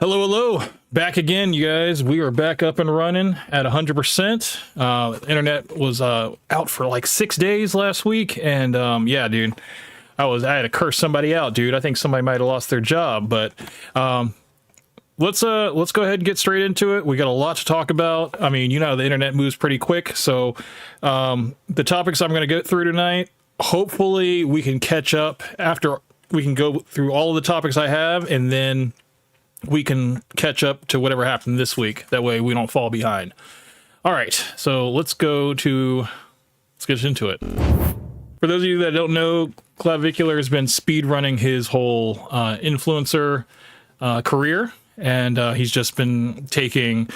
Hello, hello. Back again, you guys. We are back up and running at 100%. Internet was out for like 6 days last week, and yeah, dude, I had to curse somebody out, dude. I think somebody might have lost their job, but let's go ahead and get straight into it. We got a lot to talk about. I mean, you know, the internet moves pretty quick, so the topics I'm going to go through tonight, hopefully we can catch up after we can go through all of the topics I have, and then we can catch up to whatever happened this week. That way we don't fall behind. All right, so let's get into it. For those of you that don't know, Clavicular has been speed running his whole influencer career, and he's just been taking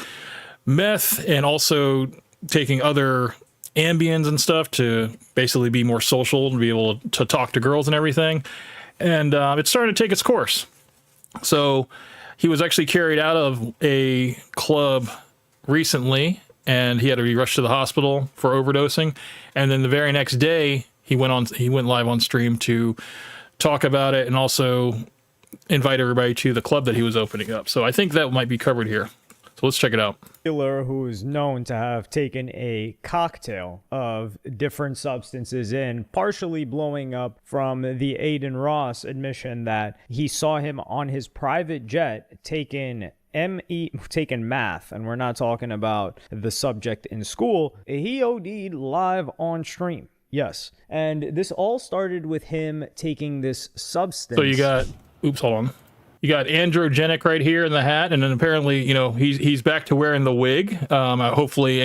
meth and also taking other Ambiens and stuff to basically be more social and be able to talk to girls and everything. And it's starting to take its course. So he was actually carried out of a club recently, and he had to be rushed to the hospital for overdosing. And then the very next day, he went live on stream to talk about it and also invite everybody to the club that he was opening up. So I think that might be covered here. So let's check it out. Killer, who is known to have taken a cocktail of different substances in, partially blowing up from the Aiden Ross admission that he saw him on his private jet taking math, and we're not talking about the subject in school. He OD'd live on stream. Yes. And this all started with him taking this substance. So you got, hold on. You got androgenic right here in the hat, and then apparently, you know, he's back to wearing the wig. Hopefully,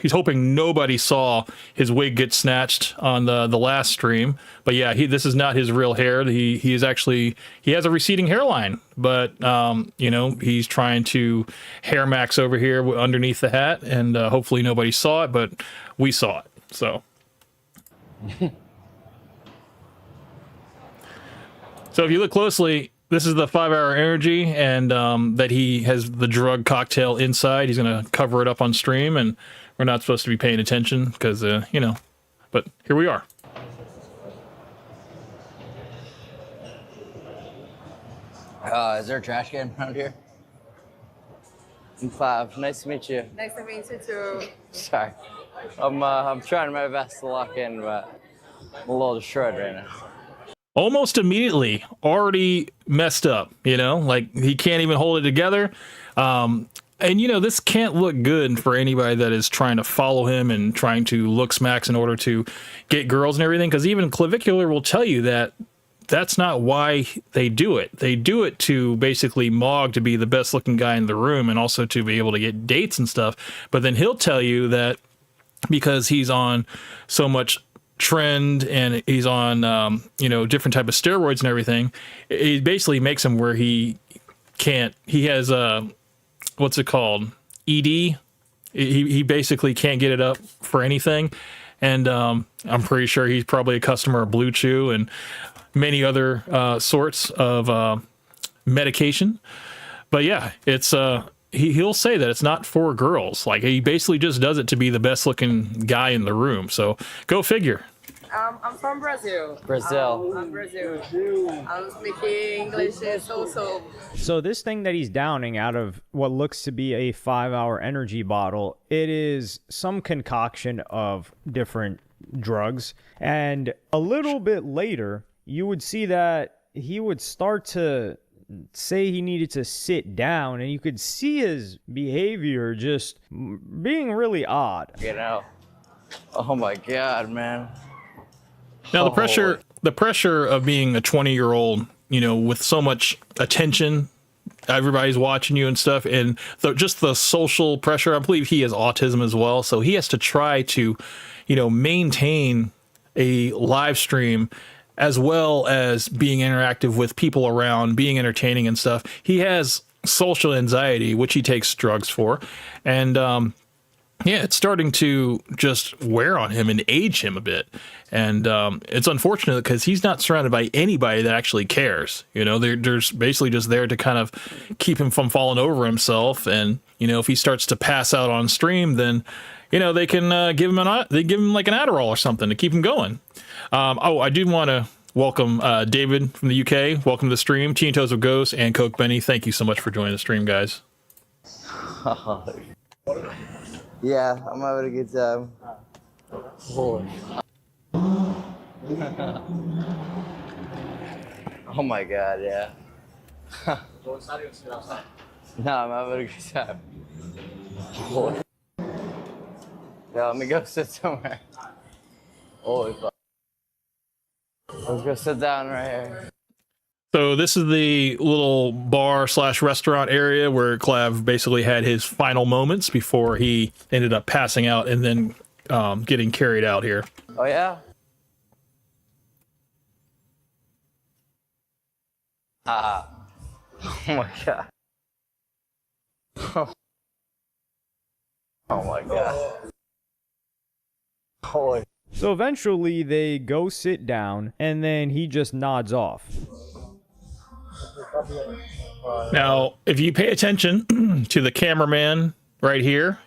he's hoping nobody saw his wig get snatched on the last stream. But yeah, this is not his real hair. He has a receding hairline, but you know, he's trying to hair max over here underneath the hat, and hopefully nobody saw it, but we saw it. So. So if you look closely, this is the 5-hour energy, and that he has the drug cocktail inside. He's going to cover it up on stream, and we're not supposed to be paying attention because, you know, but here we are. Is there a trash can around here? I'm Clav. Nice to meet you. Nice to meet you too. Sorry. I'm trying my best to lock in, but I'm a little destroyed right now. Almost immediately already messed up, you know, like he can't even hold it together. And, you know, this can't look good for anybody that is trying to follow him and trying to look smacks in order to get girls and everything. Because even Clavicular will tell you that that's not why they do it. They do it to basically Mog to be the best looking guy in the room and also to be able to get dates and stuff. But then he'll tell you that because he's on so much trend and he's on you know, different type of steroids and everything, it basically makes him where he has what's it called, ED. He basically can't get it up for anything, and I'm pretty sure he's probably a customer of Blue Chew and many other sorts of medication. But yeah, it's he'll say that it's not for girls. Like, he basically just does it to be the best looking guy in the room. So go figure. I'm from Brazil. Brazil. I'm Brazil. I'm speaking English also. So this thing that he's downing out of what looks to be a 5-hour energy bottle, it is some concoction of different drugs. And a little bit later, you would see that he would start to say he needed to sit down, and you could see his behavior just being really odd. You know? Oh my God, man. Now the pressure of being a 20-year-old, you know, with so much attention, everybody's watching you and stuff, and just the social pressure. I believe he has autism as well, so he has to try to, you know, maintain a live stream as well as being interactive with people around, being entertaining and stuff. He has social anxiety, which he takes drugs for, and yeah, it's starting to just wear on him and age him a bit. And it's unfortunate because he's not surrounded by anybody that actually cares. You know, they're basically just there to kind of keep him from falling over himself. And, you know, if he starts to pass out on stream, then, you know, they can give him like an Adderall or something to keep him going. Oh, I do want to welcome David from the UK. Welcome to the stream. Toes of Ghost and Coke Benny. Thank you so much for joining the stream, guys. Yeah, I'm having a good time. Oh my god, yeah. No, I'm having a good time. Yeah, let me go sit somewhere. Holy fuck. Let's go sit down right here. So this is the little bar / restaurant area where Clav basically had his final moments before he ended up passing out and then getting carried out here. Oh yeah? Oh my god. Oh my god. Holy. So eventually they go sit down and then he just nods off. Now, if you pay attention to the cameraman right here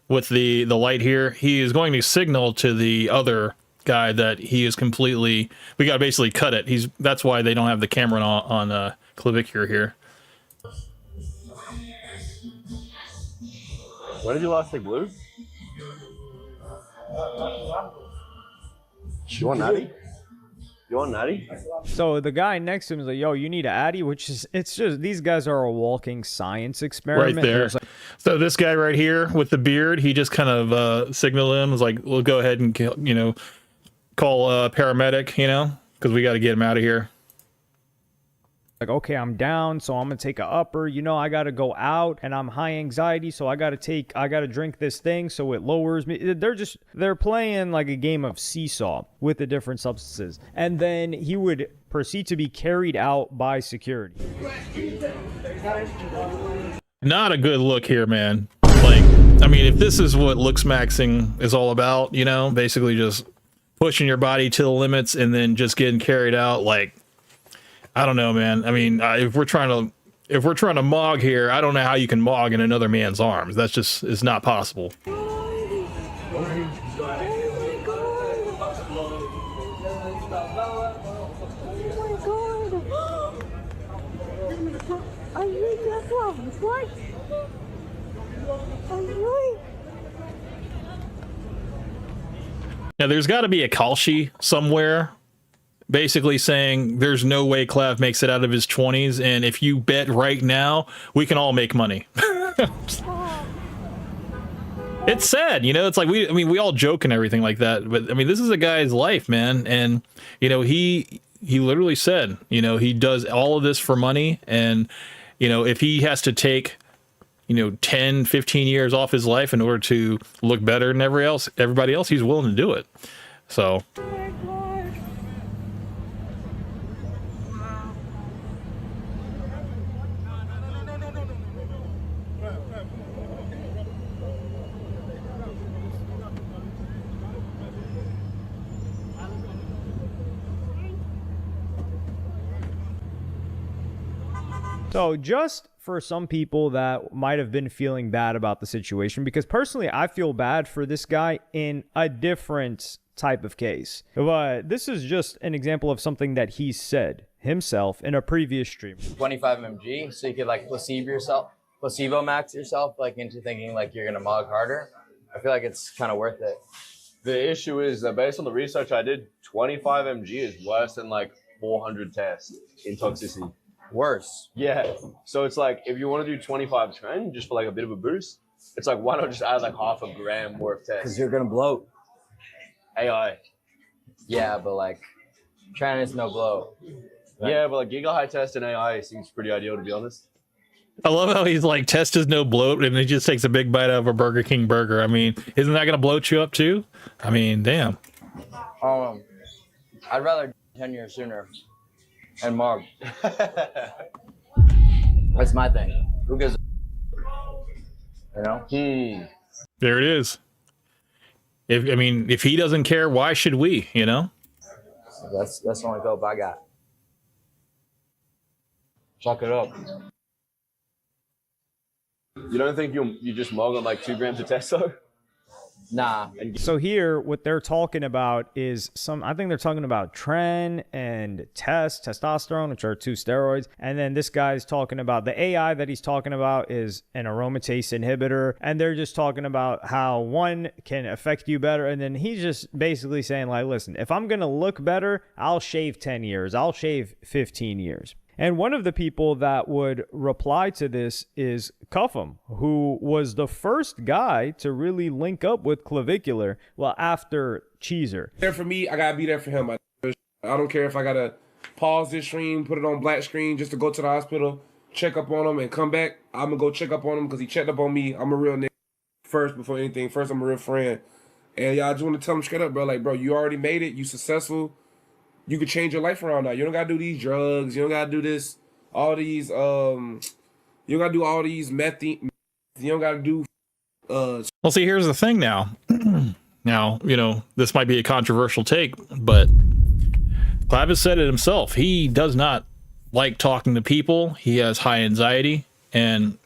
with the light here, he is going to signal to the other guy that he is completely, we got to basically cut it. That's why they don't have the camera on Clavicular here. When did you last take blue? You want natty? You want natty? So the guy next to him is like, yo, you need an Addy, which is, it's just, these guys are a walking science experiment. Right there. There's like, So this guy right here with the beard, he just kind of signaled him, was like, we'll go ahead and, call a paramedic, because we got to get him out of here. okay, I'm down, so I'm gonna take a upper. I gotta go out, and I'm high anxiety, so I gotta drink this thing, so it lowers me. They're playing like a game of seesaw with the different substances, and then he would proceed to be carried out by security. Not a good look here, man. Like, I mean, if this is what looks maxing is all about, basically just pushing your body to the limits and then just getting carried out, like, I don't know, man. I mean, if we're trying to mog here, I don't know how you can mog in another man's arms. That's just, it's not possible. Now, there's got to be a call sheet somewhere basically saying there's no way Clav makes it out of his 20s, and if you bet right now, we can all make money. It's sad, it's like we all joke and everything like that, but I mean, this is a guy's life, man, and he literally said, he does all of this for money, and if he has to take 10, 15 years off his life in order to look better than everybody else, he's willing to do it. So So just for some people that might have been feeling bad about the situation, because personally I feel bad for this guy in a different type of case. But this is just an example of something that he said himself in a previous stream. 25 mg, so you could like placebo max yourself like into thinking like you're gonna mog harder. I feel like it's kind of worth it. The issue is that based on the research I did, 25 mg is worse than like 400 tests in toxicity. Worse. Yeah. So it's like, if you want to do 25 tren just for like a bit of a boost, it's like, why not just add like half a gram more of tests? Because you're gonna bloat. AI. Yeah, but like tren is no bloat. Right? Yeah, but like giga high test and AI seems pretty ideal, to be honest. I love how he's like, test is no bloat, and he just takes a big bite out of a Burger King burger. I mean, isn't that gonna bloat you up too? I mean, damn. I'd rather 10 years sooner and mog. That's my thing. Who gives There it is. If he doesn't care, why should we, That's the only hope I got. Chalk it up. You don't think you just mog on like 2 grams of testo? Nah. So here, what they're talking about is I think they're talking about tren and testosterone, which are 2 steroids. And then this guy's talking about the AI that he's talking about is an aromatase inhibitor. And they're just talking about how one can affect you better. And then he's just basically saying like, listen, if I'm going to look better, I'll shave 10 years. I'll shave 15 years. And one of the people that would reply to this is Cuffham, who was the first guy to really link up with Clavicular, well, after Cheezer. There for me, I gotta be there for him. I don't care if I gotta pause this stream, put it on black screen just to go to the hospital, check up on him, and come back. I'm gonna go check up on him because he checked up on me. I'm a real nigga first before anything. First, I'm a real friend. And y'all just want to tell him straight up, bro. Like, bro, you already made it. You successful. You could change your life around now. You don't gotta do these drugs. You don't gotta do this, all these, you don't gotta do all these methane. You don't gotta do, Well, see, here's the thing now. Now, you know, this might be a controversial take, but Clav has said it himself. He does not like talking to people. He has high anxiety, and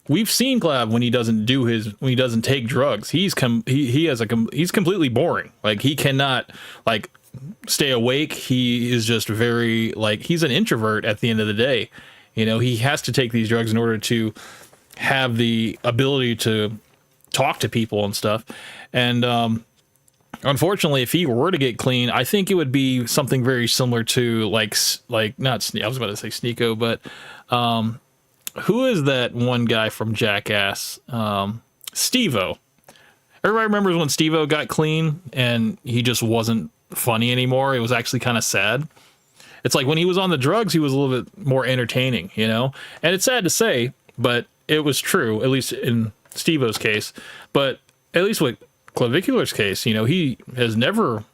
we've seen Clav when he doesn't take drugs. He's completely boring. Like, he cannot like stay awake. He is just very like, he's an introvert at the end of the day. You know, he has to take these drugs in order to have the ability to talk to people and stuff. And unfortunately, if he were to get clean, I think it would be something very similar to like not I was about to say Sneako, but who is that one guy from Jackass? Steve-O. Everybody remembers when Steve-O got clean and he just wasn't funny anymore. It was actually kind of sad. It's like when he was on the drugs, he was a little bit more entertaining, you know? And it's sad to say, but it was true, at least in Steve-O's case. But at least with Clavicular's case, you know, we've never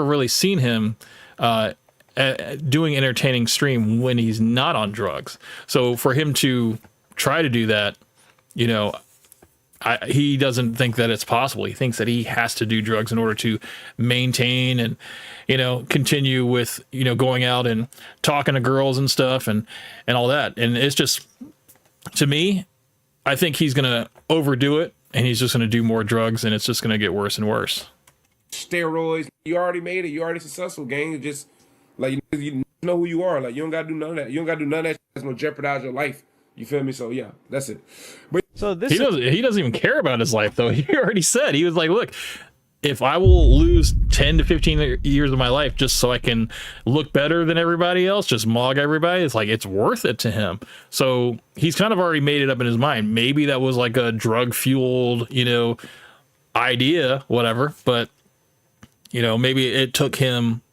really seen him doing entertaining stream when he's not on drugs. So for him to try to do that, you know, he doesn't think that it's possible. He thinks that he has to do drugs in order to maintain and, you know, continue with, you know, going out and talking to girls and stuff and all that. And it's just, to me, I think he's going to overdo it and he's just going to do more drugs and it's just going to get worse and worse. steroids. You already made it. You already successful, gang. It's just like you know who you are. Like, you don't gotta do none of that. You don't gotta do none of that that's gonna jeopardize your life. You feel me? So yeah, that's it. But so this he doesn't even care about his life though. He already said, he was like, look, if I will lose 10 to 15 years of my life just so I can look better than everybody else, just mog everybody, it's like, it's worth it to him. So he's kind of already made it up in his mind. Maybe that was like a drug fueled, you know, idea, whatever. But, you know, maybe it took him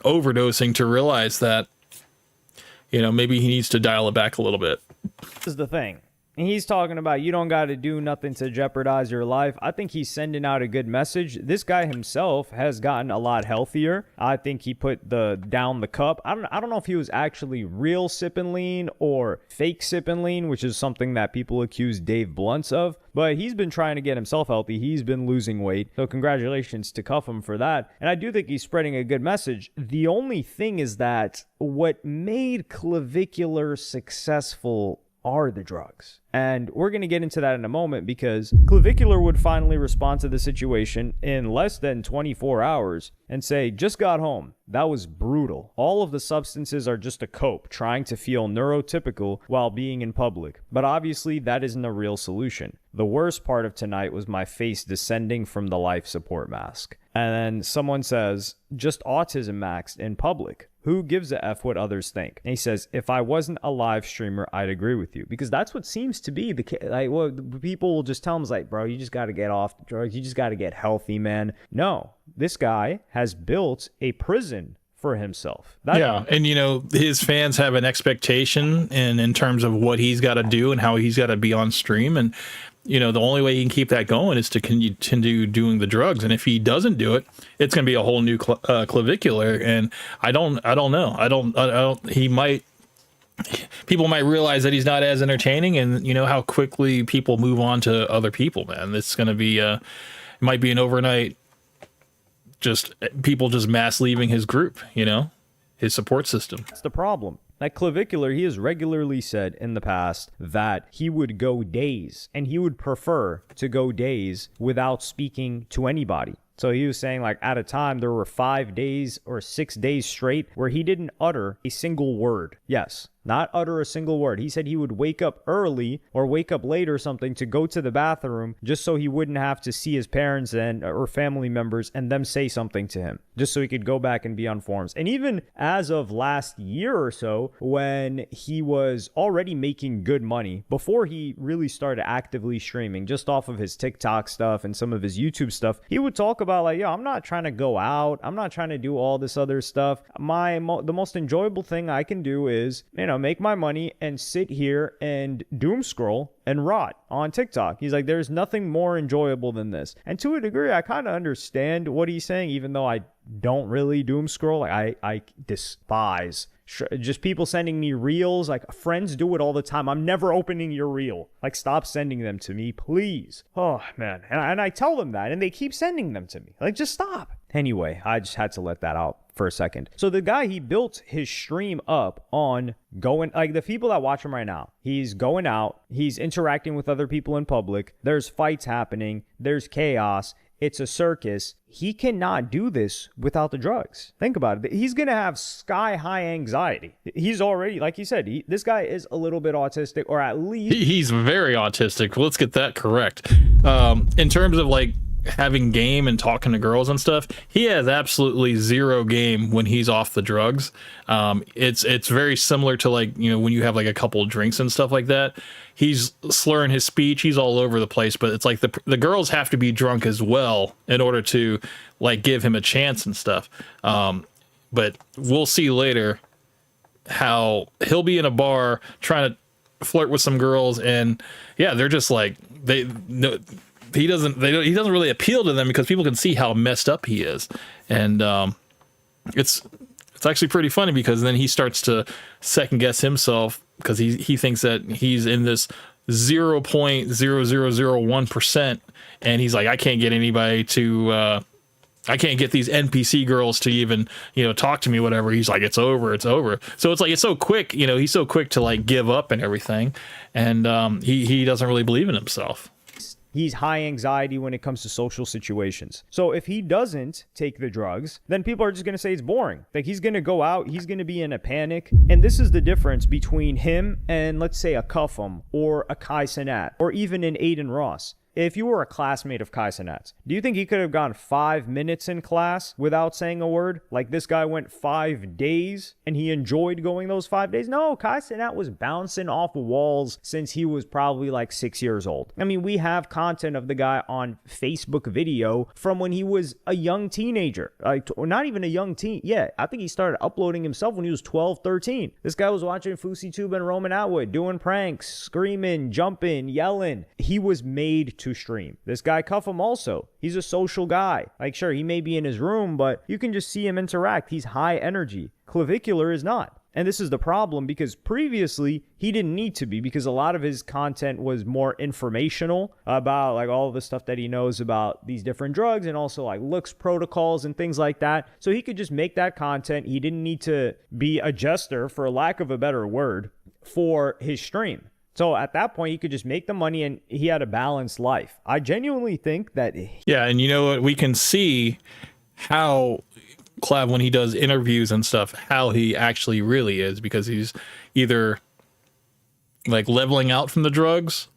overdosing to realize that, you know, maybe he needs to dial it back a little bit. This is the thing. And he's talking about you don't got to do nothing to jeopardize your life. I think he's sending out a good message. This guy himself has gotten a lot healthier. I think he put down the cup. I don't know if he was actually real sipping lean or fake sipping lean, which is something that people accuse Dave Blunts of. But he's been trying to get himself healthy. He's been losing weight. So congratulations to Cuffham for that. And I do think he's spreading a good message. The only thing is that what made Clavicular successful are the drugs. And we're going to get into that in a moment, because Clavicular would finally respond to the situation in less than 24 hours and say, just got home. That was brutal. All of the substances are just a cope, trying to feel neurotypical while being in public. But obviously that isn't a real solution. The worst part of tonight was my face descending from the life support mask. And then someone says, just autism maxed in public. Who gives a F what others think? And he says, if I wasn't a live streamer, I'd agree with you. Because that's what seems to be the case. Like, well, people will just tell him, like, bro, you just got to get off the drugs. You just got to get healthy, man. No, this guy has built a prison for himself. Yeah, and you know, his fans have an expectation in terms of what he's got to do and how he's got to be on stream. And, you know, the only way he can keep that going is to continue doing the drugs. And if he doesn't do it, it's going to be a whole new Clavicular. And I don't know. People might realize that he's not as entertaining, and you know how quickly people move on to other people, man. It's going to be, it might be an overnight, just people just mass leaving his group, you know, his support system. That's the problem. Like Clavicular, he has regularly said in the past that he would go days, and he would prefer to go days without speaking to anybody. So he was saying, like, at a time, there were 5 days or 6 days straight where he didn't utter a single word. Yes, not utter a single word. He said he would wake up early or wake up late or something to go to the bathroom just so he wouldn't have to see his parents and or family members and them say something to him, just so he could go back and be on forums. And even as of last year or so, when he was already making good money, before he really started actively streaming, just off of his TikTok stuff and some of his YouTube stuff, he would talk about, like, yo, I'm not trying to go out. I'm not trying to do all this other stuff. The most enjoyable thing I can do is, make my money and sit here and doom scroll and rot on TikTok. He's like, there's nothing more enjoyable than this. And to a degree, I kind of understand what he's saying, even though I don't really doom scroll. Like, I despise just people sending me reels. Like, friends do it all the time. I'm never opening your reel. Like, stop sending them to me, please. Oh, man. And I tell them that, and they keep sending them to me. Like, just stop. Anyway, I just had to let that out for a second. So the guy, he built his stream up on going, like, the people that watch him right now, he's going out, he's interacting with other people in public, there's fights happening, there's chaos, it's a circus. He cannot do this without the drugs. Think about it. He's going to have sky high anxiety. He's already, like you said, this guy is a little bit autistic, or at least He's very autistic. Let's get that correct. In terms of like having game and talking to girls and stuff, he has absolutely zero game when he's off the drugs. It's very similar to, like, when you have like a couple of drinks and stuff like that. He's slurring his speech. He's all over the place, but it's like the girls have to be drunk as well in order to like give him a chance and stuff. But we'll see later how he'll be in a bar trying to flirt with some girls, and yeah, they're just like, he doesn't really appeal to them because people can see how messed up he is. And it's actually pretty funny, because then he starts to second guess himself, because he thinks that he's in this 0.0001%, and he's like, I can't get anybody to I can't get these NPC girls to even, talk to me, whatever. He's like, it's over. So it's like, it's so quick, he's so quick to like give up and everything. And he doesn't really believe in himself. he's high anxiety when it comes to social situations. So if he doesn't take the drugs, then people are just going to say it's boring. Like, he's going to go out, he's going to be in a panic. And this is the difference between him and, let's say, a Cuffum or a Kai Cenat or even an Aiden Ross. If you were a classmate of Kai Cenat's, do you think he could have gone 5 minutes in class without saying a word? Like, this guy went 5 days and he enjoyed going those 5 days? No, Kai Cenat was bouncing off walls since he was probably like 6 years old. I mean, we have content of the guy on Facebook video from when he was a young teenager. Like, not even a young teen. Yeah, I think he started uploading himself when he was 12, 13. This guy was watching FouseyTube and Roman Atwood, doing pranks, screaming, jumping, yelling. He was made to stream. This guy Cuffum also, he's a social guy. Like, sure, he may be in his room, but you can just see him interact. He's high energy. Clavicular is not. And this is the problem, because previously he didn't need to be, because a lot of his content was more informational about like all of the stuff that he knows about these different drugs, and also like looks protocols and things like that. So he could just make that content. He didn't need to be a jester, for lack of a better word, for his stream. So at that point, he could just make the money, and he had a balanced life. I genuinely think that. Yeah, and you know what? We can see how Clav, when he does interviews and stuff, how he actually really is, because he's either like leveling out from the drugs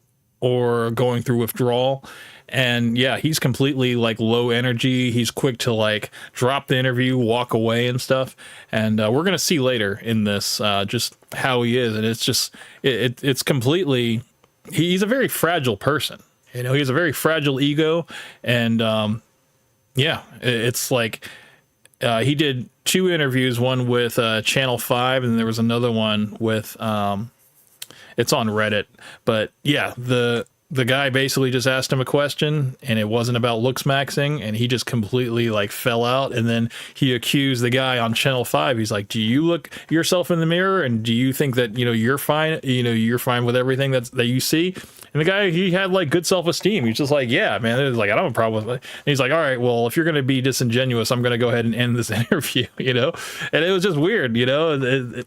or going through withdrawal. And yeah, he's completely like low energy. He's quick to like drop the interview, walk away and stuff. And we're going to see later in this just how he is. And it's just, it's completely, he's a very fragile person. You know, he has a very fragile ego. And yeah, it's like he did 2 interviews, one with Channel 5, and there was another one with, it's on Reddit. But yeah, the guy basically just asked him a question, and it wasn't about looks maxing, and he just completely like fell out. And then he accused the guy on Channel 5. He's like, do you look yourself in the mirror, and do you think that, you know, you're fine, you know, you're fine with everything that you see? And the guy, he had like good self-esteem. He's just like, yeah, man, it was like, I don't have a problem with it. And he's like, all right, well, if you're going to be disingenuous, I'm going to go ahead and end this interview, you know? And it was just weird, you know?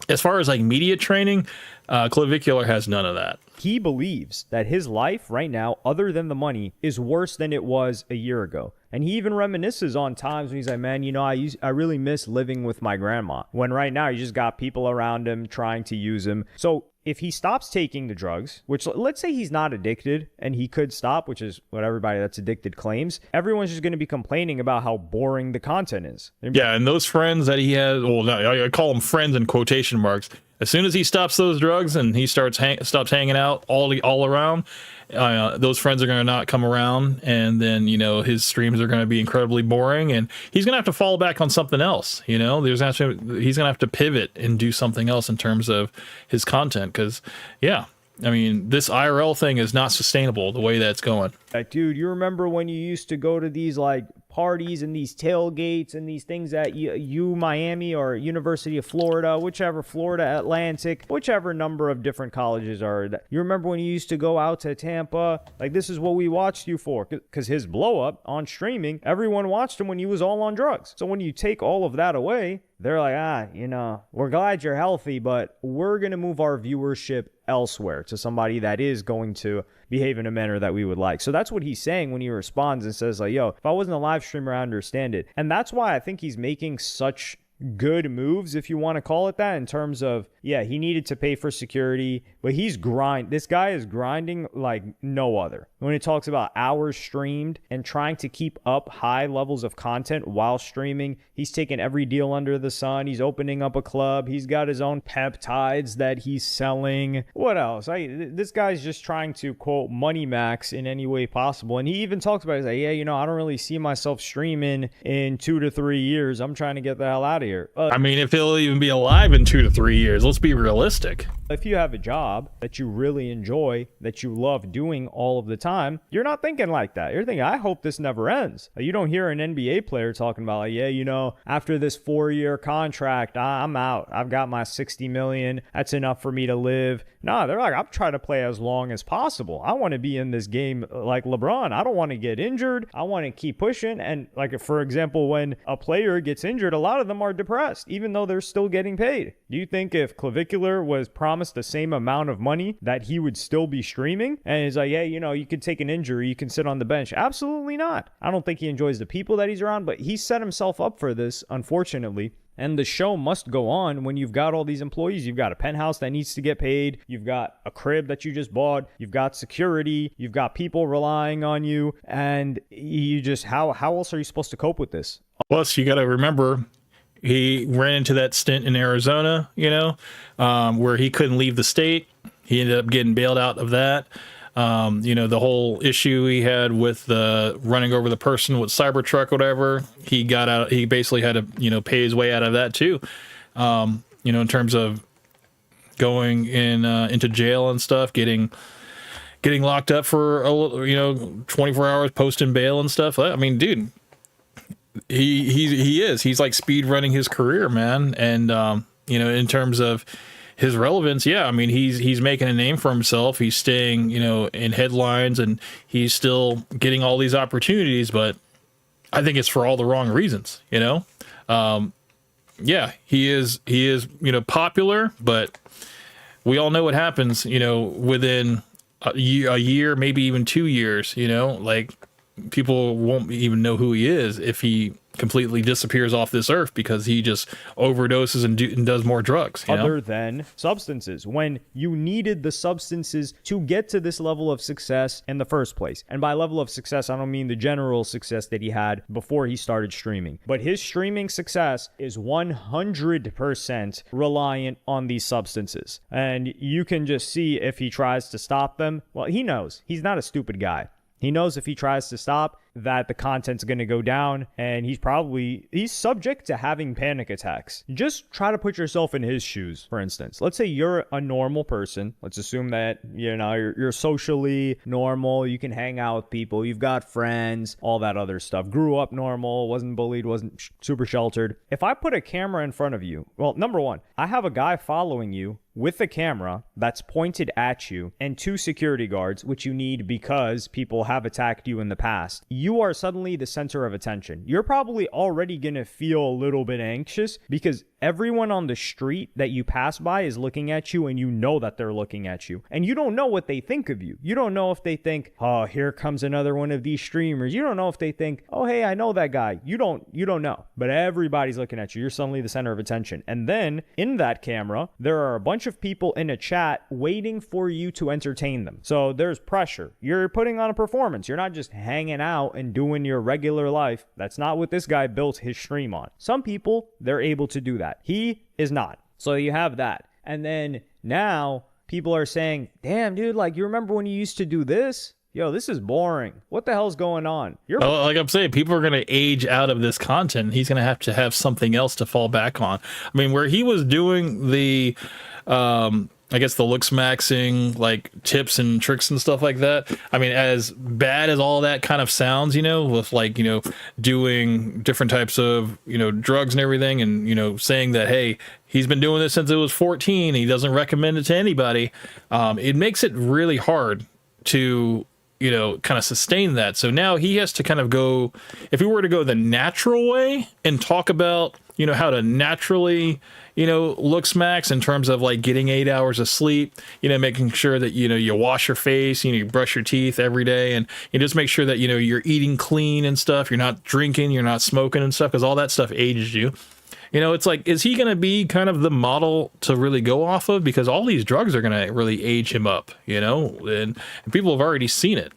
as far as like media training, Clavicular has none of that. He believes that his life right now, other than the money, is worse than it was a year ago. And he even reminisces on times when he's like, man, you know, I really miss living with my grandma. When right now, you just got people around him trying to use him. So if he stops taking the drugs, which let's say he's not addicted and he could stop, which is what everybody that's addicted claims, everyone's just going to be complaining about how boring the content is. Yeah, and those friends that he has, well, no, I call them friends in quotation marks. As soon as he stops those drugs and he stops hanging out all around, those friends are going to not come around, and then, you know, his streams are going to be incredibly boring, and he's going to have to fall back on something else. You know, he's going to have to pivot and do something else in terms of his content, because, yeah, I mean, this IRL thing is not sustainable the way that's going. Like, dude, you remember when you used to go to these like parties and these tailgates and these things at Miami or University of Florida, whichever, Florida Atlantic, whichever number of different colleges are. You remember when you used to go out to Tampa? Like, this is what we watched you for, because his blow up on streaming, everyone watched him when he was all on drugs. So when you take all of that away, they're like, you know, we're glad you're healthy, but we're going to move our viewership elsewhere to somebody that is going to behave in a manner that we would like. So that's what he's saying when he responds and says, like, yo, if I wasn't a live streamer, I understand it. And that's why I think he's making such good moves, if you want to call it that, in terms of, yeah, he needed to pay for security, but this guy is grinding like no other. When it talks about hours streamed and trying to keep up high levels of content while streaming, he's taking every deal under the sun. He's opening up a club. He's got his own peptides that he's selling. What else? This guy's just trying to, quote, money max in any way possible. And he even talks about it. He's like, yeah, you know, I don't really see myself streaming in 2 to 3 years. I'm trying to get the hell out of here. I mean, if he'll even be alive in 2 to 3 years, let's be realistic. If you have a job that you really enjoy, that you love doing all of the time, you're not thinking like that. You're thinking, I hope this never ends. You don't hear an NBA player talking about, like, yeah, you know, after this 4-year contract, I'm out. I've got my $60 million. That's enough for me to live. No, they're like, I'm trying to play as long as possible. I want to be in this game like LeBron. I don't want to get injured. I want to keep pushing. And like, for example, when a player gets injured, a lot of them are depressed, even though they're still getting paid. Do you think if Clavicular was promised the same amount of money that he would still be streaming? And he's like, yeah, you know, you could take an injury, you can sit on the bench. Absolutely not. I don't think he enjoys the people that he's around, but he set himself up for this, unfortunately. And the show must go on when you've got all these employees. You've got a penthouse that needs to get paid. You've got a crib that you just bought. You've got security. You've got people relying on you. And you just, how else are you supposed to cope with this? Plus, you got to remember, he ran into that stint in Arizona, you know, where he couldn't leave the state. He ended up getting bailed out of that. You know, the whole issue he had with running over the person with Cybertruck, whatever, he got out. He basically had to, you know, pay his way out of that too. You know, in terms of going into jail and stuff, getting locked up for, you know, 24 hours posting bail and stuff. I mean, dude, he's like speed running his career, man. And you know, in terms of his relevance, yeah, I mean, he's making a name for himself. He's staying, you know, in headlines, and he's still getting all these opportunities, but I think it's for all the wrong reasons, you know. Yeah, he is, you know, popular, but we all know what happens, you know, within a year, maybe even 2 years, you know, like, people won't even know who he is if he completely disappears off this earth because he just overdoses and does more drugs. Other than substances, when you needed the substances to get to this level of success in the first place. And by level of success, I don't mean the general success that he had before he started streaming, but his streaming success is 100% reliant on these substances. And you can just see if he tries to stop them. Well, he knows. He's not a stupid guy. He knows if he tries to stop that the content's going to go down, and he's subject to having panic attacks. Just try to put yourself in his shoes, for instance. Let's say you're a normal person. Let's assume that, you know, you're socially normal. You can hang out with people. You've got friends, all that other stuff. Grew up normal, wasn't bullied, wasn't super sheltered. If I put a camera in front of you, well, number one, I have a guy following you with a camera that's pointed at you and 2 security guards, which you need because people have attacked you in the past. you are suddenly the center of attention. You're probably already going to feel a little bit anxious because everyone on the street that you pass by is looking at you, and you know that they're looking at you. And you don't know what they think of you. You don't know if they think, oh, here comes another one of these streamers. You don't know if they think, oh, hey, I know that guy. You don't know. But everybody's looking at you. You're suddenly the center of attention. And then in that camera, there are a bunch of people in a chat waiting for you to entertain them. So there's pressure. You're putting on a performance. You're not just hanging out and doing your regular life. That's not what this guy built his stream on. Some people, they're able to do that. He is not. So you have that. And then now people are saying, damn, dude, like, you remember when you used to do this? Yo, this is boring. What the hell's going on? Well, like I'm saying, people are going to age out of this content. He's going to have something else to fall back on. I mean, where he was doing the, I guess the looks maxing, like tips and tricks and stuff like that. I mean, as bad as all that kind of sounds, you know, with like, you know, doing different types of, you know, drugs and everything, and, you know, saying that, hey, he's been doing this since it was 14. And he doesn't recommend it to anybody. It makes it really hard to, you know, kind of sustain that. So now he has to kind of go, if he were to go the natural way and talk about, you know, how to naturally, you know, looks max in terms of like getting 8 hours of sleep, you know, making sure that, you know, you wash your face, you know, you brush your teeth every day, and you just make sure that, you know, you're eating clean and stuff. You're not drinking, you're not smoking and stuff, because all that stuff ages you. You know, it's like, is he going to be kind of the model to really go off of? Because all these drugs are going to really age him up, you know, and people have already seen it.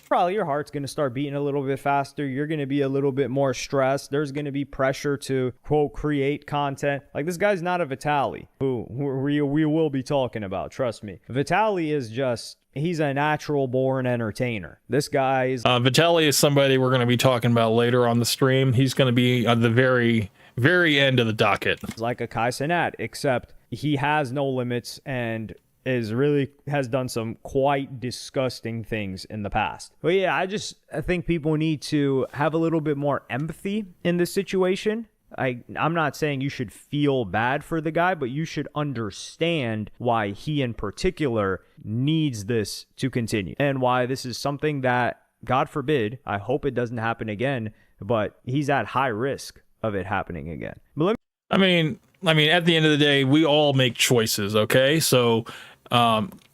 Probably your heart's going to start beating a little bit faster. You're going to be a little bit more stressed. There's going to be pressure to, quote, create content. Like, this guy's not a Vitaly, who we will be talking about. Trust me. Vitaly is just, he's a natural born entertainer. This guy is... Vitaly is somebody we're going to be talking about later on the stream. He's going to be at the very, very end of the docket. Like a Kai Cenat, except he has no limits and has done some quite disgusting things in the past. But yeah, I think people need to have a little bit more empathy in this situation. I'm not saying you should feel bad for the guy, but you should understand why he in particular needs this to continue, and why this is something that, God forbid, I hope it doesn't happen again, but he's at high risk of it happening again. But I mean, at the end of the day, we all make choices, okay? So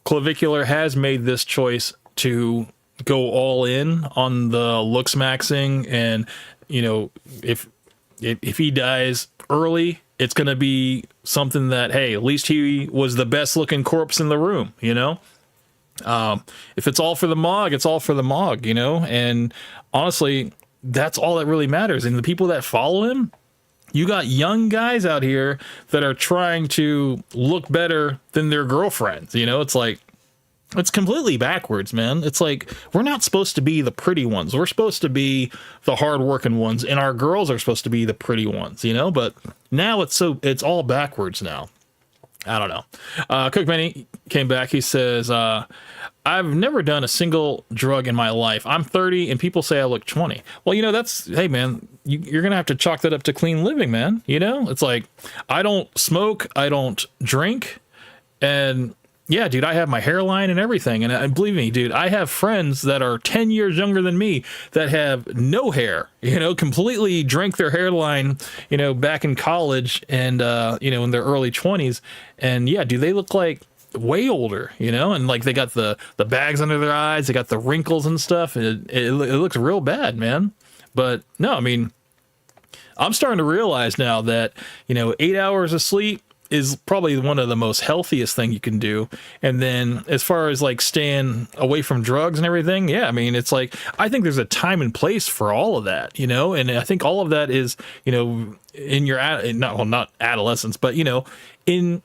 Clavicular has made this choice to go all in on the looks maxing, and, you know, if he dies early, it's going to be something that, hey, at least he was the best looking corpse in the room, you know? If it's all for the MOG, it's all for the MOG, you know? And honestly, that's all that really matters. And the people that follow him, you got young guys out here that are trying to look better than their girlfriends. You know, it's like, it's completely backwards, man. It's like, we're not supposed to be the pretty ones. We're supposed to be the hardworking ones, and our girls are supposed to be the pretty ones, you know? But now it's all backwards now. I don't know. Cookmanny came back. He says, I've never done a single drug in my life. I'm 30 and people say I look 20. Well, you know, hey man, you're going to have to chalk that up to clean living, man. You know, it's like, I don't smoke, I don't drink. And yeah, dude, I have my hairline and everything. And believe me, dude, I have friends that are 10 years younger than me that have no hair, you know, completely drank their hairline, you know, back in college and, you know, in their early 20s. And yeah, dude, they look like way older, you know, and like they got the bags under their eyes, they got the wrinkles and stuff. It looks real bad, man. But no, I mean, I'm starting to realize now that, you know, 8 hours of sleep is probably one of the most healthiest thing you can do. And then as far as like staying away from drugs and everything, yeah, I mean, it's like, I think there's a time and place for all of that, you know, and I think all of that is, you know, in your, not adolescence, but, you know, in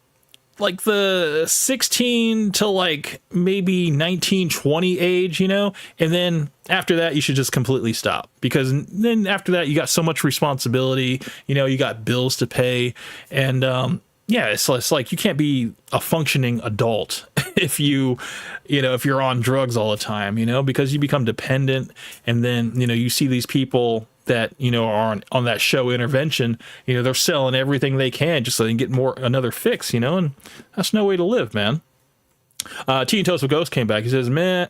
like the 16 to like maybe 19, 20 age, you know, and then after that, you should just completely stop, because then after that, you got so much responsibility, you know, you got bills to pay, and, yeah, it's like you can't be a functioning adult if if you're on drugs all the time, you know, because you become dependent. And then, you know, you see these people that, you know, are on that show Intervention, you know, they're selling everything they can just so they can get another fix, you know, and that's no way to live, man. Tea and Toast with Ghost came back. He says, man,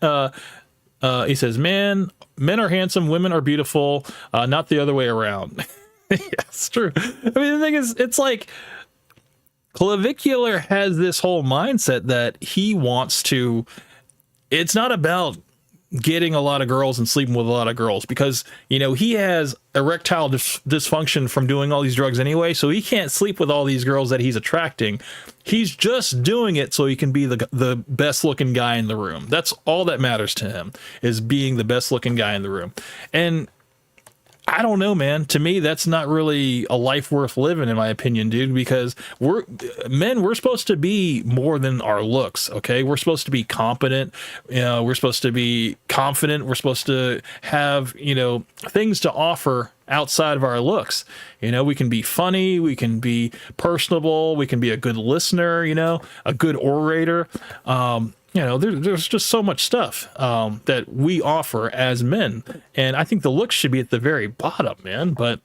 He says, men are handsome, women are beautiful, not the other way around. Yeah, it's true. I mean, the thing is, it's like Clavicular has this whole mindset that he wants to, it's not about getting a lot of girls and sleeping with a lot of girls, because, you know, he has erectile dysfunction from doing all these drugs anyway, so he can't sleep with all these girls that he's attracting. He's just doing it so he can be the best looking guy in the room. That's all that matters to him, is being the best looking guy in the room. And I don't know, man. To me, that's not really a life worth living, in my opinion, dude, because we're supposed to be more than our looks, okay? We're supposed to be competent. You know, we're supposed to be confident. We're supposed to have, you know, things to offer outside of our looks. You know, we can be funny. We can be personable. We can be a good listener, you know, a good orator. You know, there's just so much stuff that we offer as men. And I think the looks should be at the very bottom, man. But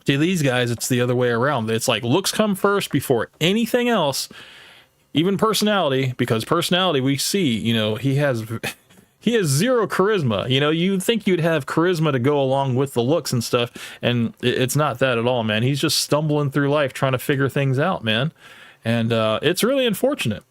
to these guys, it's the other way around. It's like looks come first before anything else, even personality, because personality we see, you know, he has zero charisma. You know, you'd think you'd have charisma to go along with the looks and stuff. And it's not that at all, man. He's just stumbling through life trying to figure things out, man. And it's really unfortunate.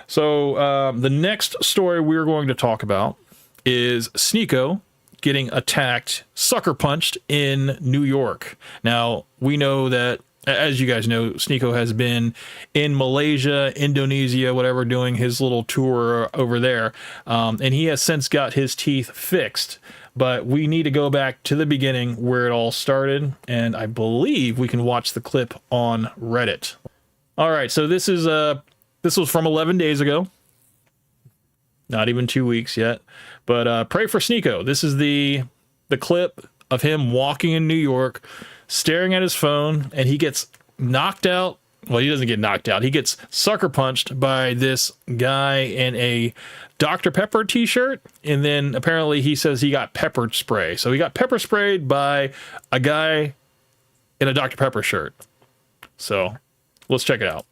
So the next story we're going to talk about is Sneako getting attacked, sucker punched in New York. Now, we know that, as you guys know, Sneako has been in Malaysia, Indonesia, whatever, doing his little tour over there. And he has since got his teeth fixed. But we need to go back to the beginning where it all started. And I believe we can watch the clip on Reddit. All right, so this was from 11 days ago. Not even 2 weeks yet. But pray for Sneako. This is the clip of him walking in New York, staring at his phone, and he gets knocked out. Well, he doesn't get knocked out. He gets sucker punched by this guy in a Dr. Pepper t-shirt. And then apparently he says he got pepper spray. So he got pepper sprayed by a guy in a Dr. Pepper shirt. So let's check it out.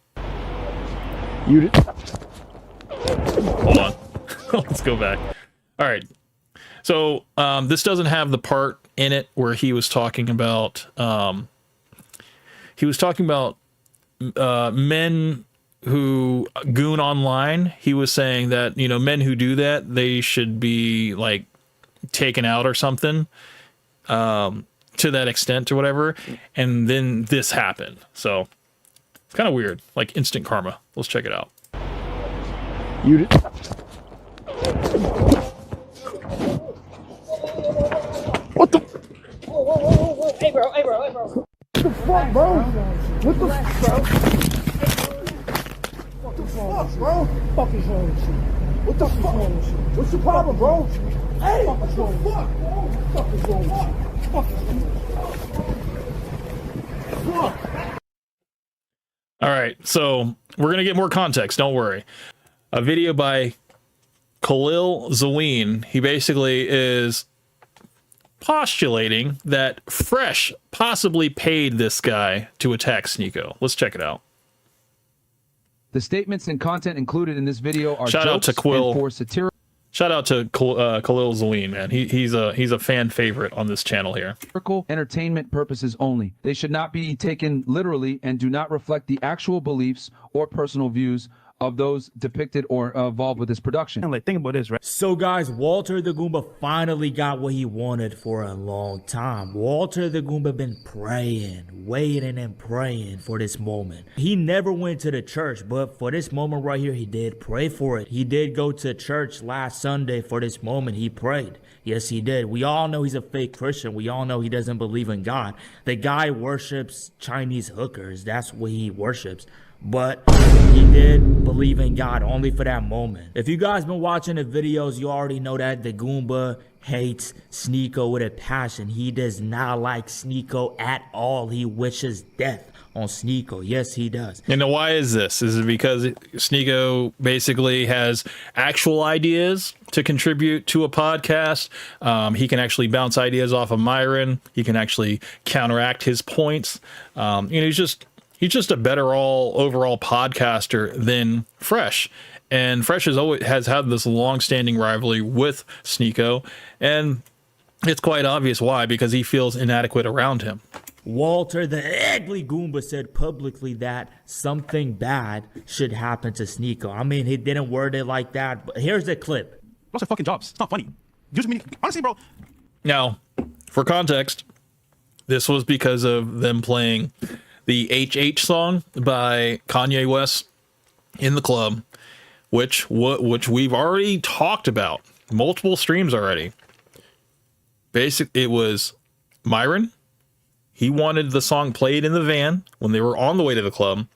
Hold on. Let's go back. All right. So this doesn't have the part in it where he was talking about men who goon online. He was saying that, you know, men who do that, they should be like taken out or something, to that extent or whatever. And then this happened. So it's kind of weird, like instant karma. Let's check it out. What the? Whoa. Hey, bro. What the fuck, bro? What the fuck, bro? What the fuck, bro? What is wrong with you? What the fuck? What's the problem, bro? Hey, what the fuck, bro? What is wrong with you? Fuck. All right, so we're going to get more context, don't worry. A video by Khalil Zween. He basically is postulating that Fresh possibly paid this guy to attack Sneako. Let's check it out. The statements and content included in this video are Shout out to jokes Quill. and for satirical. Shout out to Khalil Zween, man. He's a fan favorite on this channel here. Entertainment purposes only. They should not be taken literally and do not reflect the actual beliefs or personal views of those depicted or involved with this production. Like, think about this, right? So, guys, Walter the Goomba finally got what he wanted for a long time. Walter the Goomba been praying, waiting and praying for this moment. He never went to the church, but for this moment right here, he did pray for it. He did go to church last Sunday for this moment. He prayed. Yes, he did. We all know he's a fake Christian. We all know he doesn't believe in God. The guy worships Chinese hookers. That's what he worships. But he did believe in God only for that moment. If you guys been watching the videos, you already know that the Goomba hates Sneako with a passion. He does not like Sneako at all. He wishes death on Sneako. Yes, he does. And why is this? Is it because Sneako basically has actual ideas to contribute to a podcast? He can actually bounce ideas off of Myron. He can actually counteract his points. He's just a better overall podcaster than Fresh. And Fresh has had this long-standing rivalry with Sneako, and it's quite obvious why, because he feels inadequate around him. Walter the ugly Goomba said publicly that something bad should happen to Sneako. I mean, he didn't word it like that, but here's the clip. Lost their fucking jobs. It's not funny. Honestly, bro. Now, for context, this was because of them playing the HH song by Kanye West in the club, which we've already talked about, multiple streams already. It was Myron. He wanted the song played in the van when they were on the way to the club.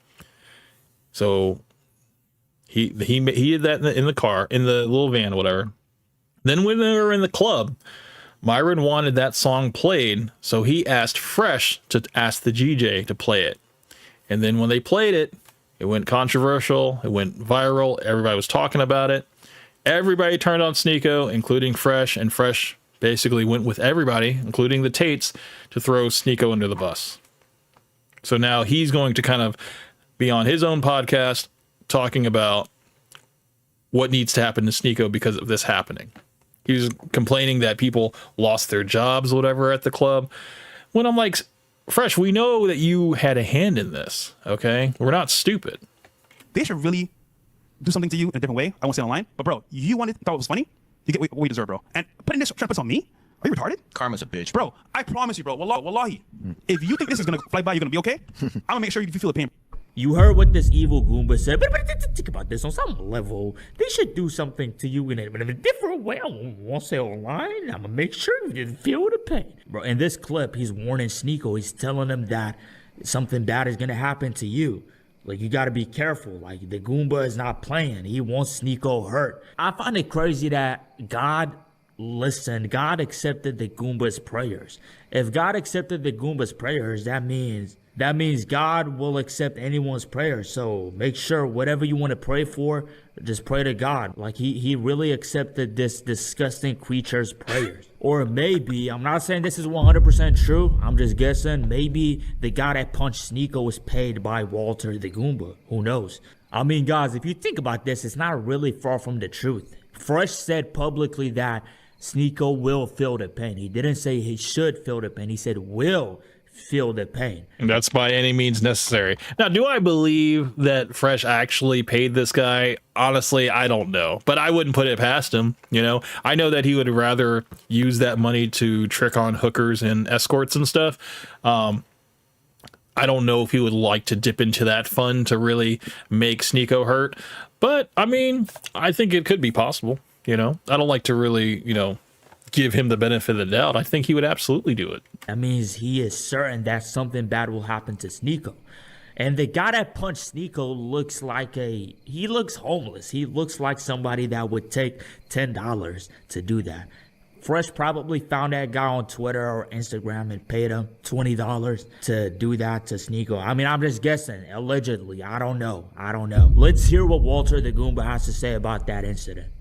So he did that in the car, in the little van, whatever. Then when they were in the club, Myron wanted that song played, so he asked Fresh to ask the DJ to play it. And then when they played it, it went controversial, it went viral, everybody was talking about it. Everybody turned on Sneako, including Fresh, and Fresh basically went with everybody, including the Tates, to throw Sneako under the bus. So now he's going to kind of be on his own podcast talking about what needs to happen to Sneako because of this happening. He was complaining that people lost their jobs, whatever, at the club. When I'm like, Fresh, we know that you had a hand in this, okay? We're not stupid. They should really do something to you in a different way. I won't say online, but bro, you thought it was funny? You get what you deserve, bro. And trying to put this on me? Are you retarded? Karma's a bitch. Bro, I promise you, bro. Wallahi. If you think this is going to fly by, you're going to be okay? I'm going to make sure you feel the pain. You heard what this evil Goomba said, but think about this on some level. They should do something to you in a different way. I won't say online. I'm going to make sure you feel the pain. Bro, in this clip, he's warning Sneako. He's telling him that something bad is going to happen to you. Like, you got to be careful. Like, the Goomba is not playing. He wants Sneako hurt. I find it crazy that God listened. God accepted the Goomba's prayers. If God accepted the Goomba's prayers, that means God will accept anyone's prayers. So make sure whatever you want to pray for, just pray to God. Like, he really accepted this disgusting creature's prayers. Or maybe, I'm not saying this is 100% true. I'm just guessing. Maybe the guy that punched Sneako was paid by Walter the Goomba. Who knows? I mean, guys, if you think about this, it's not really far from the truth. Fresh said publicly that Sneako will feel the pain. He didn't say he should feel the pain. He said will feel the pain. And that's by any means necessary. Now, do I believe that Fresh actually paid this guy? Honestly, I don't know, but I wouldn't put it past him. You know, I know that he would rather use that money to trick on hookers and escorts and stuff. I don't know if he would like to dip into that fund to really make Sneako hurt, but I mean, I think it could be possible. You know, I don't like to really, give him the benefit of the doubt. I think he would absolutely do it. That means he is certain that something bad will happen to Sneako. And the guy that punched Sneako looks like he looks homeless. He looks like somebody that would take $10 to do that. Fresh probably found that guy on Twitter or Instagram and paid him $20 to do that to Sneako. I mean, I'm just guessing, allegedly. I don't know. Let's hear what Walter the Goomba has to say about that incident.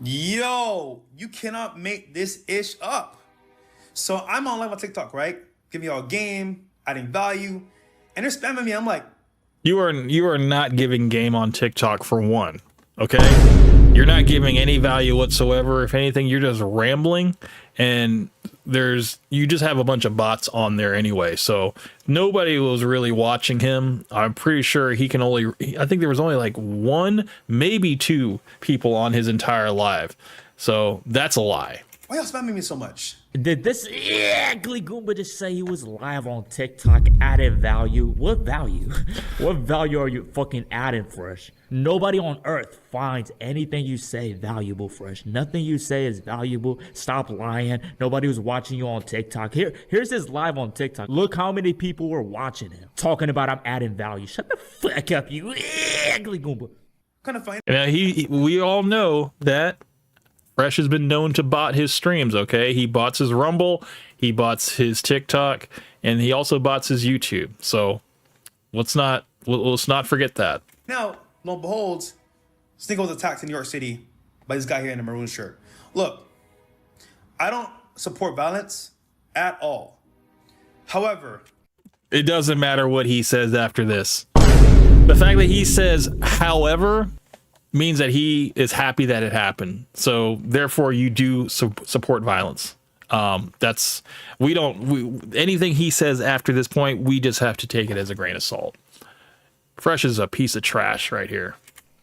Yo, you cannot make this ish up. So I'm on live on TikTok, right? Giving y'all a game, adding value, and they're spamming me. I'm like, you are not giving game on TikTok for one, okay? You're not giving any value whatsoever. If anything, you're just rambling, and you just have a bunch of bots on there anyway. So nobody was really watching him. I'm pretty sure I think there was only like one, maybe two people on his entire live. So that's a lie. Why y'all spamming me so much? Did this ugly Goomba just say he was live on TikTok, added value? What value? What value are you fucking adding, Fresh? Nobody on earth finds anything you say valuable, Fresh. Nothing you say is valuable. Stop lying. Nobody was watching you on TikTok. Here's his live on TikTok. Look how many people were watching him. Talking about I'm adding value. Shut the fuck up, you ugly Goomba. Kind of fine. Now, we all know that Fresh has been known to bot his streams, okay? He bots his Rumble, he bots his TikTok, and he also bots his YouTube. So let's not forget that. Now, lo and behold, Sneako was attacked in New York City by this guy here in a maroon shirt. Look, I don't support violence at all. However, it doesn't matter what he says after this. The fact that he says, however means that he is happy that it happened. So therefore you do support violence. That's, anything he says after this point, we just have to take it as a grain of salt. Fresh is a piece of trash right here.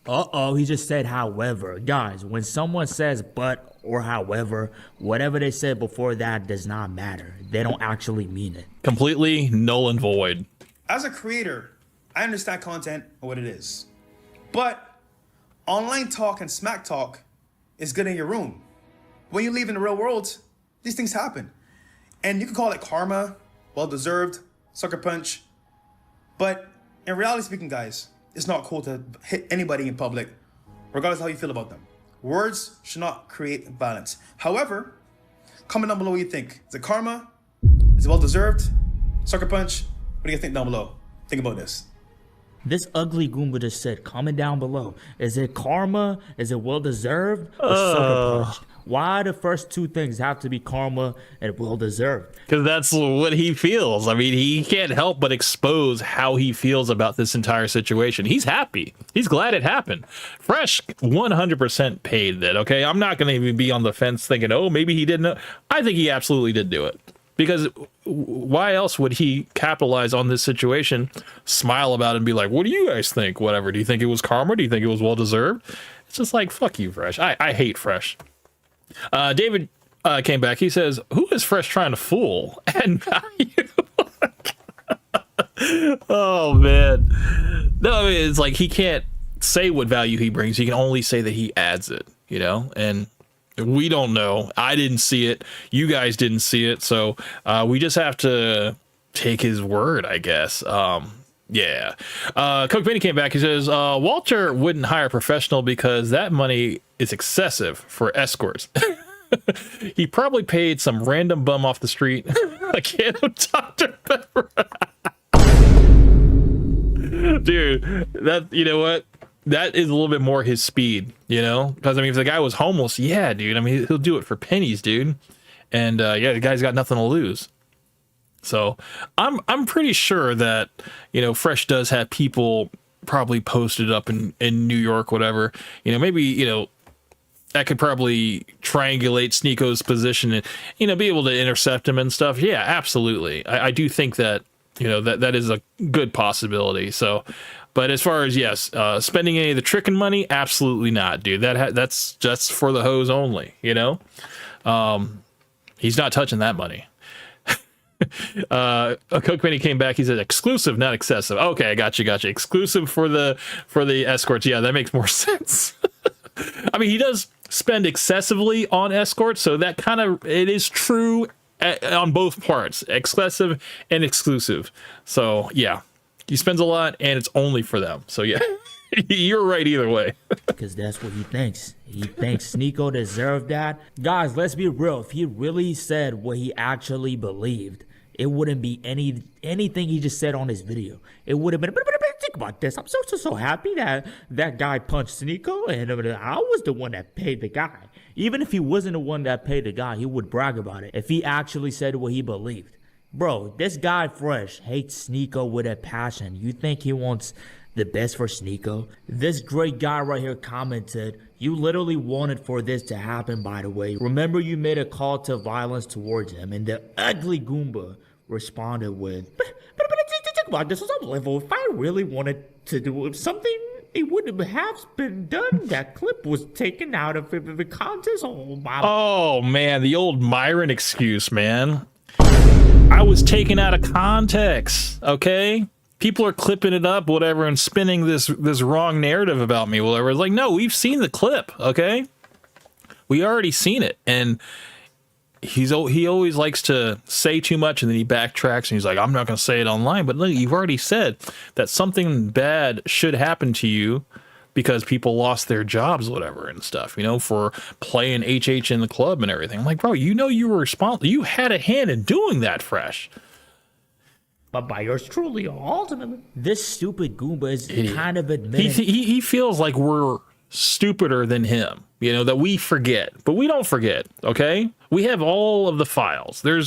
Uh-oh, he just said however. Guys, when someone says but or however, whatever they said before that does not matter. They don't actually mean it. Completely null and void. As a creator, I understand content and what it is. But online talk and smack talk is good in your room. When you leave in the real world, these things happen. And you can call it karma, well-deserved, sucker punch. But in reality speaking, guys, it's not cool to hit anybody in public, regardless of how you feel about them. Words should not create violence. However, comment down below what you think. Is it karma? Is it well-deserved? Sucker punch? What do you think down below? Think about this. This ugly Goomba just said, comment down below. Is it karma? Is it well-deserved? Or sucker punch? Why the first two things have to be karma and well-deserved? Because that's what he feels. I mean, he can't help but expose how he feels about this entire situation. He's happy. He's glad it happened. Fresh 100% paid it, okay? I'm not going to even be on the fence thinking, oh, maybe he didn't know. I think he absolutely did do it. Because why else would he capitalize on this situation, smile about it, and be like, what do you guys think? Whatever. Do you think it was karma? Do you think it was well-deserved? It's just like, fuck you, Fresh. I hate Fresh. David came back. He says, who is Fresh trying to fool? And value. Oh, man. No, I mean, it's like he can't say what value he brings. He can only say that he adds it, you know? And we don't know. I didn't see it. You guys didn't see it. So we just have to take his word, I guess. Yeah. Coke Benny came back. He says, Walter wouldn't hire a professional because that money is excessive for escorts. He probably paid some random bum off the street a can of Dr. Pepper. Dude, that, you know what? That is a little bit more his speed, you know? Because, I mean, if the guy was homeless, yeah, dude. I mean, he'll do it for pennies, dude. And, yeah, the guy's got nothing to lose. So I'm pretty sure that, you know, Fresh does have people probably posted up in New York, whatever. You know, maybe, you know, that could probably triangulate Sneako's position and, you know, be able to intercept him and stuff. Yeah, absolutely. I do think that, you know, that is a good possibility. So, but as far as, yes, spending any of the tricking money, absolutely not, dude. That's just for the hoes only, you know? He's not touching that money. A Coke Benny came back. He said exclusive, not excessive. Okay, I got you. Exclusive for the escorts. Yeah, that makes more sense. I mean, he does spend excessively on escorts, so that kind of, it is true on both parts, excessive and exclusive. So yeah, he spends a lot and it's only for them. So yeah, you're right either way. Because that's what he thinks. He thinks Sneako deserved that. Guys, let's be real. If he really said what he actually believed, it wouldn't be anything he just said on his video. It would have been, think about this. I'm so happy that that guy punched Sneako and I was the one that paid the guy. Even if he wasn't the one that paid the guy, he would brag about it if he actually said what he believed. Bro, this guy Fresh hates Sneako with a passion. You think he wants the best for Sneako? This great guy right here commented, you literally wanted for this to happen, by the way. Remember you made a call to violence towards him, and the ugly Goomba responded with, but think about this on some level. If I really wanted to do something, it would have been done. That clip was taken out of the contest. Oh man, the old Myron excuse, man. I was taken out of context, okay? People are clipping it up, whatever, and spinning this wrong narrative about me, whatever. It's like, no, we've seen the clip, okay? We already seen it, and he always likes to say too much, and then he backtracks, and he's like, I'm not going to say it online. But look, you've already said that something bad should happen to you because people lost their jobs, whatever, and stuff, you know, for playing HH in the club and everything. I'm like, bro, you know you were responsible. You had a hand in doing that, Fresh. But by yours truly, ultimately, this stupid Goomba is kind of admitting. He feels like we're stupider than him, you know, that we forget. But we don't forget, okay? We have all of the files. You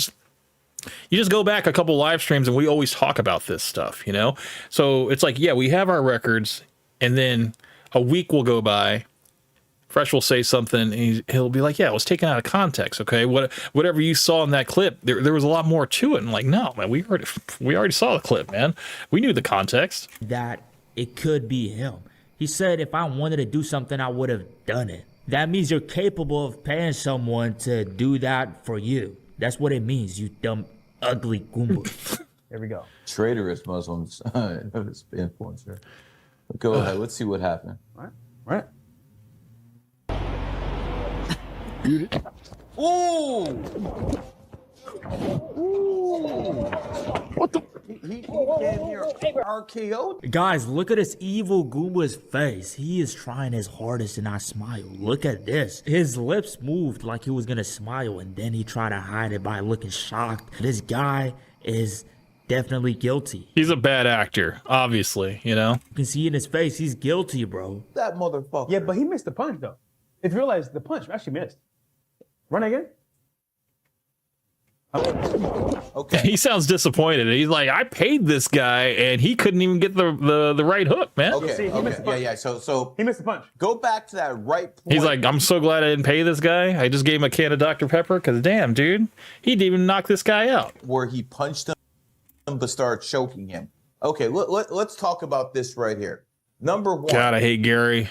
just go back a couple live streams and we always talk about this stuff, you know? So it's like, yeah, we have our records. And then a week will go by. Fresh will say something, and he'll be like, yeah, it was taken out of context, okay? Whatever you saw in that clip, there was a lot more to it. And like, no, man, we already saw the clip, man. We knew the context. That it could be him. He said if I wanted to do something, I would have done it. That means you're capable of paying someone to do that for you. That's what it means, you dumb, ugly Goomba. There we go. Traitorous Muslims influencer. Go ahead, let's see what happened. Right. Ooh! What the? He came here RKO. Guys, look at this evil Goomba's face. He is trying his hardest to not smile. Look at this. His lips moved like he was gonna smile, and then he tried to hide it by looking shocked. This guy is definitely guilty. He's a bad actor, obviously, you know? You can see in his face, he's guilty, bro. That motherfucker. Yeah, but he missed the punch, though. If you realize the punch actually missed. Run again. Okay. He sounds disappointed. He's like, I paid this guy, and he couldn't even get the right hook, man. Okay. Yeah. So he missed the punch. Go back to that right point. He's like, I'm so glad I didn't pay this guy. I just gave him a can of Dr. Pepper, because damn, dude, he didn't even knock this guy out. Where he punched him but started choking him. Okay, let's talk about this right here. Number one. God, I hate Gary.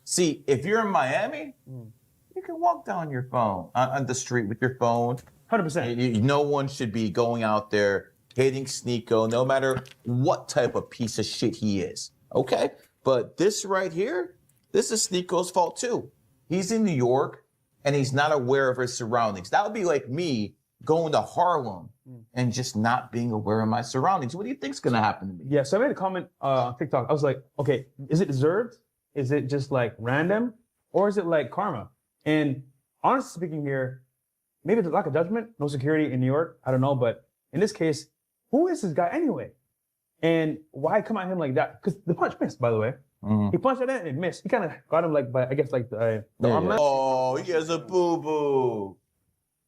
See, if you're in Miami, you can walk down your phone on the street with your phone. 100%. No one should be going out there hating Sneako, no matter what type of piece of shit he is. Okay? But this right here, this is Sneako's fault too. He's in New York and he's not aware of his surroundings. That would be like me going to Harlem and just not being aware of my surroundings. What do you think's gonna happen to me? Yeah, so I made a comment on TikTok. I was like, okay, is it deserved? Is it just like random? Or is it like karma? And honestly speaking here, maybe it's lack of judgment, no security in New York. I don't know. But in this case, who is this guy anyway? And why come at him like that? Because the punch missed, by the way. He punched at it and it missed. He kind of got him like by, I guess, like the arm. Oh, he has a boo-boo.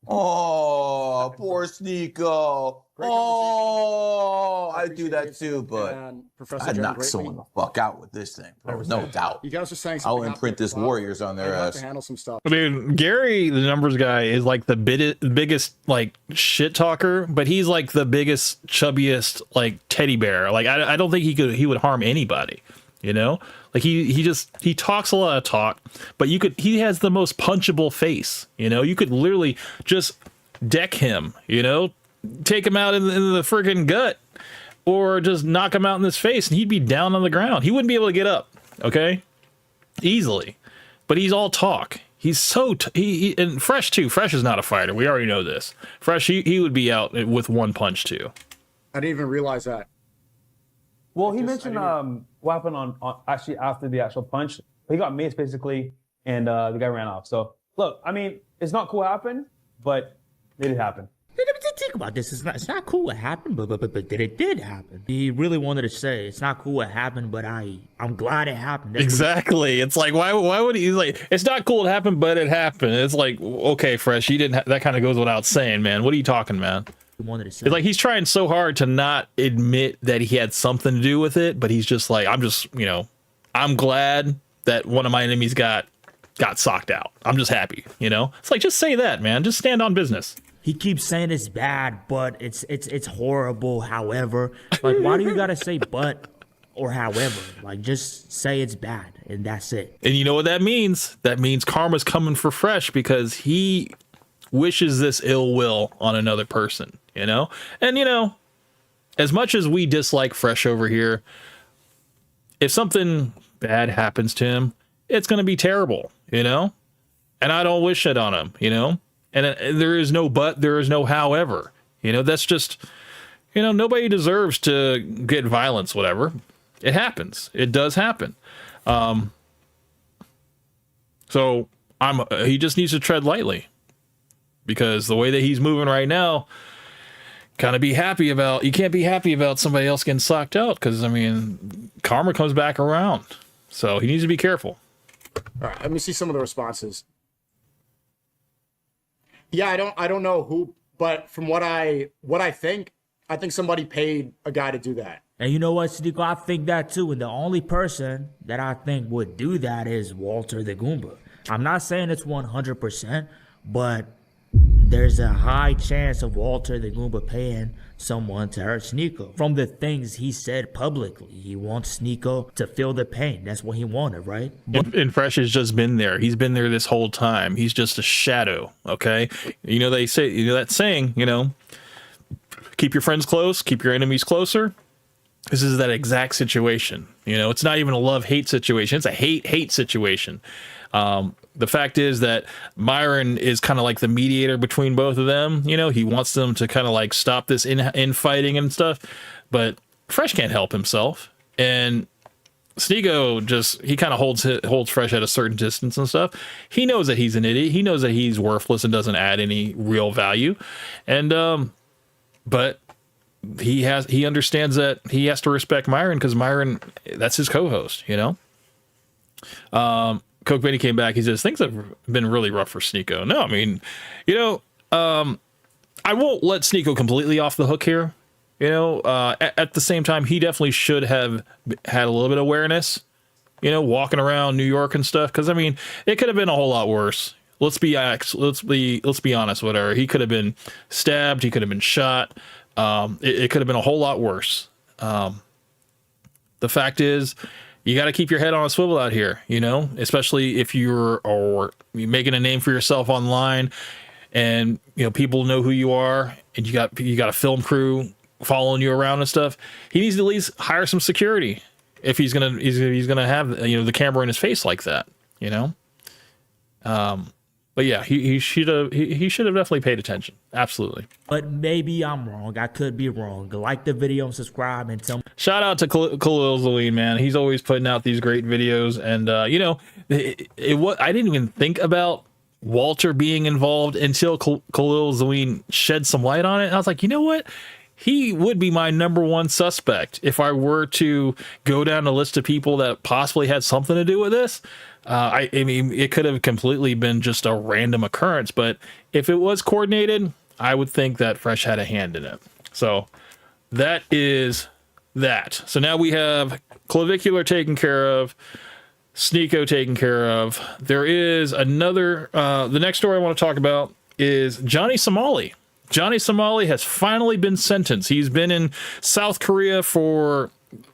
Oh, poor Sneako. Oh, I do that too, but I'd knock someone the fuck out with this thing, bro. No doubt. You guys are saying I'll imprint this Warriors on their ass. To handle some stuff. Dude, Gary, the numbers guy, is like the biggest like shit talker, but he's like the biggest, chubbiest like teddy bear. Like I don't think he would harm anybody. You know, like he talks a lot of talk, but he has the most punchable face. You know, you could literally just deck him. You know, take him out in the friggin' gut, or just knock him out in his face, and he'd be down on the ground. He wouldn't be able to get up. Okay, easily, but he's all talk. He's so and Fresh too. Fresh is not a fighter. We already know this. Fresh, he would be out with one punch too. I didn't even realize that. Well, he mentioned what happened on actually after the actual punch. He got maced basically, and the guy ran off. So look, I mean, it's not cool what happened, but it did happen. Think about this. It's not cool what happened, but it did happen. He really wanted to say it's not cool what happened, but I'm glad it happened. That's exactly. It's like why would he like? It's not cool it happened, but it happened. It's like, okay, Fresh, you didn't. That kind of goes without saying, man. What are you talking, man? It's like he's trying so hard to not admit that he had something to do with it, but he's just like, I'm glad that one of my enemies got socked out. I'm just happy, you know? It's like, just say that, man. Just stand on business. He keeps saying it's bad, but it's horrible. However, like, why do you gotta say but or however? Like, just say it's bad and that's it. And you know what that means? That means karma's coming for Fresh because he wishes this ill will on another person, you know? And, you know, as much as we dislike Fresh over here, if something bad happens to him, it's going to be terrible, you know? And I don't wish it on him, you know? And there is no but, there is no however, you know? That's just, you know, nobody deserves to get violence, whatever. It happens. It does happen. So he just needs to tread lightly. Because the way that he's moving right now, you can't be happy about somebody else getting socked out. Because, I mean, karma comes back around. So he needs to be careful. All right, let me see some of the responses. Yeah, I don't know who, but from what I think somebody paid a guy to do that. And you know what, Sneako? I think that too. And the only person that I think would do that is Walter the Goomba. I'm not saying it's 100%, but there's a high chance of Walter the Goomba paying someone to hurt Sneako. From the things he said publicly, he wants Sneako to feel the pain. That's what he wanted, right? And Fresh has just been there. He's been there this whole time. He's just a shadow, okay? You know, they say, you know, that saying, you know, keep your friends close, keep your enemies closer. This is that exact situation. You know, it's not even a love-hate situation. It's a hate-hate situation. The fact is that Myron is kind of like the mediator between both of them. You know, he wants them to kind of like stop this infighting and stuff, but Fresh can't help himself. And Sneako just, he kind of holds Fresh at a certain distance and stuff. He knows that he's an idiot. He knows that he's worthless and doesn't add any real value. And, but he understands that he has to respect Myron because Myron, that's his co-host, you know? Coke Benny came back. He says, things have been really rough for Sneako. No, I mean, you know, I won't let Sneako completely off the hook here. You know, at the same time, he definitely should have had a little bit of awareness, you know, walking around New York and stuff. Cause I mean, it could have been a whole lot worse. Let's be honest, whatever. He could have been stabbed. He could have been shot. It could have been a whole lot worse. The fact is, you got to keep your head on a swivel out here, you know, especially if you're making a name for yourself online and, you know, people know who you are and you got a film crew following you around and stuff. He needs to at least hire some security if he's going to have, you know, the camera in his face like that, you know? But yeah, he should have definitely paid attention. Absolutely. But maybe I'm wrong. I could be wrong. Like the video and subscribe and tell me. Shout out to Khalil Zween, man. He's always putting out these great videos. And, you know, I didn't even think about Walter being involved until Khalil Zween shed some light on it. And I was like, you know what? He would be my number one suspect if I were to go down a list of people that possibly had something to do with this. I mean, it could have completely been just a random occurrence, but if it was coordinated, I would think that Fresh had a hand in it. So that is that. So now we have Clavicular taken care of, Sneako taken care of. There is another, the next story I want to talk about is Johnny Somali. Johnny Somali has finally been sentenced. He's been in South Korea for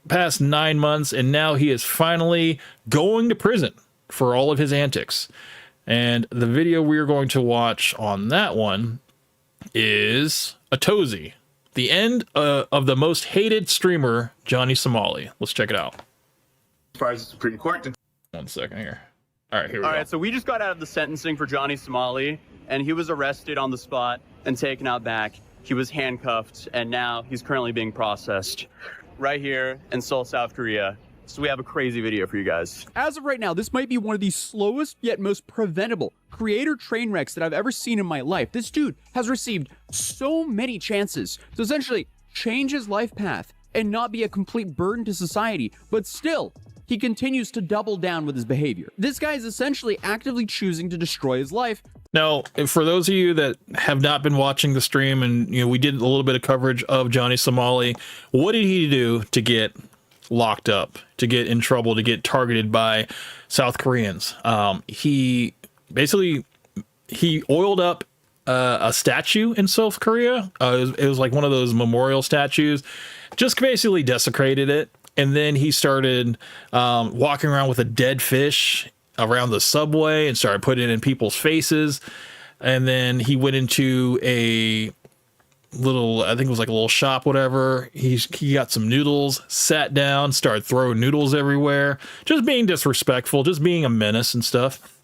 past 9 months, and now he is finally going to prison for all of his antics. And the video we're going to watch on that one is Atozy, the end of the most hated streamer, Johnny Somali. Let's check it out. As far as the Supreme Court. 1 second here. All right, here we go. All right, so we just got out of the sentencing for Johnny Somali, and he was arrested on the spot and taken out back. He was handcuffed, and now he's currently being processed right here in Seoul, South Korea. So we have a crazy video for you guys. As of right now, this might be one of the slowest yet most preventable creator train wrecks that I've ever seen in my life. This dude has received so many chances to essentially change his life path and not be a complete burden to society, but still, he continues to double down with his behavior. This guy is essentially actively choosing to destroy his life. Now, for those of you that have not been watching the stream, and you know, we did a little bit of coverage of Johnny Somali, what did he do to get locked up, to get in trouble, to get targeted by South Koreans? He oiled up a statue in South Korea. It was like one of those memorial statues, just basically desecrated it. And then he started walking around with a dead fish around the subway and started putting it in people's faces. And then he went into a little, I think it was like a little shop, whatever. He got some noodles, sat down, started throwing noodles everywhere, just being disrespectful, just being a menace and stuff,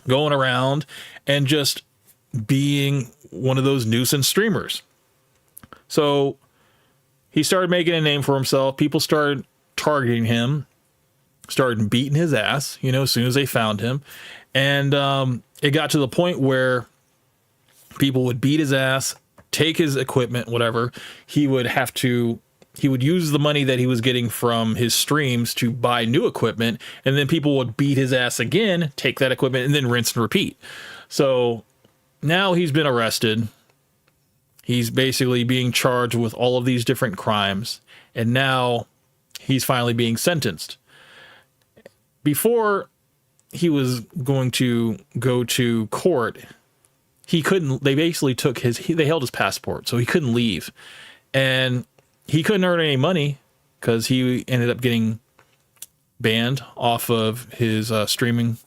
going around and just being one of those nuisance streamers. So he started making a name for himself. People started targeting him, started beating his ass, you know, as soon as they found him. And it got to the point where people would beat his ass, take his equipment, whatever. He would use the money that he was getting from his streams to buy new equipment. And then people would beat his ass again, take that equipment, and then rinse and repeat. So now he's been arrested. He's basically being charged with all of these different crimes, and now he's finally being sentenced. Before he was going to go to court, he couldn't, they basically took they held his passport, so he couldn't leave. And he couldn't earn any money because he ended up getting banned off of his streaming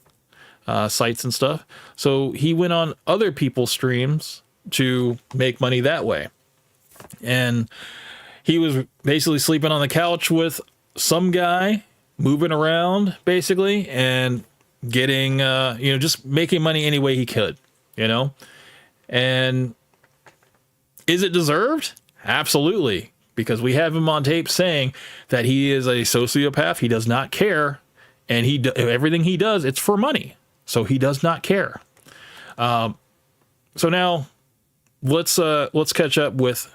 sites and stuff. So he went on other people's streams to make money that way. And he was basically sleeping on the couch with some guy, moving around basically, and getting, just making money any way he could, And is it deserved? Absolutely. Because we have him on tape saying that he is a sociopath. He does not care. And everything he does, it's for money. So he does not care. So now let's catch up with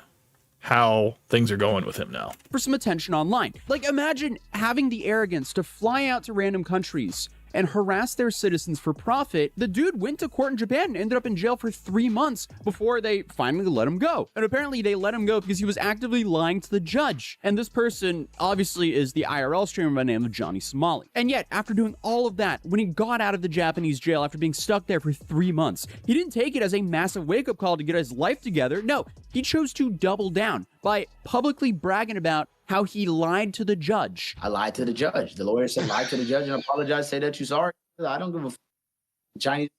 how things are going with him now. For some attention online. Like, imagine having the arrogance to fly out to random countries and harass their citizens for profit. The dude went to court in Japan and ended up in jail for 3 months before they finally let him go. And apparently they let him go because he was actively lying to the judge. And this person obviously is the IRL streamer by the name of Johnny Somali. And yet, after doing all of that, when he got out of the Japanese jail after being stuck there for 3 months, he didn't take it as a massive wake-up call to get his life together. No, he chose to double down by publicly bragging about how he lied to the judge. I lied to the judge. The lawyer said, lie to the judge and apologize, say that you're sorry. I don't give a Chinese.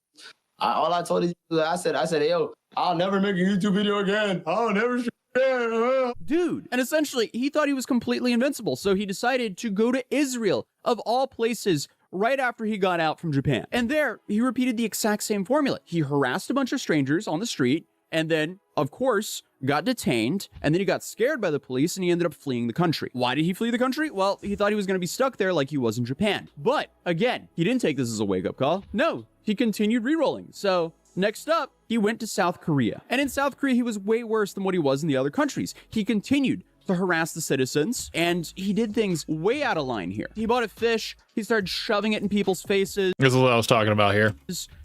All I told him, I said, yo, I'll never make a YouTube video again. I'll never shoot again. Dude. And essentially, he thought he was completely invincible. So he decided to go to Israel, of all places, right after he got out from Japan. And there, he repeated the exact same formula. He harassed a bunch of strangers on the street, and then, of course, got detained, and then he got scared by the police, and he ended up fleeing the country. Why did he flee the country? Well, he thought he was going to be stuck there like he was in Japan. But, again, he didn't take this as a wake-up call. No, he continued re-rolling. So, next up, he went to South Korea. And in South Korea, he was way worse than what he was in the other countries. He continued to harass the citizens, and he did things way out of line here. He bought a fish, he started shoving it in people's faces. This is what I was talking about here.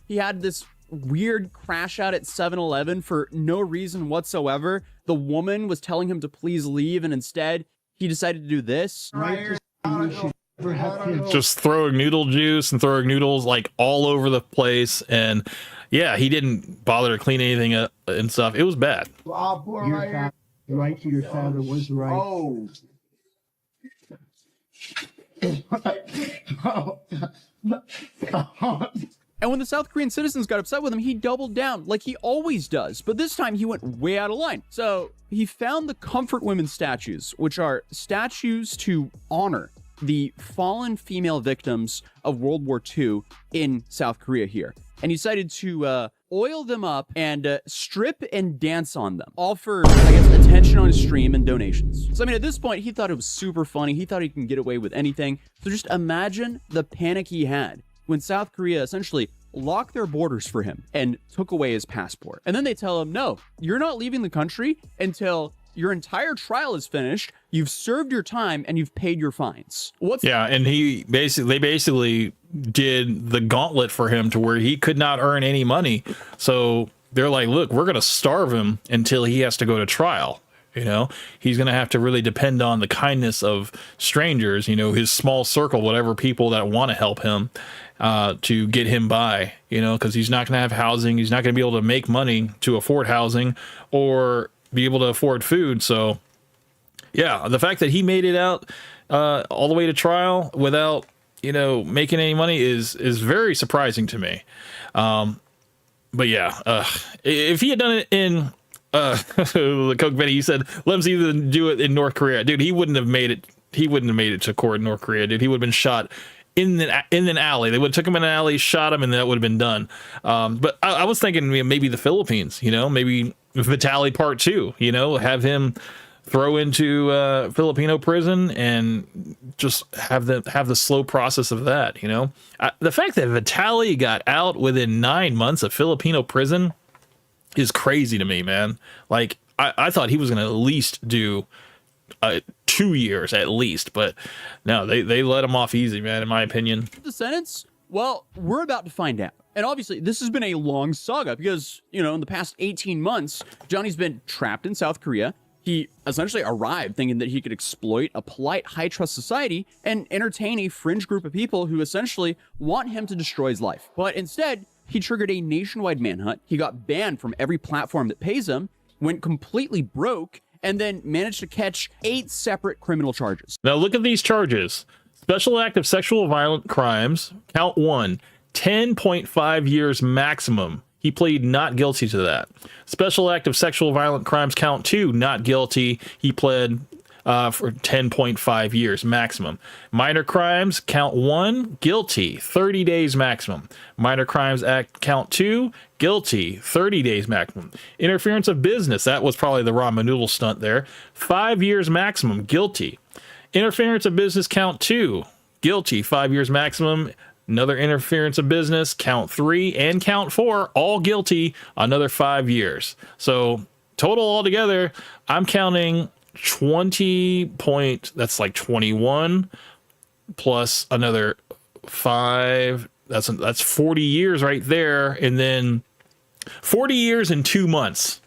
He had this weird crash out at 7-Eleven for no reason whatsoever. The woman was telling him to please leave, and instead he decided to do this. Just throwing noodle juice and throwing noodles like all over the place. And yeah, he didn't bother to clean anything up and stuff. It was bad. Your right to your father was right. Oh. And when the South Korean citizens got upset with him, he doubled down like he always does. But this time he went way out of line. So he found the Comfort Women statues, which are statues to honor the fallen female victims of World War II in South Korea here. And he decided to oil them up and strip and dance on them, all for, I guess, attention on his stream and donations. So, I mean, at this point, he thought it was super funny. He thought he can get away with anything. So just imagine the panic he had when South Korea essentially locked their borders for him and took away his passport. And then they tell him, no, you're not leaving the country until your entire trial is finished, you've served your time, and you've paid your fines. Yeah, and they basically did the gauntlet for him to where he could not earn any money. So they're like, look, we're going to starve him until he has to go to trial. He's going to have to really depend on the kindness of strangers, his small circle, whatever people that want to help him to get him by, because he's not going to have housing. He's not going to be able to make money to afford housing or be able to afford food. So yeah, the fact that he made it out all the way to trial without making any money is very surprising to me. But yeah, if he had done it in the Coke Betty, you said let him see them do it in North Korea, dude, he wouldn't have made it to court in North Korea, dude. He would have been shot in an alley. They would have took him in an alley, shot him, and that would have been done. But I was thinking maybe the Philippines, maybe Vitaly Part 2, have him throw into Filipino prison and just have the slow process of that. The fact that Vitaly got out within 9 months of Filipino prison is crazy to me, man. Like I thought he was going to at least do 2 years at least, but no, they let him off easy, man, in my opinion. The sentence Well, we're about to find out. And obviously, this has been a long saga because, you know, in the past 18 months, Johnny's been trapped in South Korea. He essentially arrived thinking that he could exploit a polite, high-trust society and entertain a fringe group of people who essentially want him to destroy his life. But instead, he triggered a nationwide manhunt. He got banned from every platform that pays him, went completely broke, and then managed to catch 8 separate criminal charges. Now look at these charges. Special act of sexual violent crimes, count 1, 10.5 years maximum. He pleaded not guilty to that. Special act of sexual violent crimes, count 2, not guilty. He pled for 10.5 years maximum. Minor crimes, count 1, guilty, 30 days maximum. Minor crimes act, count 2, guilty, 30 days maximum. Interference of business, that was probably the ramen noodle stunt there. 5 years maximum, guilty. Interference of business, count 2, guilty, 5 years maximum. Another interference of business, count 3 and count 4, all guilty, another 5 years. So total altogether, I'm counting that's like 21 plus another 5. That's 40 years right there. And then 40 years and 2 months.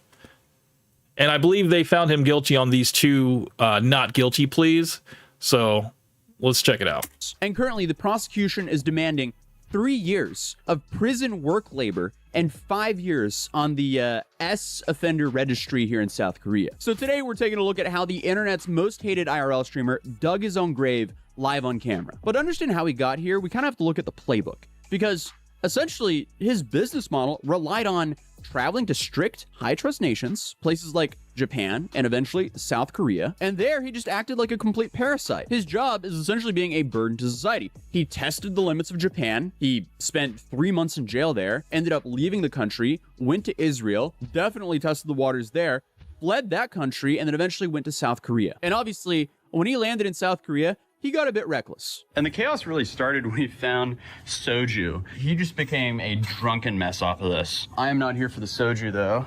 And I believe they found him guilty on these 2 not guilty pleas. So let's check it out. And currently, the prosecution is demanding 3 years of prison work labor and 5 years on the S offender registry here in South Korea. So today, we're taking a look at how the internet's most hated IRL streamer dug his own grave live on camera. But to understand how he got here, we kind of have to look at the playbook, because essentially, his business model relied on traveling to strict, high-trust nations, places like Japan, and eventually South Korea. And there, he just acted like a complete parasite. His job is essentially being a burden to society. He tested the limits of Japan. He spent 3 months in jail there, ended up leaving the country, went to Israel, definitely tested the waters there, fled that country, and then eventually went to South Korea. And obviously, when he landed in South Korea, he got a bit reckless. And the chaos really started when he found soju. He just became a drunken mess off of this. I am not here for the soju, though.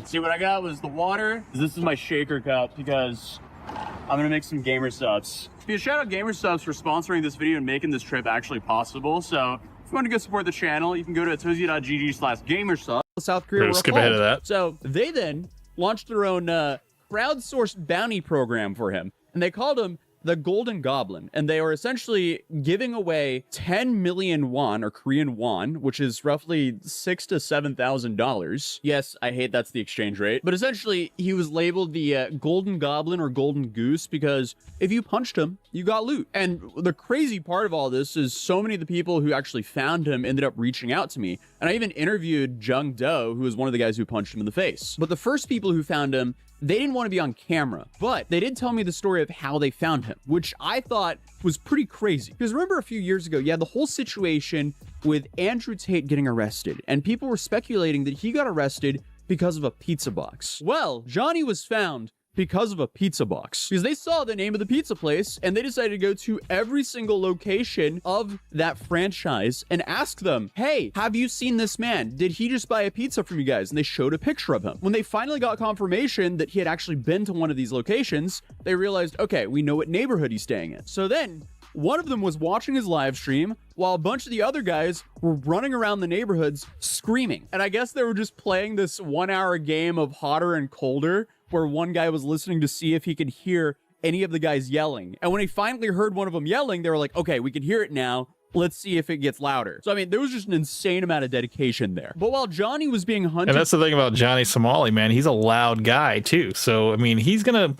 See, what I got was the water. This is my shaker cup because I'm gonna make some gamer subs. Shout out Gamer Subs for sponsoring this video and making this trip actually possible. So if you want to go support the channel, you can go to atozy.gg/gamersubs. South Korea were skip ahead of that. So they then launched their own crowdsourced bounty program for him, and they called him the Golden Goblin, and they were essentially giving away 10 million won, or Korean won, which is roughly $6,000 to $7,000. Yes, I hate that's the exchange rate, but essentially he was labeled the Golden Goblin or Golden Goose because if you punched him, you got loot. And the crazy part of all this is so many of the people who actually found him ended up reaching out to me, and I even interviewed Jung Do, who was one of the guys who punched him in the face. But the first people who found him, they didn't want to be on camera, but they did tell me the story of how they found him, which I thought was pretty crazy. Because remember a few years ago, you had the whole situation with Andrew Tate getting arrested, and people were speculating that he got arrested because of a pizza box. Well, Johnny was found because of a pizza box, because they saw the name of the pizza place and they decided to go to every single location of that franchise and ask them, hey, have you seen this man? Did he just buy a pizza from you guys? And they showed a picture of him. When they finally got confirmation that he had actually been to one of these locations, they realized, okay, we know what neighborhood he's staying in. So then one of them was watching his live stream while a bunch of the other guys were running around the neighborhoods screaming. And I guess they were just playing this 1 hour game of hotter and colder, where one guy was listening to see if he could hear any of the guys yelling. And when he finally heard one of them yelling, they were like, okay, we can hear it now. Let's see if it gets louder. So, I mean, there was just an insane amount of dedication there. But while Johnny was being hunted... And that's the thing about Johnny Somali, man. He's a loud guy, too. So, I mean, he's gonna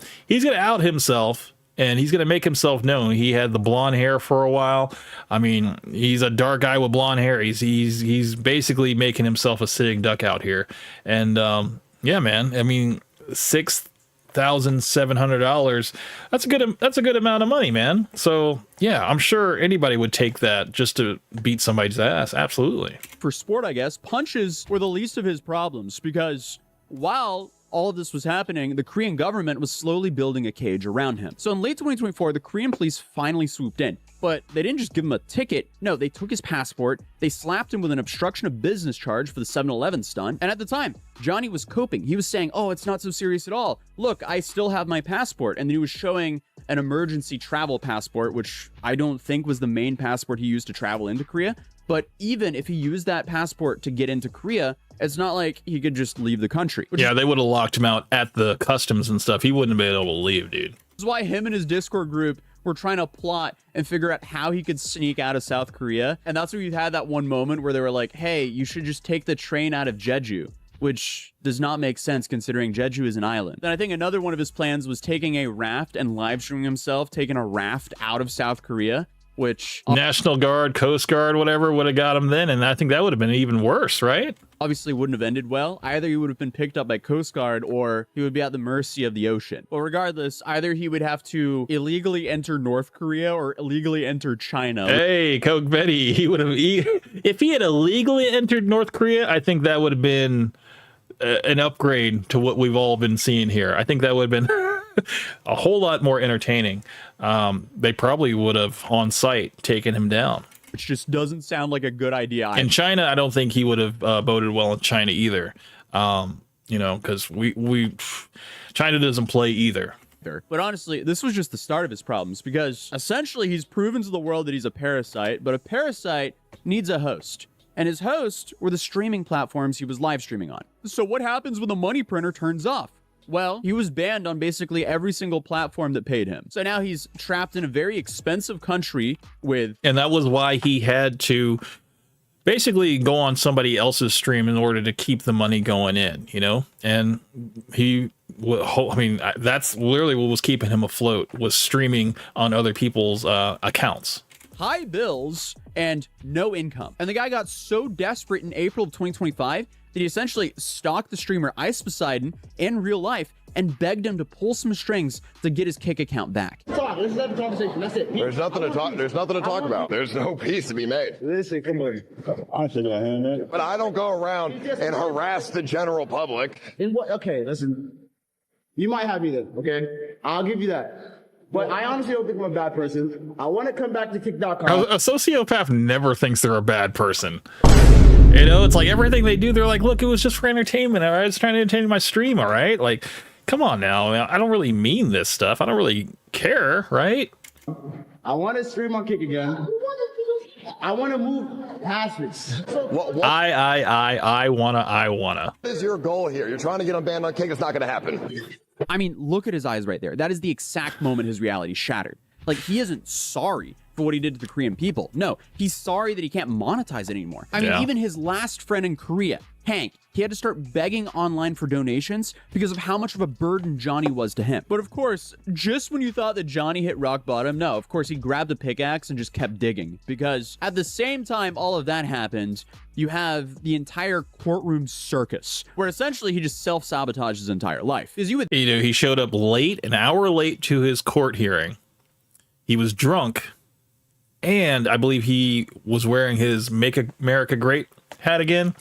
out himself, and he's going to make himself known. He had the blonde hair for a while. I mean, he's a dark guy with blonde hair. He's basically making himself a sitting duck out here. And, yeah, man, I mean... $6,700. That's a good amount of money, man. So yeah, I'm sure anybody would take that just to beat somebody's ass. Absolutely. For sport, I guess, punches were the least of his problems, because while all of this was happening, the Korean government was slowly building a cage around him. So in late 2024, the Korean police finally swooped in, but they didn't just give him a ticket. No, they took his passport, they slapped him with an obstruction of business charge for the 7-Eleven stunt. And at the time, Johnny was coping. He was saying, oh, it's not so serious at all. Look, I still have my passport. And then he was showing an emergency travel passport, which I don't think was the main passport he used to travel into Korea. But even if he used that passport to get into Korea, it's not like he could just leave the country. Yeah, they would have locked him out at the customs and stuff. He wouldn't have been able to leave, dude. This is why him and his Discord group were trying to plot and figure out how he could sneak out of South Korea. And that's where you had that one moment where they were like, hey, you should just take the train out of Jeju, which does not make sense considering Jeju is an island. Then I think another one of his plans was taking a raft and live streaming himself, taking a raft out of South Korea, which National Guard, Coast Guard, whatever would have got him then. And I think that would have been even worse, right? obviously wouldn't have ended well. Either he would have been picked up by Coast Guard or he would be at the mercy of the ocean. But regardless, either he would have to illegally enter North Korea or illegally enter China. Hey, Coke Betty, he would have, if he had illegally entered North Korea, I think that would have been an upgrade to what we've all been seeing here. I think that would have been a whole lot more entertaining. They probably would have on site taken him down. Which just doesn't sound like a good idea. In China, I don't think he would have voted well in China either. You know, because China doesn't play either. But honestly, this was just the start of his problems, because essentially he's proven to the world that he's a parasite, but a parasite needs a host. And his host were the streaming platforms he was live streaming on. So what happens when the money printer turns off? Well, he was banned on basically every single platform that paid him. So now he's trapped in a very expensive country with... And that was why he had to basically go on somebody else's stream in order to keep the money going in, you know? And he... I mean, that's literally what was keeping him afloat, was streaming on other people's accounts. High bills and no income. And the guy got so desperate in April of 2025 that he essentially stalked the streamer Ice Poseidon in real life and begged him to pull some strings to get his Kick account back. Talk. Let's have a conversation. That's it. There's nothing to talk. There's nothing to talk about. There's no peace to be made. Listen, come on. But I don't go around and harass the general public. In what? Okay, listen. You might have me then. Okay, I'll give you that. But I honestly don't think I'm a bad person. I want to come back to Kick.com. A sociopath never thinks they're a bad person. You know, it's like everything they do, they're like, look, it was just for entertainment. I was trying to entertain my stream, all right? Like, come on now. I don't really mean this stuff. I don't really care, right? I want to stream on Kick again. I want to move past this. I wanna. What is your goal here? You're trying to get him banned on Kick. It's not going to happen. I mean, look at his eyes right there. That is the exact moment his reality shattered. Like, he isn't sorry for what he did to the Korean people. No, he's sorry that he can't monetize it anymore. I mean, even his last friend in Korea, Hank, he had to start begging online for donations because of how much of a burden Johnny was to him. But of course, just when you thought that Johnny hit rock bottom, no, of course he grabbed a pickaxe and just kept digging. Because at the same time all of that happened, you have the entire courtroom circus, where essentially he just self-sabotaged his entire life. Because you know, he showed up late, an hour late to his court hearing. He was drunk, and I believe he was wearing his Make America Great hat again.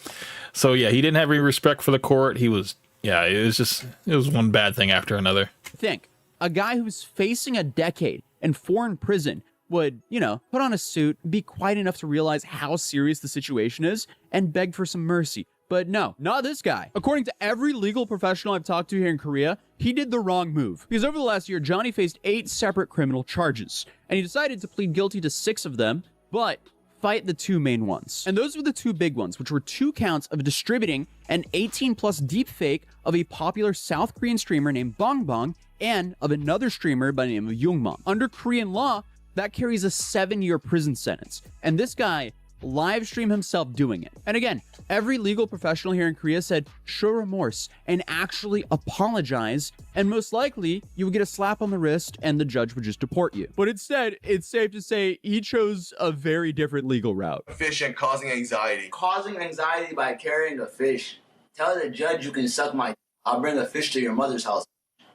So yeah, he didn't have any respect for the court. He was, yeah, it was one bad thing after another. Think, a guy who's facing a decade in foreign prison would, you know, put on a suit, be quiet enough to realize how serious the situation is, and beg for some mercy. But no, not this guy. According to every legal professional I've talked to here in Korea, he did the wrong move. Because over the last year, Johnny faced 8 separate criminal charges, and he decided to plead guilty to 6 of them, but fight the 2 main ones. And those were the 2 big ones, which were 2 counts of distributing an 18+ deepfake of a popular South Korean streamer named Bong Bong and of another streamer by the name of Youngmong. Under Korean law, that carries a 7-year prison sentence. And this guy live stream himself doing it. And again, every legal professional here in Korea said show remorse and actually apologize, and most likely you would get a slap on the wrist and the judge would just deport you. But instead, it's safe to say he chose a very different legal route. Fish and causing anxiety. Causing anxiety by carrying a fish. Tell the judge you can suck my... I'll bring a fish to your mother's house.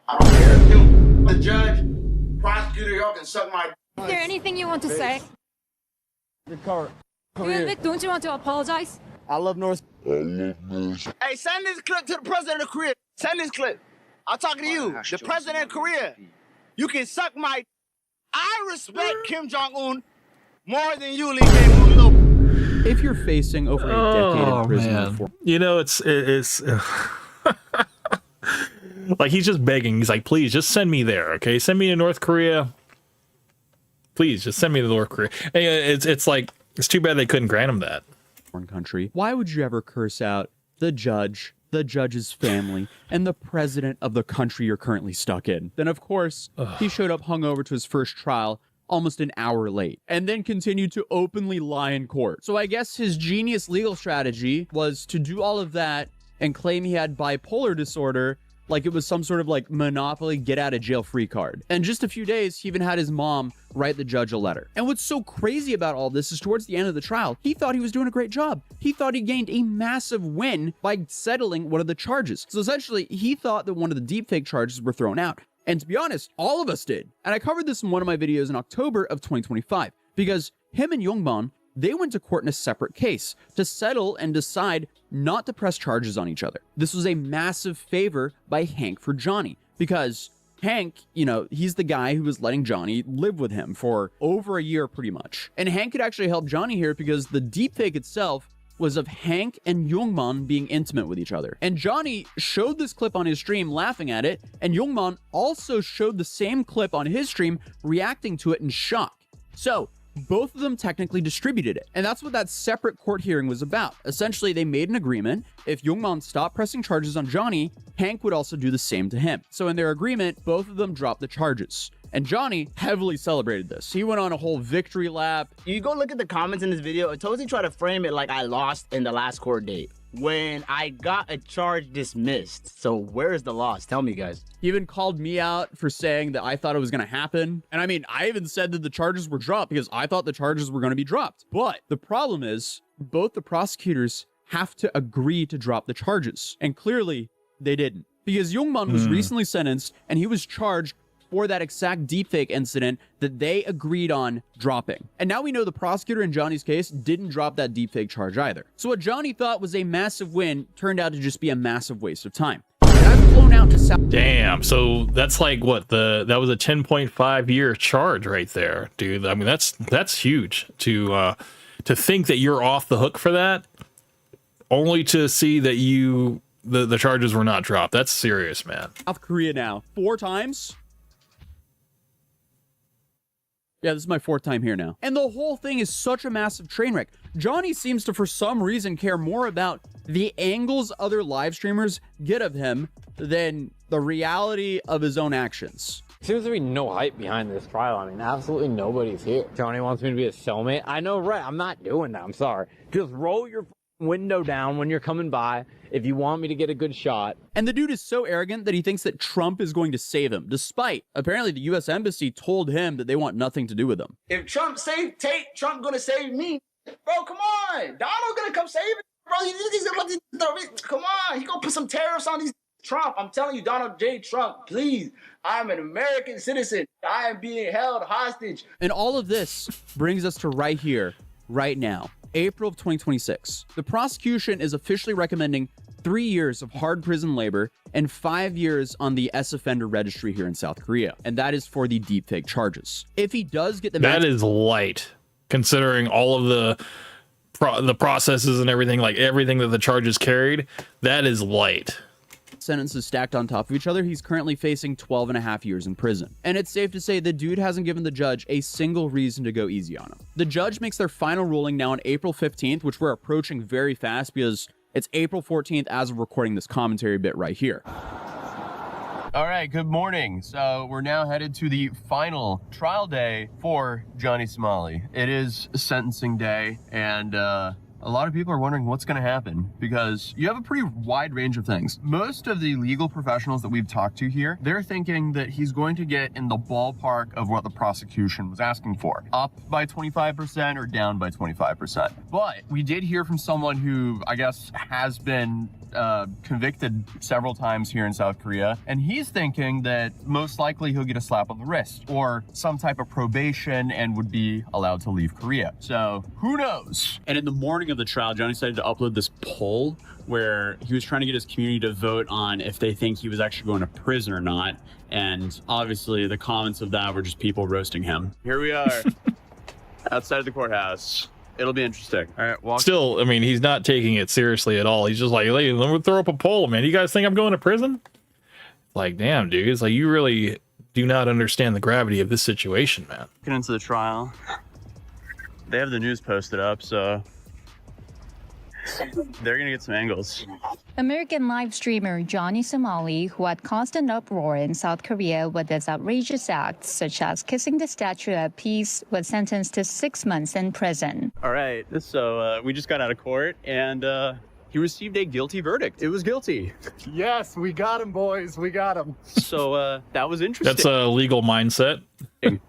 I don't care. The judge, prosecutor, y'all can suck my... Is there anything you want to say? Don't you want to apologize? I love North. Hey, send this clip to the president of Korea. Send this clip. I'm talking to you, the president of Korea. You can suck my... I respect Kim Jong-un more than you, Lee Jae-woon. If you're facing over a decade in prison... You know, it's Like, he's just begging. He's like, please, just send me there, okay? Send me to North Korea. Please, just send me to North Korea. And it's like, it's too bad they couldn't grant him that. Foreign country. Why would you ever curse out the judge, the judge's family, and the president of the country you're currently stuck in? Then, of course, he showed up hungover to his first trial almost an hour late, and then continued to openly lie in court. So I guess his genius legal strategy was to do all of that and claim he had bipolar disorder like it was some sort of like Monopoly get out of jail free card. And just a few days, he even had his mom write the judge a letter. And what's so crazy about all this is towards the end of the trial, he thought he was doing a great job. He thought he gained a massive win by settling one of the charges. So essentially, he thought that one of the deepfake charges were thrown out. And to be honest, all of us did. And I covered this in one of my videos in October of 2025, because him and Youngman, they went to court in a separate case to settle and decide not to press charges on each other. This was a massive favor by Hank for Johnny, because Hank, you know, he's the guy who was letting Johnny live with him for over a year pretty much. And Hank could actually help Johnny here because the deepfake itself was of Hank and Youngman being intimate with each other. And Johnny showed this clip on his stream laughing at it, and Youngman also showed the same clip on his stream reacting to it in shock. So both of them technically distributed it. And that's what that separate court hearing was about. Essentially, they made an agreement. If Youngman stopped pressing charges on Johnny, Hank would also do the same to him. So in their agreement, both of them dropped the charges. And Johnny heavily celebrated this. He went on a whole victory lap. You go look at the comments in this video, Atozy tried to frame it like I lost in the last court date when I got a charge dismissed. So where's the loss? Tell me, guys. He even called me out for saying that I thought it was going to happen. And I mean, I even said that the charges were dropped because I thought the charges were going to be dropped. But the problem is both the prosecutors have to agree to drop the charges. And clearly they didn't, because Youngman was recently sentenced and he was charged for that exact deepfake incident that they agreed on dropping. And now we know the prosecutor in Johnny's case didn't drop that deepfake charge either. So what Johnny thought was a massive win turned out to just be a massive waste of time. And I've flown out to South. Damn, so that's like what, that was a 10.5 year charge right there, dude. I mean, that's huge to think that you're off the hook for that, only to see that the charges were not dropped. That's serious, man. South Korea now 4 times. Yeah, this is my 4th time here now. And the whole thing is such a massive train wreck. Johnny seems to, for some reason, care more about the angles other live streamers get of him than the reality of his own actions. Seems to be no hype behind this trial. I mean, absolutely nobody's here. Johnny wants me to be a cellmate. I know, right? I'm not doing that. I'm sorry. Just roll your window down when you're coming by if you want me to get a good shot. And the dude is so arrogant that he thinks that Trump is going to save him, despite apparently the U.S. Embassy told him that they want nothing to do with him. If Trump saved Tate, Trump gonna save me. Bro, come on. Donald gonna come save it. Bro, come on. He gonna put some tariffs on these Trump. I'm telling you, Donald J. Trump, please. I'm an American citizen. I am being held hostage. And all of this brings us to right here, right now. April of 2026. The prosecution is officially recommending 3 years of hard prison labor and 5 years on the S-offender registry here in South Korea. And that is for the deepfake charges. If he does get the that is light, considering all of the processes and everything, like everything that the charges carried, that is light. Sentences stacked on top of each other, he's currently facing 12.5 years in prison. And it's safe to say the dude hasn't given the judge a single reason to go easy on him. The judge makes their final ruling now on April 15th, which we're approaching very fast because it's April 14th as of recording this commentary bit right here. All right, good morning. So we're now headed to the final trial day for Johnny Somali. It is sentencing day, and a lot of people are wondering what's going to happen because you have a pretty wide range of things. Most of the legal professionals that we've talked to here, they're thinking that he's going to get in the ballpark of what the prosecution was asking for, up by 25% or down by 25%. But we did hear from someone who I guess has been convicted several times here in South Korea, and he's thinking that most likely he'll get a slap on the wrist or some type of probation and would be allowed to leave Korea. So who knows? And in the morning of the trial, Johnny decided to upload this poll where he was trying to get his community to vote on if they think he was actually going to prison or not. And obviously the comments of that were just people roasting him. Here we are outside the courthouse. It'll be interesting. All right. Still, I mean, he's not taking it seriously at all. He's just like, hey, let me throw up a poll, man. You guys think I'm going to prison? Like, damn, dude, it's like you really do not understand the gravity of this situation, man. Get into the trial. They have the news posted up, so they're gonna get some angles. American live streamer Johnny Somali, who had caused an uproar in South Korea with his outrageous acts, such as kissing the Statue of Peace, was sentenced to 6 months in prison. All right, so we just got out of court, and he received a guilty verdict. It was guilty. Yes, we got him, boys. We got him. So that was interesting. That's a legal mindset.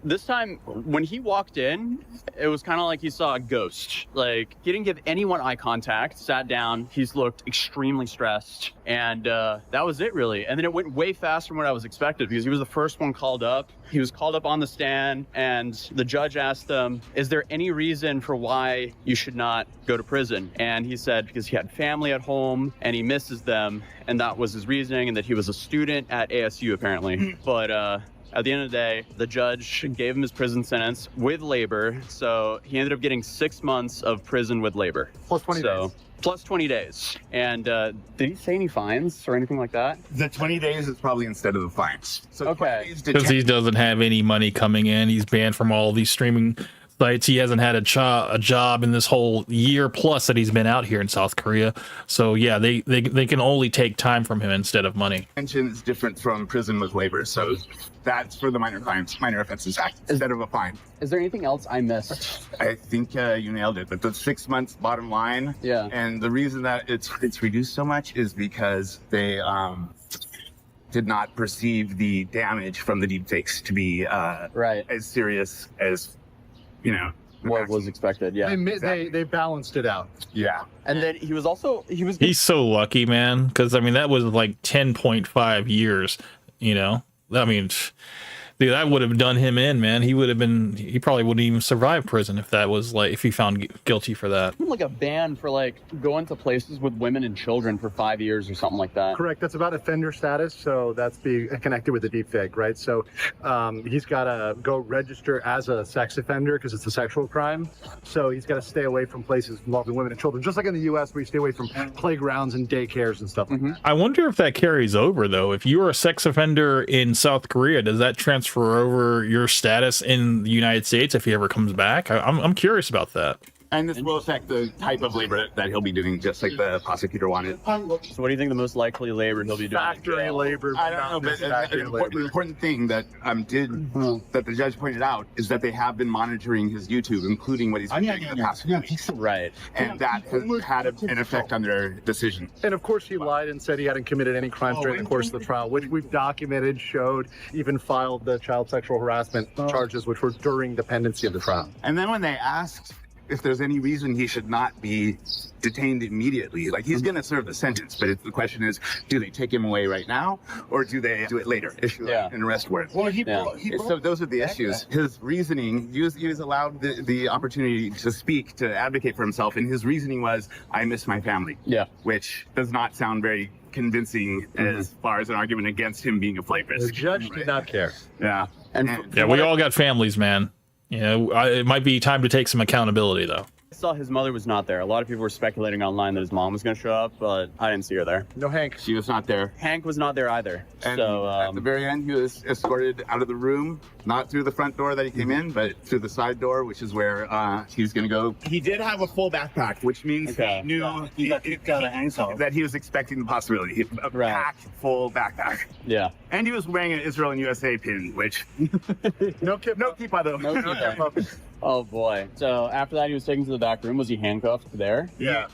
This time, when he walked in, it was kind of like he saw a ghost. Like, he didn't give anyone eye contact, sat down, he's looked extremely stressed, and that was it, really. And then it went way faster than what I was expected, because he was the first one called up. He was called up on the stand, and the judge asked him, is there any reason for why you should not go to prison? And he said, because he had family at home, and he misses them, and that was his reasoning, and that he was a student at ASU, apparently. But, at the end of the day, the judge gave him his prison sentence with labor, so he ended up getting 6 months of prison with labor. Plus 20 days. Plus 20 days. And did he say any fines or anything like that? The 20 days is probably instead of the fines. So okay. Because he doesn't have any money coming in. He's banned from all these streaming sites. He hasn't had a job in this whole year plus that he's been out here in South Korea. So yeah, they can only take time from him instead of money. Detention is different from prison with labor, so that's for the minor offenses act instead of a fine. Is there anything else I missed? I think you nailed it. But the 6 months bottom line, yeah. And the reason that it's reduced so much is because they did not perceive the damage from the deepfakes to be as serious as what was expected. Yeah, they balanced it out. Yeah, and then he's so lucky, man, because I mean that was like 10.5 years. You know, I mean, dude, that would have done him in, man. He probably wouldn't even survive prison if that was like, if he found guilty for that. Like a ban for like going to places with women and children for 5 years or something like that. Correct. That's about offender status. So that's connected with the deepfake, right? So he's got to go register as a sex offender because it's a sexual crime. So he's got to stay away from places involving women and children, just like in the U.S. where you stay away from playgrounds and daycares and stuff like that. I wonder if that carries over though. If you were a sex offender in South Korea, does that transfer over your status in the United States if he ever comes back? I'm curious about that. And this will affect the type of labor that he'll be doing, just like the prosecutor wanted. So what do you think the most likely labor he'll be doing? Factory labor. I don't know, but the important thing that that the judge pointed out is that they have been monitoring his YouTube, including what he's been doing in the past few weeks. Right. And that has had an effect on their decision. And of course he lied and said he hadn't committed any crimes during the course of the trial, which we've documented, showed, even filed the child sexual harassment charges, which were during the pendency of the trial. And then when they asked if there's any reason he should not be detained immediately, like he's going to serve the sentence, but the question is, do they take him away right now or do they do it later, issue an arrest warrant? Well, so those are the issues. His reasoning, he was allowed the opportunity to speak, to advocate for himself, and his reasoning was, I miss my family. Yeah. Which does not sound very convincing as far as an argument against him being a flight risk. The judge did not care. Yeah. And we all got families, man. You know, it might be time to take some accountability, though. I saw his mother was not there. A lot of people were speculating online that his mom was going to show up, but I didn't see her there. No Hank. She was not there. Hank was not there either. And so at the very end, he was escorted out of the room, not through the front door that he came in, but through the side door, which is where he was going to go. He did have a full backpack, which means he knew that he was expecting the possibility. A packed full backpack. Yeah. And he was wearing an Israel and USA pin, which no keep though. No keep. Oh boy. So after that, he was taken to the back room. Was he handcuffed there? Yeah.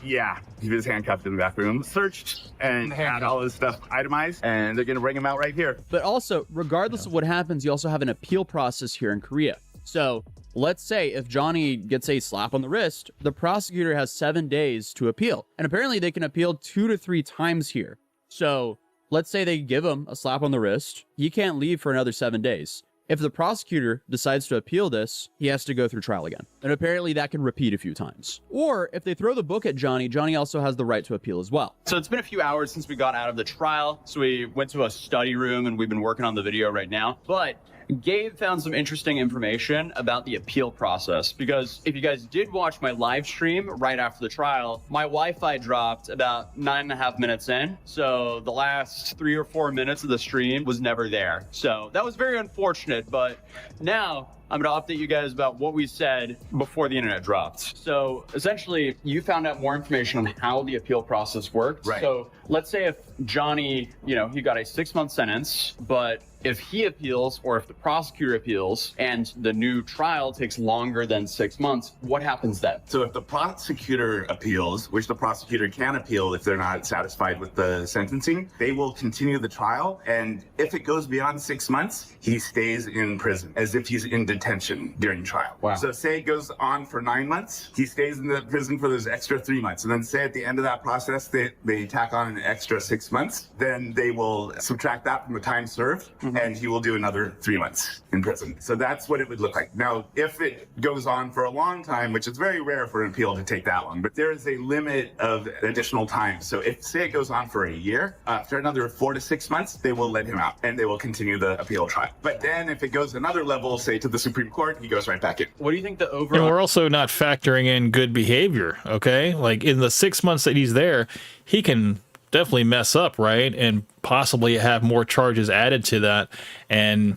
He was handcuffed in the back room, searched, and had all his stuff itemized, and they're going to bring him out right here. But also, regardless of what happens, you also have an appeal process here in Korea. So let's say if Johnny gets a slap on the wrist, the prosecutor has 7 days to appeal. And apparently they can appeal 2 to 3 times here. So let's say they give him a slap on the wrist. He can't leave for another 7 days. If the prosecutor decides to appeal this, he has to go through trial again. And apparently that can repeat a few times. Or if they throw the book at Johnny, Johnny also has the right to appeal as well. So it's been a few hours since we got out of the trial. So we went to a study room and we've been working on the video right now. But Gabe found some interesting information about the appeal process, because if you guys did watch my live stream right after the trial, my Wi-Fi dropped about 9.5 minutes in. So the last 3 or 4 minutes of the stream was never there. So that was very unfortunate, but now I'm going to update you guys about what we said before the internet dropped. So essentially, you found out more information on how the appeal process worked. Right. So let's say if Johnny, he got a 6-month sentence, but if he appeals or if the prosecutor appeals and the new trial takes longer than 6 months, what happens then? So if the prosecutor appeals, which the prosecutor can appeal if they're not satisfied with the sentencing, they will continue the trial. And if it goes beyond 6 months, he stays in prison as if he's in detention during trial. Wow. So say it goes on for 9 months, he stays in the prison for those extra 3 months. And then say at the end of that process, they tack on an extra 6 months, then they will subtract that from the time served. And he will do another 3 months in prison. So that's what it would look like. Now, if it goes on for a long time, which is very rare for an appeal to take that long, but there is a limit of additional time. So if, say it goes on for a year, after another 4 to 6 months, they will let him out and they will continue the appeal trial. But then if it goes another level, say to the Supreme Court, he goes right back in. What do you think the And we're also not factoring in good behavior, okay? Like in the 6 months that he's there, he can definitely mess up, right? And possibly have more charges added to that and,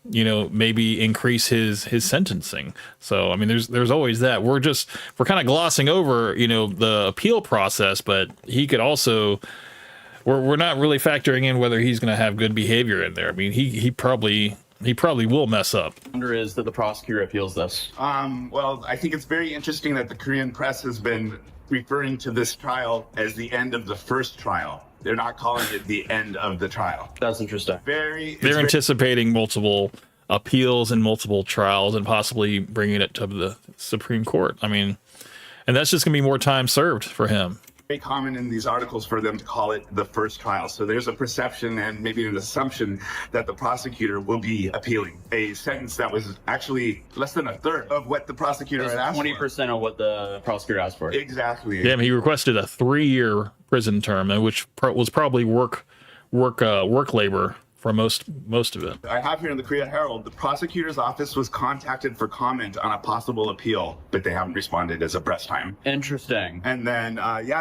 maybe increase his sentencing. So, I mean, there's always that. We're kind of glossing over, the appeal process, but he could also, we're not really factoring in whether he's going to have good behavior in there. I mean, he probably will mess up. Wonder is that the prosecutor appeals this. Well, I think it's very interesting that the Korean press has been referring to this trial as the end of the first trial. They're not calling it the end of the trial. That's interesting. They're anticipating multiple appeals and multiple trials and possibly bringing it to the Supreme Court. I mean, and that's just going to be more time served for him. Very common in these articles for them to call it the first trial. So there's a perception and maybe an assumption that the prosecutor will be appealing a sentence that was actually less than a third of what the prosecutor had asked 20% of what the prosecutor asked for. Exactly. Yeah, he requested a 3-year prison term, which was probably work labor for most of it. I have here in the Korea Herald, the prosecutor's office was contacted for comment on a possible appeal, but they haven't responded as of press time. Interesting. And then,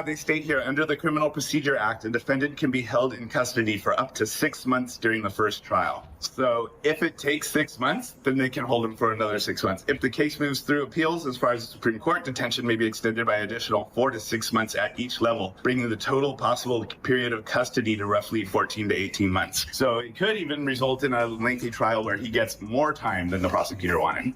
they state here, under the Criminal Procedure Act, a defendant can be held in custody for up to 6 months during the first trial. So if it takes 6 months, then they can hold him for another 6 months. If the case moves through appeals as far as the Supreme Court, detention may be extended by additional 4 to 6 months at each level, bringing the total possible period of custody to roughly 14 to 18 months. So it could even result in a lengthy trial where he gets more time than the prosecutor wanted.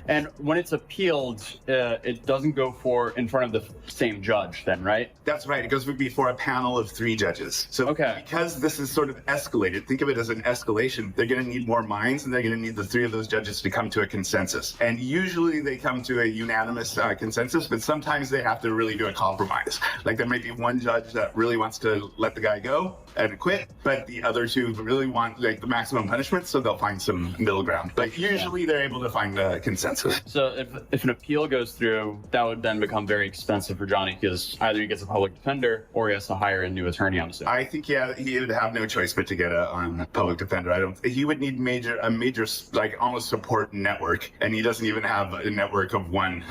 And when it's appealed, it doesn't go in front of the same judge then, right? That's right. It goes before a panel of 3 judges. So because this is sort of escalated, think of it as an escalation, they're going to need more minds and they're going to need the 3 of those judges to come to a consensus. And usually they come to a unanimous consensus, but sometimes they have to really do a compromise. Like there might be one judge that really wants to let the guy go and quit, but the other 2 really want like the maximum punishment, so they'll find some middle ground. But usually they're able to find a consensus. So if an appeal goes through, that would then become very expensive for Johnny, because either he gets a public defender or he has to hire a new attorney on the suit. I think he would have no choice but to get a public defender. He would need a major like almost support network, and he doesn't even have a network of one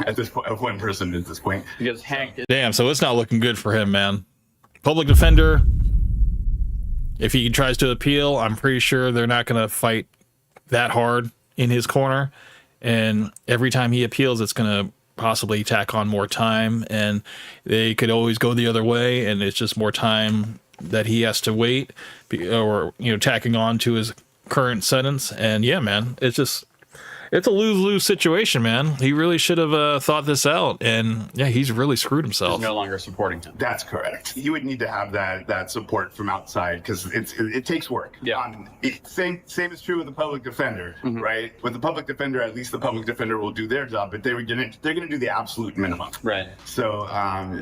person at this point. Because Hank. Damn, so it's not looking good for him, man. Public defender. If he tries to appeal, I'm pretty sure they're not going to fight that hard in his corner. And every time he appeals, it's going to possibly tack on more time. And they could always go the other way. And it's just more time that he has to wait, or, tacking on to his current sentence. And yeah, man, it's a lose-lose situation, man. He really should have thought this out, and yeah, he's really screwed himself. He's no longer supporting him. That's correct. You would need to have that support from outside, because it takes work. Yeah. Same is true with the public defender, right? With the public defender, at least the public defender will do their job, but they're gonna do the absolute minimum. Right. So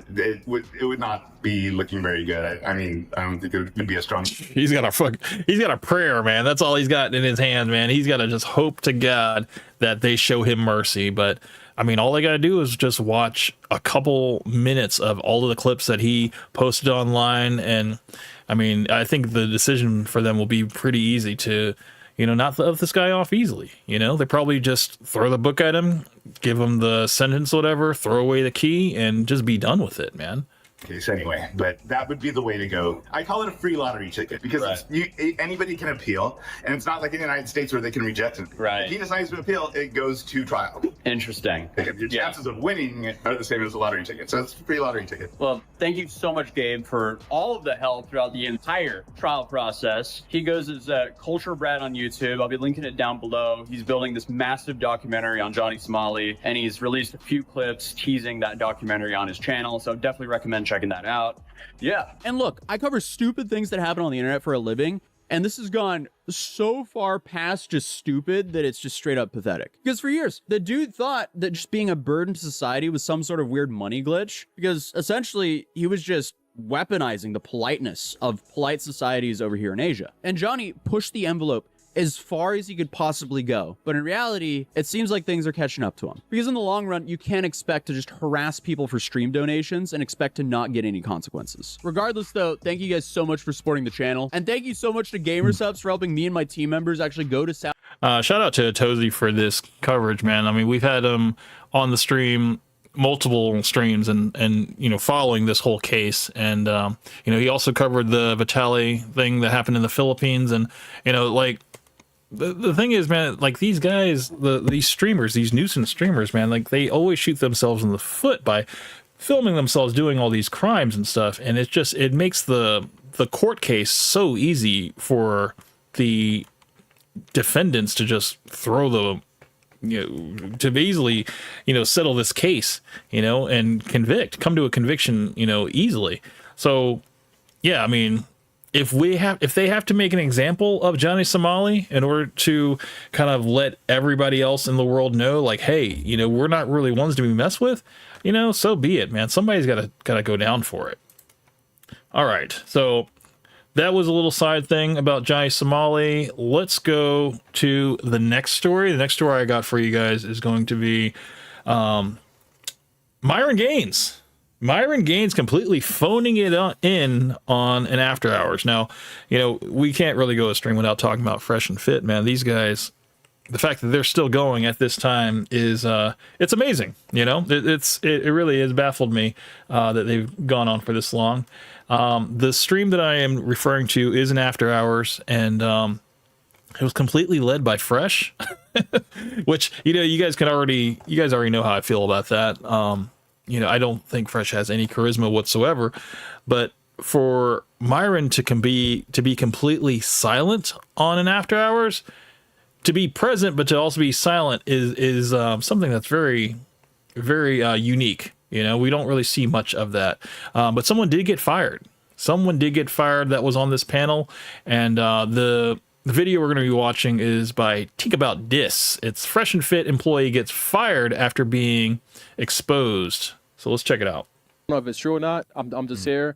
it would not be looking very good. I mean, I don't think it would be a strong. He's got a prayer, man. That's all he's got in his hands, man. He's got to just hope to God that they show him mercy. But I mean, all they got to do is just watch a couple minutes of all of the clips that he posted online. And I mean, I think the decision for them will be pretty easy to, not let this guy off easily. They probably just throw the book at him, give him the sentence, whatever, throw away the key, and just be done with it, man. Case anyway, but that would be the way to go. I call it a free lottery ticket because anybody can appeal, and it's not like in the United States where they can reject it. Right. If he decides to appeal, it goes to trial. Interesting. Your chances of winning are the same as a lottery ticket, so it's a free lottery ticket. Well, thank you so much, Gabe, for all of the help throughout the entire trial process. He goes as Culture Brad on YouTube. I'll be linking it down below. He's building this massive documentary on Johnny Somali, and he's released a few clips teasing that documentary on his channel, so definitely recommend checking that out. Yeah. And look, I cover stupid things that happen on the internet for a living, and this has gone so far past just stupid that it's just straight up pathetic. Because for years, the dude thought that just being a burden to society was some sort of weird money glitch, because essentially he was just weaponizing the politeness of polite societies over here in Asia. And Johnny pushed the envelope as far as he could possibly go. But in reality, it seems like things are catching up to him. Because in the long run, you can't expect to just harass people for stream donations and expect to not get any consequences. Regardless though, thank you guys so much for supporting the channel. And thank you so much to GamerSubs for helping me and my team members actually go to South. Shout out to Atozy for this coverage, man. I mean, we've had him on the stream, multiple streams, and following this whole case. And he also covered the Vitaly thing that happened in the Philippines. And the thing is, man, like these guys, these streamers, these nuisance streamers, man, like they always shoot themselves in the foot by filming themselves doing all these crimes and stuff. And it makes the court case so easy for the defendants to just throw to easily, settle this case, and come to a conviction, easily. So, yeah, I mean, if they have to make an example of Johnny Somali in order to kind of let everybody else in the world know, like, hey, we're not really ones to be messed with, so be it, man. Somebody's gotta go down for it. All right, so that was a little side thing about Johnny Somali. Let's go to the next story. The next story I got for you guys is going to be Myron Gaines. Myron Gaines completely phoning it in on an After Hours. Now, we can't really go a stream without talking about Fresh and Fit, man. These guys, the fact that they're still going at this time is, it's amazing. It really has baffled me that they've gone on for this long. The stream that I am referring to is an After Hours, and it was completely led by Fresh, which, you guys already know how I feel about that. I don't think Fresh has any charisma whatsoever, but for Myron to be completely silent on an After Hours, to be present but to also be silent is something that's very, very unique. We don't really see much of that. But someone did get fired. Someone did get fired that was on this panel, and the video we're going to be watching is by TinkABoutDis. It's Fresh and Fit employee gets fired after being exposed. So let's check it out. I don't know if it's true or not. I'm just here.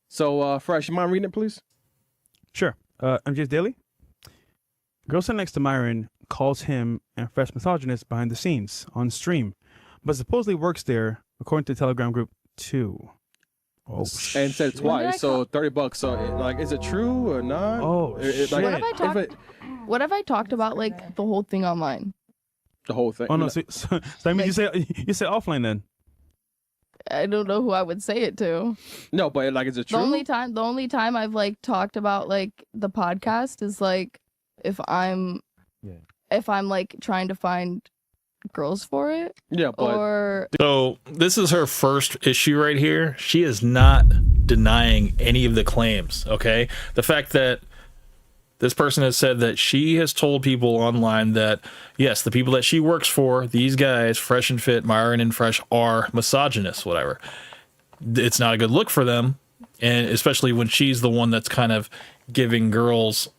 So, Fresh, you mind reading it, please? Sure. MJ's Daily. Girl sitting next to Myron calls him and Fresh misogynist behind the scenes on stream, but supposedly works there, according to the Telegram group, too. Oh, and said twice, so $30. So, is it true or not? Oh, what have I talked about, like, the whole thing online? The whole thing? Oh, no, so I mean, you say offline then? I don't know who I would say it to. No, but is it true? The only time I've talked about the podcast is if I'm trying to find girls for it. Yeah, but so this is her first issue right here. She is not denying any of the claims. Okay, the fact that this person has said that she has told people online that, yes, the people that she works for, these guys, Fresh and Fit, Myron and Fresh, are misogynists, whatever. It's not a good look for them, and especially when she's the one that's kind of giving girls,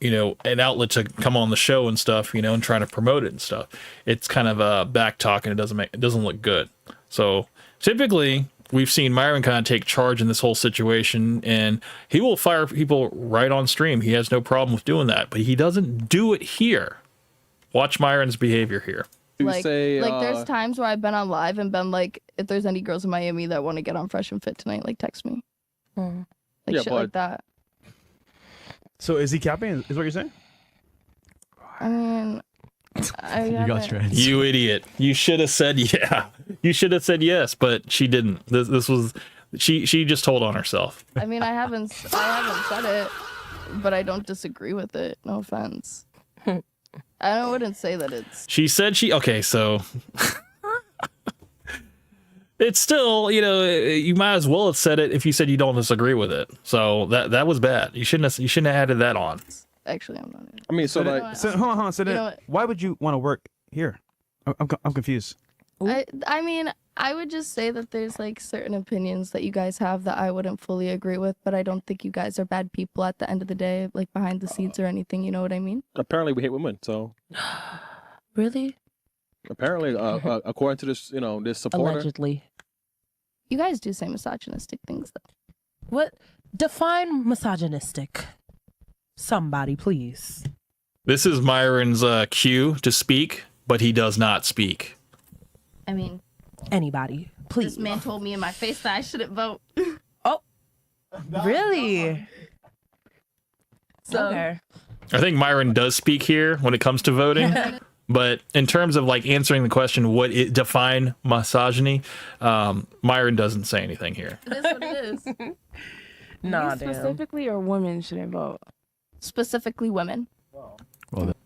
an outlet to come on the show and stuff, and trying to promote it and stuff. It's kind of a back talk, and it doesn't look good. So typically, we've seen Myron kind of take charge in this whole situation, and he will fire people right on stream. He has no problem with doing that, but he doesn't do it here. Watch Myron's behavior here. There's times where I've been on live and been like, if there's any girls in Miami that want to get on Fresh and Fit tonight, text me. Like that. So is he capping? Is what you're saying? I mean, You idiot. You should have said yeah. You should have said yes, but she didn't. This was she just told on herself. I mean, I haven't said it, but I don't disagree with it. No offense. I wouldn't say that it's. She said okay, so it's still, you might as well have said it if you said you don't disagree with it. So that was bad. You shouldn't have added that on. Actually, I'm not. I mean, so like, hold on. So then, why would you want to work here? I'm confused. I mean, I would just say that there's like certain opinions that you guys have that I wouldn't fully agree with, but I don't think you guys are bad people at the end of the day, like behind the scenes or anything. You know what I mean? apparently we hate women, so Really? apparently, according to this, this supporter. Allegedly. You guys do say misogynistic things, though. What? Define misogynistic. Somebody, please. This is Myron's cue to speak, but he does not speak. I mean, anybody, please. This man told me in my face that I shouldn't vote. Oh, really? So, okay. I think Myron does speak here when it comes to voting. But in terms of like answering the question, what it define misogyny, Myron doesn't say anything here. it is what it is. Nah, You specifically, or women shouldn't vote? Specifically, women.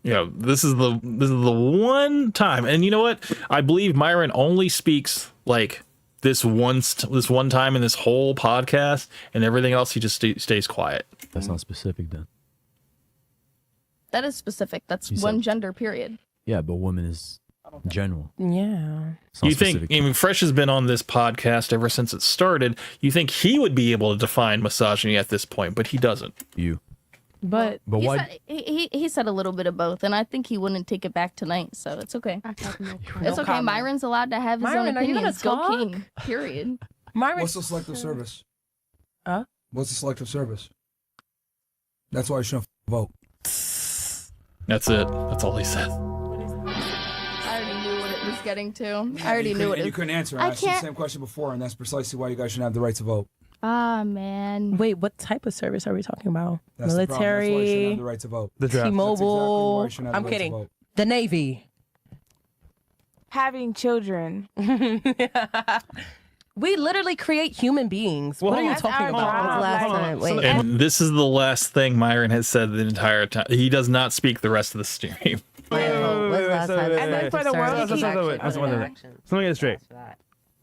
Yeah, this is the one time, and you know what? I believe Myron only speaks like this one time in this whole podcast, and everything else he just stays quiet. That's not specific then. That is specific. That's You one said- gender, period. Yeah, but women is general. Yeah. It's not You think? specific. I mean, Fresh has been on this podcast ever since it started. You think he would be able to define misogyny at this point, but he doesn't. But He said, he said a little bit of both, and I think he wouldn't take it back tonight, so it's okay. It's okay. comment. Myron's allowed to have his Myron, own are you gonna opinions. Go talk? King. Period. Myron. What's the selective service? Huh? What's the selective service? That's why you shouldn't vote. That's it. That's all he said. I already knew what it was getting to. I already knew what And it you couldn't answer. I I asked you the can't. same question before, and that's precisely why you guys shouldn't have the right to vote. Ah, man. Wait, what type of service are we talking about? That's the problem. That's why you shouldn't have Military, the right to vote. The draft. T-Mobile. That's exactly why you shouldn't have I'm the right to kidding. vote. The Navy. Having children. We literally create human beings. Well, what are you hold talking on. about? Last time. Wait. And this is the last thing Myron has said the entire time. He does not speak the rest of the stream. And then for the world to keep- Let me get it straight.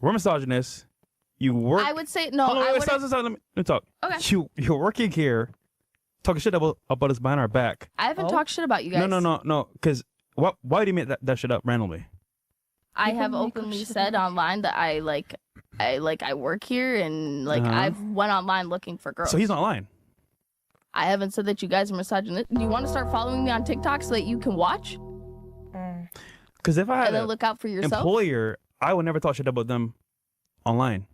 We're misogynists. You work. I would say no. Hold on, I wait, would. stop. Let me talk. Okay. You're working here, talking shit about us behind our back. I haven't talked shit about you guys. No. Because why do you make that shit up randomly? I have openly said online that I work here and I've went online looking for girls. So he's not lying. I haven't said that you guys are misogynist. Do you want to start following me on TikTok so that you can watch Because if I had and then an look out for yourself? employer, I would never talk shit about them online.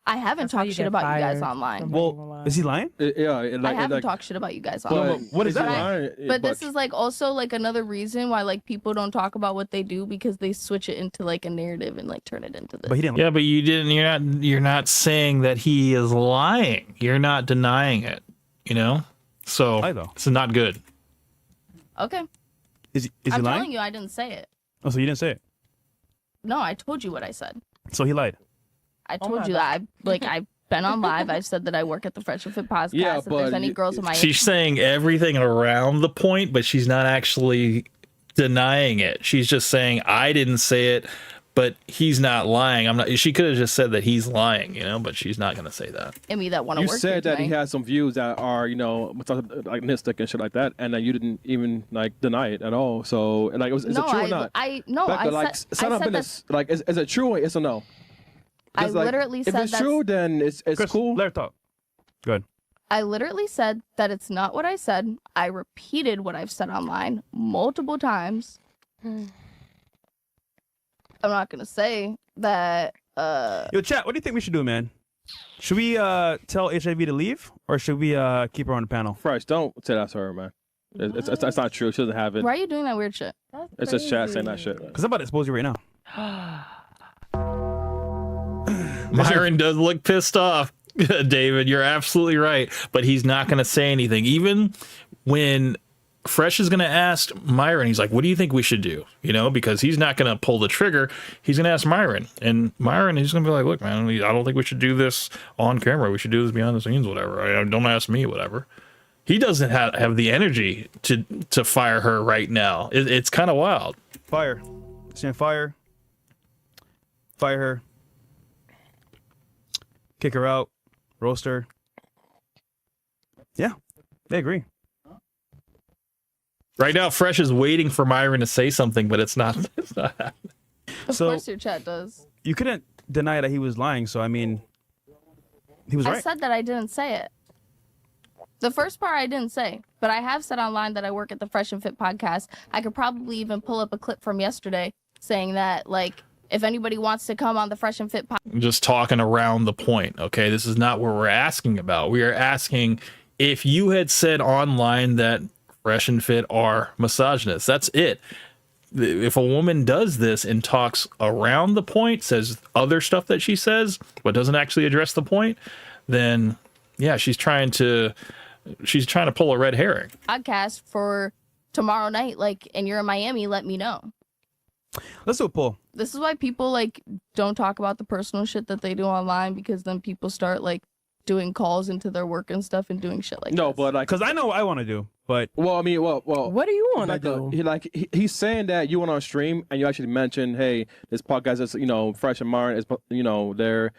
I haven't talked shit about you guys online. Well, is he lying? I haven't talked shit about you guys online. What is that? But this is also another reason why people don't talk about what they do, because they switch it into a narrative and turn it into this. But he didn't. Yeah, but you didn't. You're not saying that he is lying. You're not denying it. So it's not good. Okay. Is I'm he lying? telling you, I didn't say it. Oh, so you didn't say it. No, I told you what I said. So he lied. I told you that I've been on live. I've said that I work at the Fresh and Fit podcast. Yeah, if there's any girls in my She's saying everything around the point, but she's not actually denying it. She's just saying I didn't say it, but he's not lying. I'm not. She could have just said that he's lying, but she's not going to say that. and me that want to You work said here that he tonight. had some views that are, misogynistic and shit like that, and that you didn't even deny it at all. So, is it No, true or not? I Sign up said in that. this. Is it true or yes or no? I 'Cause, literally if said it's that's- true, then it's cool. Let her talk. Good. I literally said that it's not what I said. I repeated what I've said online multiple times. I'm not gonna say that. Yo, chat. What do you think we should do, man? Should we tell HIV to leave, or should we keep her on the panel? Fresh, don't say that to her, man. It's not true. She doesn't have it. Why are you doing that weird shit? It's just chat saying that shit. Because I'm about to expose you right now. Myron does look pissed off, David. You're absolutely right, but he's not going to say anything. Even when Fresh is going to ask Myron. He's like, what do you think we should do? You know, because he's not going to pull the trigger. He's going to ask Myron. And Myron, he's going to be like, look, man, I don't think we should do this on camera. We should do this behind the scenes, whatever. Don't ask me, whatever. He doesn't have the energy to fire her right now. It's kind of wild. Fire. Stand fire. Fire her. Kick her out. Roast her. Yeah, they agree. Right now, Fresh is waiting for Myron to say something, but it's not. It's not happening. Of course your chat does. You couldn't deny that he was lying, so I mean, he was right. I said that I didn't say it. The first part I didn't say, but I have said online that I work at the Fresh and Fit podcast. I could probably even pull up a clip from yesterday saying that, like, if anybody wants to come on the Fresh and Fit podcast. Just talking around the point, okay? This is not what we're asking about. We are asking if you had said online that Fresh and Fit are misogynists. That's it. If a woman does this and talks around the point, says other stuff that she says, but doesn't actually address the point, then yeah, she's trying to pull a red herring. Podcast for tomorrow night, like, and you're in Miami, let me know. Let's do a poll. This is why people like don't talk about the personal shit that they do online, because then people start like doing calls into their work and stuff and doing shit like No, but like, because I know what I want to do, but well, I mean, well, what do you want to do? He's saying that you went on stream and you actually mentioned, hey, this podcast is, you know, Fresh and Myron is, you know, they're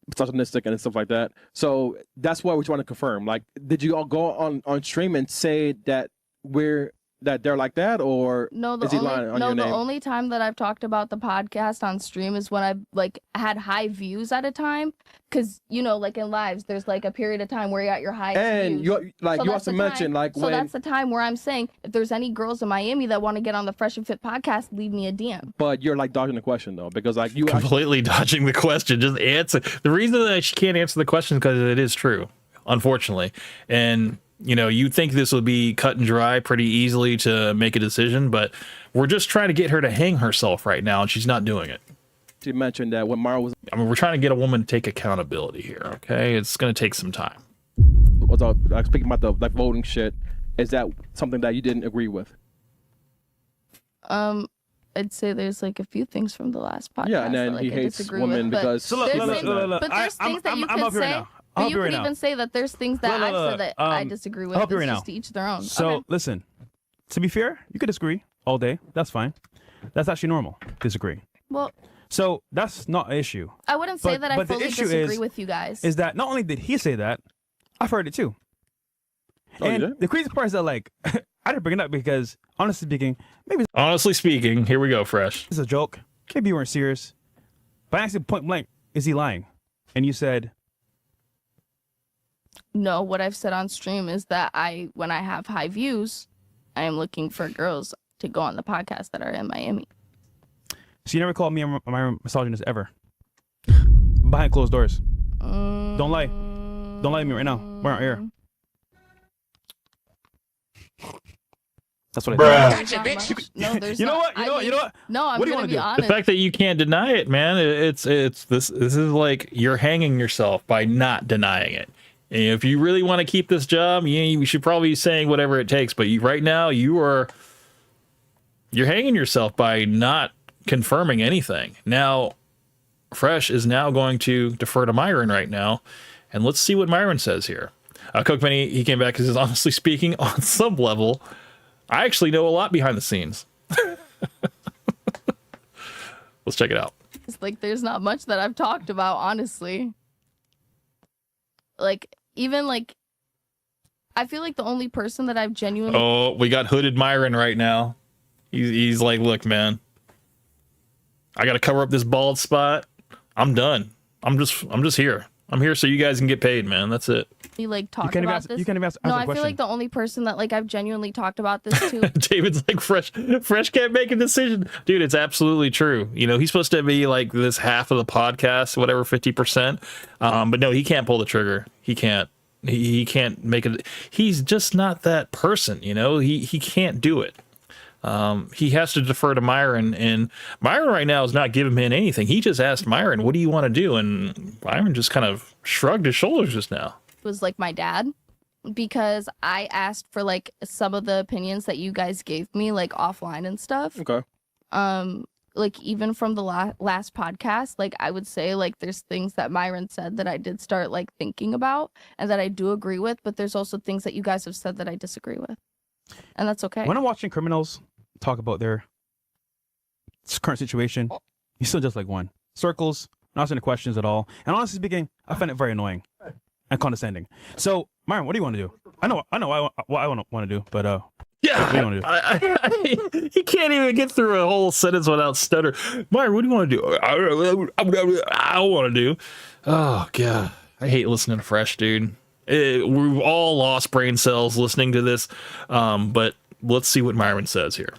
misogynistic and stuff like that. So that's what we want to confirm. Like, did you all go on stream and say that they're like that, or no? Is he lying on your the name? only time that I've talked about the podcast on stream is when I like had high views at a time, because you know, like in lives, there's like a period of time where you're at your highest And views. you like So you that's also the mentioned time- like so when that's the time where I'm saying if there's any girls in Miami that want to get on the Fresh and Fit podcast, leave me a DM. but you're like dodging the question though, because like you Completely dodging the question. Just answer. The reason that she can't answer the question is because it is true, unfortunately. And you know, you think this would be cut and dry pretty easily to make a decision, but we're just trying to get her to hang herself right now, and she's not doing it. She mentioned that when Mara was, I mean, we're trying to get a woman to take accountability here. Okay, it's going to take some time. Speaking about the like voting shit, is that something that you didn't agree with? I'd say there's like a few things from the last podcast. Yeah, and then that, like, he I hates disagree women with, but because. there's things that you I'm could up here right say. now. But I'll you help you could right even now. say that there's things that I've said that I disagree with. I'll help you It's right just now. to each their own. So Okay. listen, to be fair, you could disagree all day. That's fine. That's actually normal. Disagree. Well, So that's not an issue. I wouldn't say that I but the fully issue disagree is- with you guys. Is that not only did he say that, I've heard it too. Oh, you and did? the crazy part is that, like, I didn't bring it up because, honestly speaking, here we go, Fresh. It's a joke. Maybe you weren't serious. But I asked you point blank, is he lying? And you said, No, what I've said on stream is that when I have high views, I am looking for girls to go on the podcast that are in Miami. so you never called me my misogynist ever. Behind closed doors. Don't lie. Don't lie to me right now. We're on air. That's what I think. No, there's You know not. what? You know what? No, I'm What do you gonna wanna be do? honest. The fact that you can't deny it, man, it's this is like you're hanging yourself by not denying it. And if you really want to keep this job, you should probably be saying whatever it takes. But right now, you're hanging yourself by not confirming anything. Now, Fresh is now going to defer to Myron right now, and let's see what Myron says here. Cookman, he came back and says, honestly speaking, on some level, I actually know a lot behind the scenes. Let's check it out. It's like there's not much that I've talked about, honestly. Like, even like, I feel like the only person that I've genuinely. Oh, we got hooded Myron right now. He's like, look, man, I got to cover up this bald spot. I'm done. I'm just here. I'm here so you guys can get paid, man. That's it. Like talked can't even about ask- this. you can't even ask no, a I feel question. like the only person that like I've genuinely talked about this to. David's like, Fresh can't make a decision. Dude, it's absolutely true. You know, he's supposed to be like this half of the podcast, whatever, 50%. But no, he can't pull the trigger. He can't. He can't make it. He's just not that person, you know? He can't do it. He has to defer to Myron, and Myron right now is not giving him anything. He just asked Myron, what do you want to do? And Myron just kind of shrugged his shoulders just now. Was like my dad. because I asked for like some of the opinions that you guys gave me like offline and stuff. Okay. Like even from the last podcast, like I would say like there's things that Myron said that I did start like thinking about and that I do agree with, but there's also things that you guys have said that I disagree with. And that's okay. When I'm watching criminals talk about their current situation, he's still just like one. Circles, not answering the questions at all. And honestly speaking, I find it very annoying and condescending. So, Myron, what do you want to do? I know what I want to do, but yeah, what do you want to do? He can't even get through a whole sentence without stutter. Myron, what do you want to do? I want to do. Oh god, I hate listening to Fresh, dude. We've all lost brain cells listening to this, but let's see what Myron says here.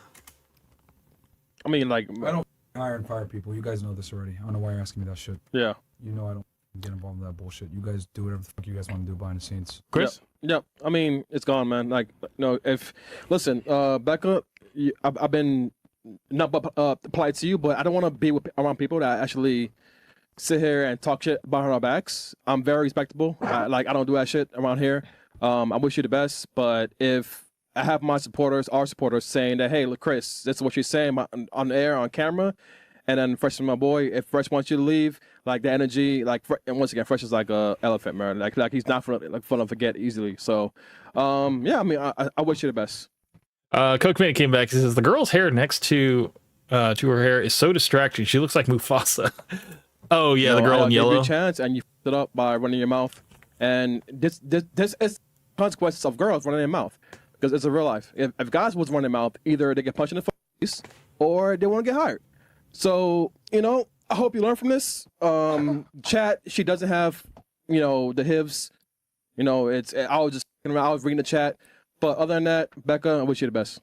I mean, like, I don't hire and fire people. You guys know this already. I don't know why you're asking me that shit. Yeah. You know I don't get involved in that bullshit. You guys do whatever the fuck you guys want to do behind the scenes. Chris? Yep. I mean, it's gone, man. Like, no, listen, Becca, I've been not polite to you, but I don't want to be around people that actually sit here and talk shit behind our backs. I'm very respectable. I don't do that shit around here. I wish you the best, but if I have our supporters saying that, hey, look, Chris, this is what you're saying on the air, on camera, and then Fresh is my boy. If Fresh wants you to leave, like the energy, like, and once again, Fresh is like a elephant, man. Like he's not fun to forget easily. So, yeah, I mean, I wish you the best. Coke Man came back. He says the girl's hair next to her hair is so distracting. She looks like Mufasa. Oh yeah, the girl in yellow. You a chance, and you f***ed it up by running your mouth. And this is consequences of girls running their mouth, because it's a real life. If guys was running their mouth, either they get punched in the face or they want to get hired. So, I hope you learn from this. Chat, she doesn't have, the hivs. I was reading the chat. But other than that, Becca, I wish you the best.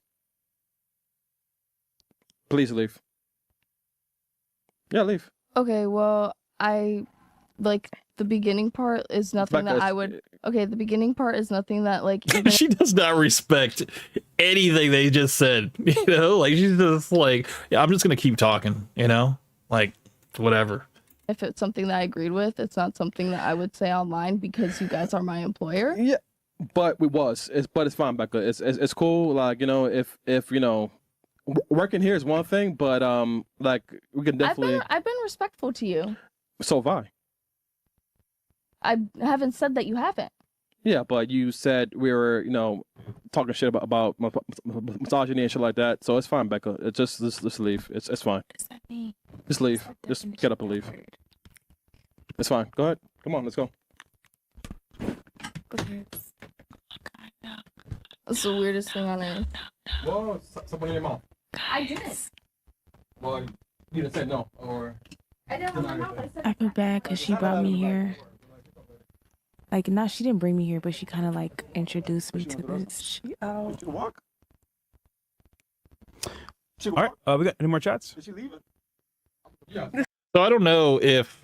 Please leave. Yeah, leave. Okay, well, I like the beginning part is nothing that I would. Okay, the beginning part is nothing that like. She does not respect anything they just said. Like she's just like, yeah, I'm just gonna keep talking. Like whatever. If it's something that I agreed with, it's not something that I would say online because you guys are my employer. Yeah, but it's fine, Becca. It's cool. Like if working here is one thing, but like we can definitely. I've been respectful to you. So have I. I haven't said that you haven't. Yeah, but you said we were, talking shit about misogyny and shit like that. So it's fine, Becca. It's just leave. It's fine. What does that mean? Just leave. Just get up and leave. It's fine. Go ahead. Come on, let's go. That's the weirdest thing on earth. Whoa, somebody in your mouth. I did. Well, you just said no, or. I feel bad because she brought me here. Like, she didn't bring me here, but she kind of like introduced me to this. She out. Walk. All right, we got any more chats? Did she leave it? Yeah. So I don't know if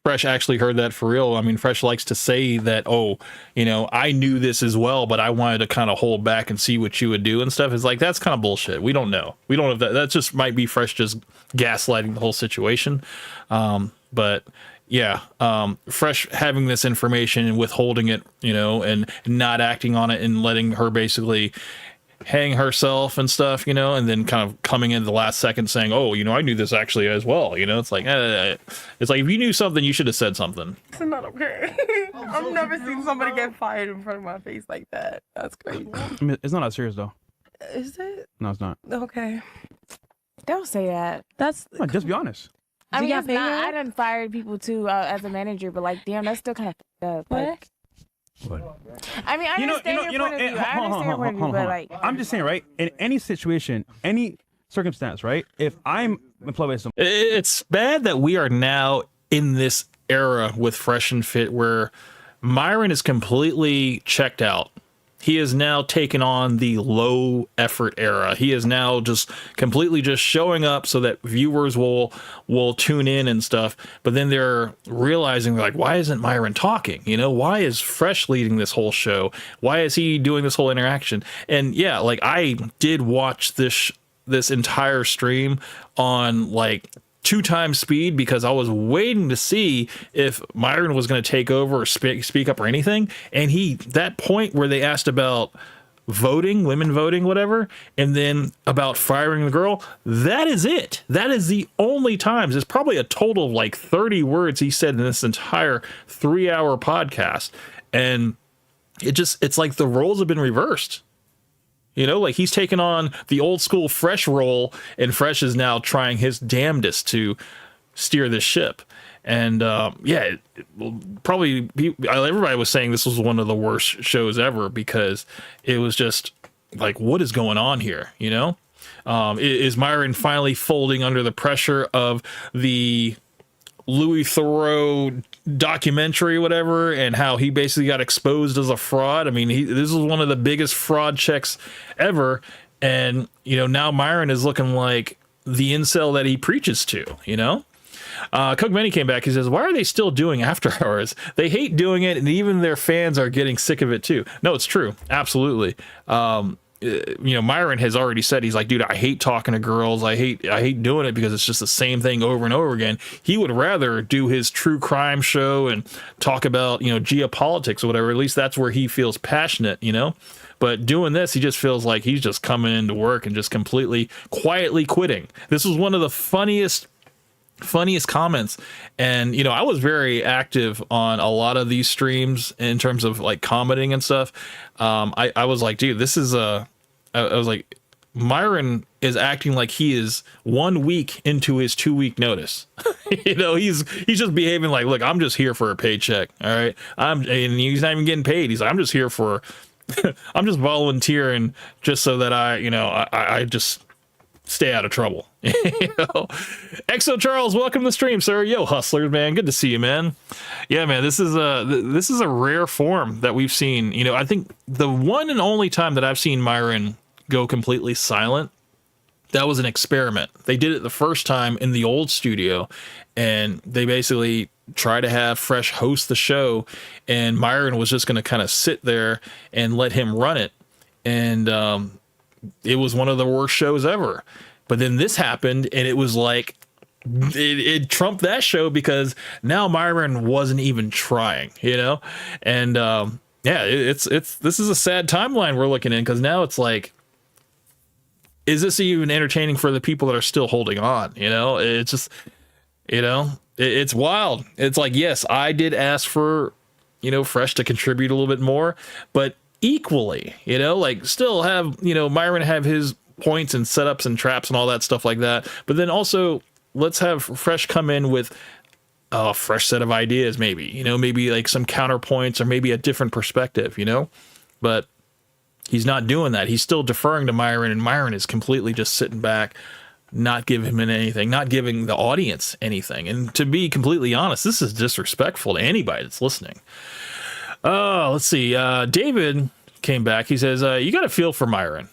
Fresh actually heard that for real. I mean, Fresh likes to say that, I knew this as well, but I wanted to kind of hold back and see what you would do and stuff. It's like, that's kind of bullshit. We don't know. We don't know if that just might be Fresh just gaslighting the whole situation. But yeah, Fresh having this information and withholding it, and not acting on it and letting her basically hang herself and stuff, and then kind of coming in the last second saying, oh, I knew this actually as well. It's like, if you knew something, you should have said something. It's not okay. I've never seen somebody get fired in front of my face like that. That's crazy. I mean, it's not that serious though. Is it? No, it's not. Okay. Don't say that. That's. Come on, just be honest. I mean, it's not. I done fired people too as a manager, but like, damn, that's still kind of up. Like, What? I mean, I understand your point of view. I understand your point of view, but like, I'm just saying, right? In any situation, any circumstance, right? If I'm employed by someone, it's bad that we are now in this era with Fresh and Fit where Myron is completely checked out. He is now taken on the low effort era. He is now just completely just showing up so that viewers will tune in and stuff. But then they're realizing, like, why isn't Myron talking? Why is Fresh leading this whole show? Why is he doing this whole interaction? And yeah, like I did watch this entire stream on like 2x speed because I was waiting to see if Myron was going to take over or speak up or anything. And that point where they asked about voting, women voting, whatever, and then about firing the girl, that is it. That is the only times. It's probably a total of like 30 words he said in this entire 3-hour podcast. And it's like the roles have been reversed. You know, like he's taken on the old school Fresh role, and Fresh is now trying his damnedest to steer this ship. And probably everybody was saying this was one of the worst shows ever because it was just like, what is going on here? You know, is Myron finally folding under the pressure of the Louis Theroux documentary, whatever, and how he basically got exposed as a fraud? I mean, this was one of the biggest fraud checks ever. And, you know, now Myron is looking like the incel that he preaches to, you know? Cook Benny came back. He says, why are they still doing After Hours? They hate doing it, and even their fans are getting sick of it too. No, it's true. Absolutely. You know, Myron has already said, he's like, dude, I hate talking to girls. I hate doing it because it's just the same thing over and over again. He would rather do his true crime show and talk about, you know, geopolitics or whatever. At least that's where he feels passionate, you know. But doing this, he just feels like he's just coming into work and just completely quietly quitting. This was one of the funniest comments. And, you know, I was very active on a lot of these streams in terms of like commenting and stuff. I was like, dude, this is I was like, Myron is acting like he is 1 week into his 2-week notice. You know, he's just behaving like, look, I'm just here for a paycheck. All right. And he's not even getting paid. He's like, I'm just here for, I'm just volunteering just so that I just stay out of trouble. You know? Exo Charles, welcome to the stream, sir. Yo, hustlers, man, good to see you, man. Yeah, man, this is a rare form that we've seen. You know, I think the one and only time that I've seen Myron go completely silent, that was an experiment. They did it the first time in the old studio, and they basically try to have Fresh host the show, and Myron was just going to kind of sit there and let him run it. And it was one of the worst shows ever. But then this happened, and it was like it trumped that show because now Myron wasn't even trying, you know. And this is a sad timeline we're looking in, because now it's like, is this even entertaining for the people that are still holding on? You know, it's just, you know, it's wild. It's like, yes, I did ask for, you know, Fresh to contribute a little bit more, but equally, you know, like still have, you know, Myron have his points and setups and traps and all that stuff like that. But then also let's have Fresh come in with a fresh set of ideas, maybe, you know, maybe like some counterpoints or maybe a different perspective, you know, but he's not doing that. He's still deferring to Myron, and Myron is completely just sitting back, not giving him anything, not giving the audience anything. And to be completely honest, this is disrespectful to anybody that's listening. Oh, let's see. David came back. He says, you got to feel for Myron.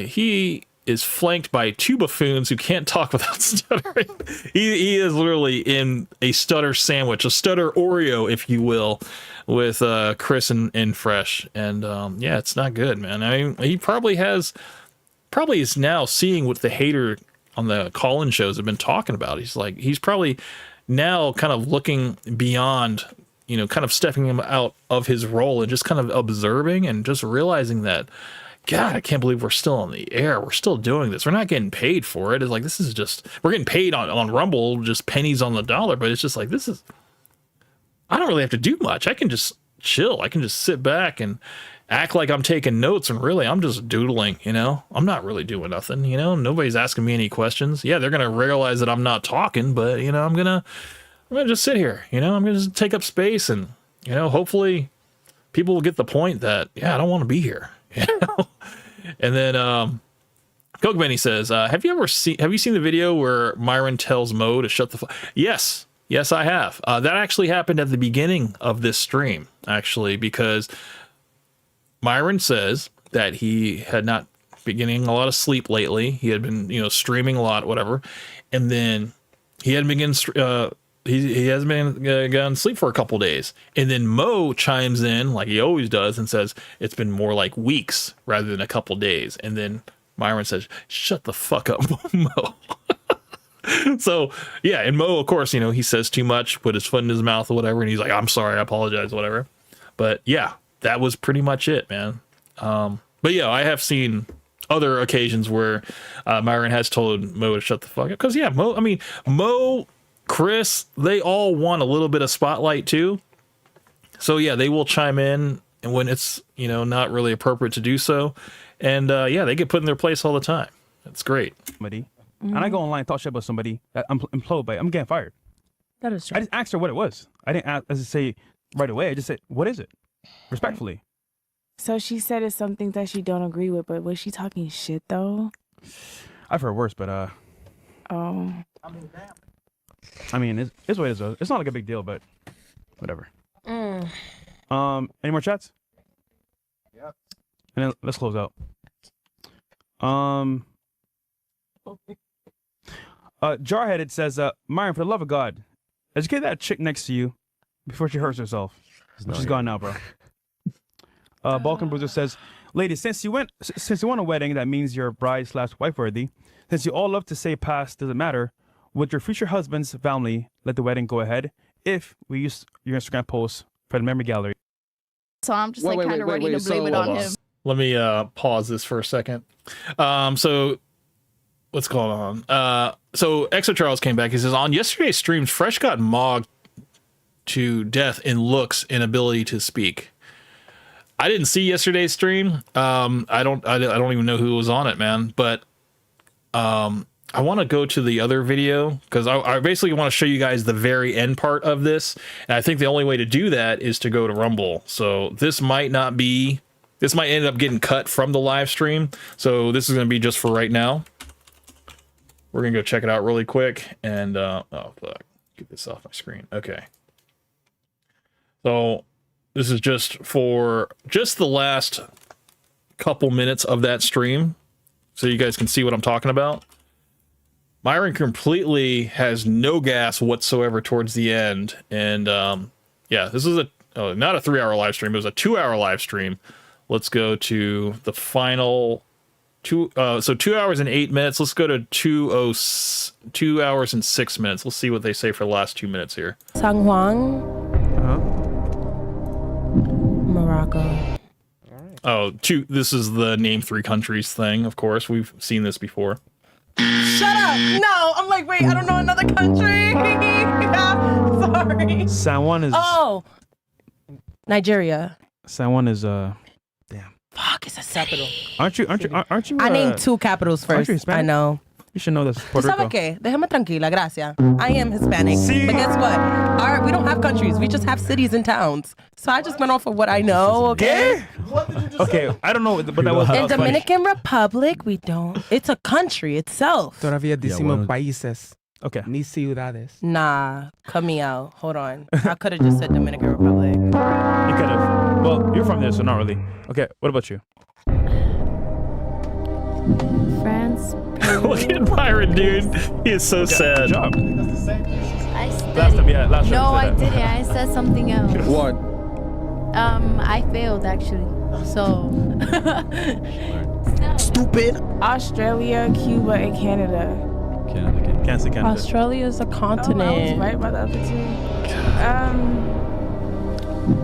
He is flanked by 2 buffoons who can't talk without stuttering. He is literally in a stutter sandwich, a stutter Oreo, if you will, with Chris and Fresh. And yeah, it's not good, man. I mean, he probably is now seeing what the hater on the call-in shows have been talking about. He's probably now kind of looking beyond, you know, kind of stepping him out of his role and just kind of observing and just realizing that, God, I can't believe we're still on the air. We're still doing this. We're not getting paid for it. It's like, this is just, we're getting paid on Rumble, just pennies on the dollar, but it's just like, I don't really have to do much. I can just chill. I can just sit back and act like I'm taking notes, and really I'm just doodling, you know? I'm not really doing nothing, you know? Nobody's asking me any questions. Yeah, they're going to realize that I'm not talking, but, you know, I'm going to just sit here, you know? I'm going to just take up space, and, you know, hopefully people will get the point that, yeah, I don't want to be here, you know? And then Coke Benny says, have you seen the video where Myron tells Mo to shut the fuck? Yes, I have. That actually happened at the beginning of this stream, actually, because Myron says that he had not been getting a lot of sleep lately. He had been, you know, streaming a lot, whatever. And then he hadn't been he hasn't been gotten sleep for a couple days. And then Mo chimes in, like he always does, and says it's been more like weeks rather than a couple days. And then Myron says, shut the fuck up, Mo. So yeah, and Mo, of course, you know, he says too much, put his foot in his mouth or whatever, and he's like, I'm sorry, I apologize, whatever. But yeah, that was pretty much it, man. But yeah, I have seen other occasions where Myron has told Mo to shut the fuck up. Because yeah, Mo, Chris, they all want a little bit of spotlight too. So yeah, they will chime in, and when it's, you know, not really appropriate to do so. And yeah, they get put in their place all the time. That's great. Somebody, and I go online and talk shit about somebody that I'm employed by, I'm getting fired. That is true. I just asked her what it was. I didn't ask, as I say right away. I just said, what is it? Respectfully. So she said it's something that she don't agree with, but was she talking shit though? I've heard worse, but Oh. I mean, it's what it is. It's not like a big deal, but whatever. Any more chats? Yep. And then let's close out. Jarheaded says, Myron, for the love of God, educate that chick next to you before she hurts herself. She's gone now, bro. Balkan Bruiser says, ladies, since you want a wedding, that means you're bride/wife worthy. Since you all love to say past doesn't matter, would your future husband's family let the wedding go ahead if we use your Instagram post for the memory gallery? So I'm just kind of ready to blame it on him. Let me pause this for a second. So what's going on? So Exo Charles came back. He says, on yesterday's stream, Fresh got mogged to death in looks and ability to speak. I didn't see yesterday's stream. I don't even know who was on it, man. But I want to go to the other video because I basically want to show you guys the very end part of this. And I think the only way to do that is to go to Rumble. So this might end up getting cut from the live stream. So this is going to be just for right now. We're going to go check it out really quick. And, oh, fuck. Get this off my screen. Okay. So this is just for the last couple minutes of that stream. So you guys can see what I'm talking about. Myron completely has no gas whatsoever towards the end. And, yeah, this is not a 3-hour live stream. It was a 2-hour live stream. Let's go to the final 2 hours and 8 minutes. Let's go to 2 hours and 6 minutes. Let's see what they say for the last 2 minutes here. San Juan. Morocco. Oh, this is the name 3 countries thing, of course. We've seen this before. Shut up! No! I'm like, wait, I don't know another country! Sorry. San Juan is... Oh! Nigeria. San Juan is, Fuck, it's a capital. Aren't you? I named 2 capitals aren't first. you Hispanic? I know. You should know this. Puerto Rico. ¿Sabe qué? Déjame tranquila, gracias. I am Hispanic. But guess what? We don't have countries. We just have cities and towns. So I just went off of what I know, okay? Okay, I don't know, but that was... In Dominican Republic, we don't. It's a country itself. Todavía decimos países. Okay. Ni ciudades. Nah, cut me out. Hold on. I could have just said Dominican Republic. You could have. Well, you're from there, so not really. Okay, what about you? France. Look at Myron, dude. He is so sad. Good job. I studied. Last time, yeah, last time no, you I said that. didn't. I said something else. What? I failed actually. So. Stupid. Australia, Cuba, and Canada. Canada. Australia's a continent. I was right by the other 2.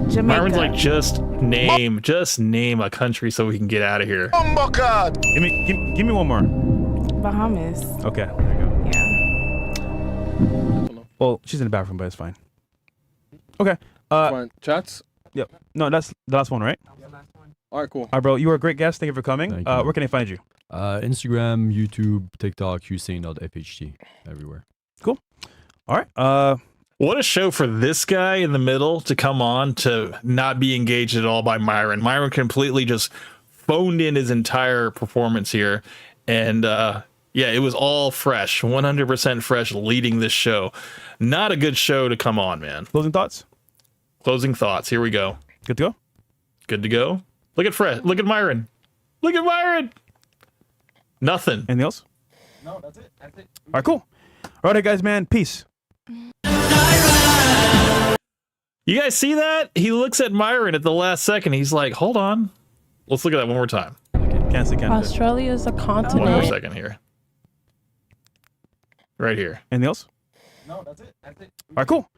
Jamaica. Myron's like, just name a country so we can get out of here. Give me one more. Bahamas. Okay, there you go. Yeah. Well, she's in the bathroom, but it's fine. Okay. Chats? Yep. No, that's the last one, right? All right, cool. All right, bro. You were a great guest. Thank you for coming. Where can I find you? Instagram, YouTube, TikTok, Hussein.fht, everywhere. Cool. All right. What a show for this guy in the middle to come on to not be engaged at all by Myron. Myron completely just phoned in his entire performance here. And yeah, it was all fresh, 100% fresh, leading this show. Not a good show to come on, man. Closing thoughts? Closing thoughts. Here we go. Good to go? Good to go. Look at Fresh. Look at Myron. Look at Myron. Nothing. Anything else? No, that's it. That's it. All right, cool. All right, guys, man. Peace. You guys see that? He looks at Myron at the last second. He's like, hold on. Let's look at that one more time. Can't. Australia's a continent. One more second here. Right here. Anything else? No, that's it. That's it. All right, cool.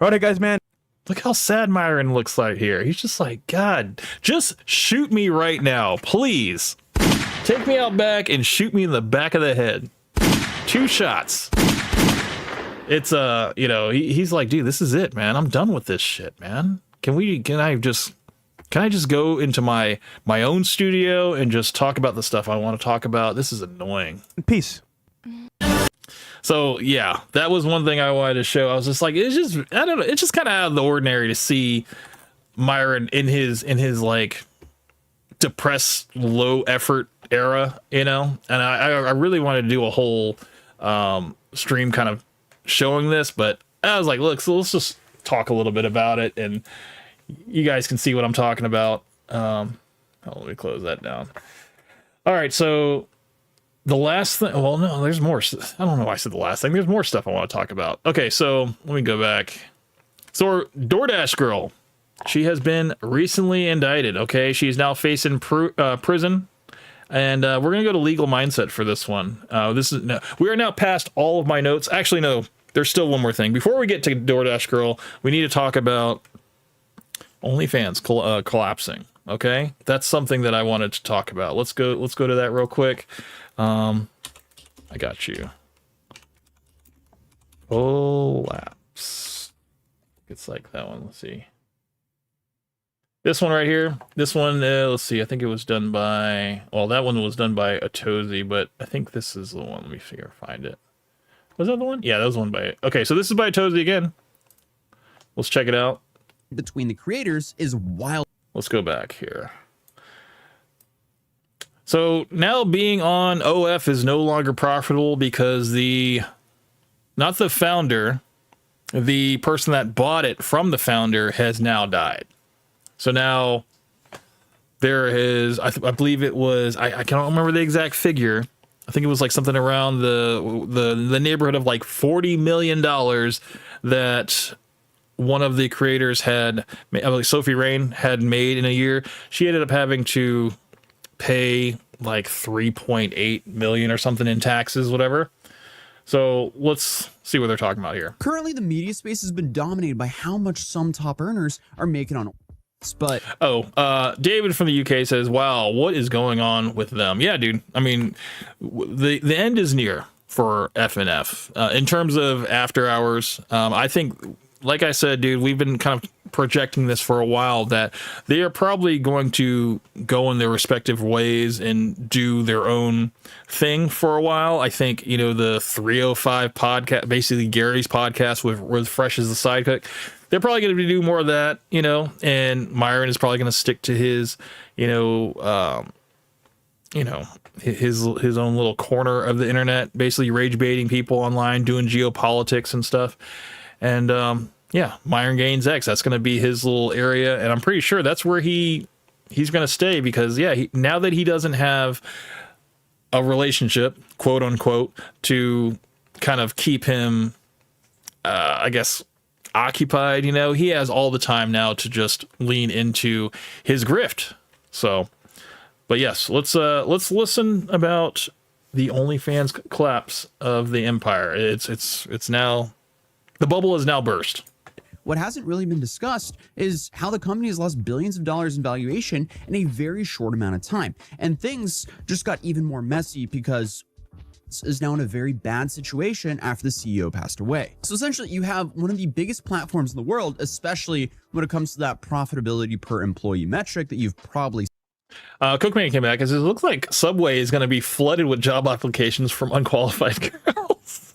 All right, guys, man. Look how sad Myron looks like here. He's just like, God, just shoot me right now, please. Take me out back and shoot me in the back of the head. 2 shots. It's you know, he's like, dude, this is it, man. I'm done with this shit, man. Can I just go into my own studio and just talk about the stuff I want to talk about? This is annoying. Peace. So yeah, that was one thing I wanted to show. I was just like, it's just, I don't know, it's just kind of out of the ordinary to see Myron in his like depressed, low effort era, you know. And I really wanted to do a whole stream kind of showing this, but I was like, look, so let's just talk a little bit about it, and you guys can see what I'm talking about. Let me close that down. All right, so the last thing, well, no, there's more. I don't know why I said the last thing. There's more stuff I want to talk about. Okay, so let me go back. So DoorDash girl, she has been recently indicted. Okay, she's now facing prison, and we're gonna go to legal mindset for this one. We are now past all of my notes. Actually, no, there's still one more thing. Before we get to DoorDash girl, we need to talk about OnlyFans collapsing. Okay, that's something that I wanted to talk about. Let's go to that real quick. I got you. Collapse. It's like that one. Let's see. This one right here. This one. Let's see. I think it was done by. Well, that one was done by Atozy, but I think this is the one. Let me find it. Was that the one? Yeah, that was one by. Okay, so this is by Atozy again. Let's check it out. Between the creators is wild. Let's go back here. So now being on OF is no longer profitable because not the founder, the person that bought it from the founder has now died. So now there is, I believe it was, I can't remember the exact figure. I think it was like something around the neighborhood of like $40 million that one of the creators had, like Sophie Rain had made in a year. She ended up having to pay like 3.8 million or something in taxes, whatever. So let's see what they're talking about here. Currently, the media space has been dominated by how much some top earners are making on. But David from the UK says, "Wow, what is going on with them?" Yeah, dude. I mean, the end is near for FNF in terms of after hours. I think, like I said, dude, we've been kind of projecting this for a while that they are probably going to go in their respective ways and do their own thing for a while. I think, you know, the 305 podcast, basically Gary's podcast with Fresh as the sidekick, they're probably going to do more of that, you know, and Myron is probably going to stick to his, his own little corner of the internet, basically rage baiting people online, doing geopolitics and stuff. And, yeah, Myron Gaines X, that's going to be his little area, and I'm pretty sure that's where he's going to stay because, yeah, now that he doesn't have a relationship, quote unquote, to kind of keep him, I guess, occupied, you know, he has all the time now to just lean into his grift. So, but yes, let's listen about the OnlyFans collapse of the empire. It's now, the bubble is now burst. What hasn't really been discussed is how the company has lost billions of dollars in valuation in a very short amount of time. And things just got even more messy because is now in a very bad situation after the CEO passed away. So essentially you have one of the biggest platforms in the world, especially when it comes to that profitability per employee metric that you've probably Cookman came back and says, it looks like Subway is going to be flooded with job applications from unqualified girls.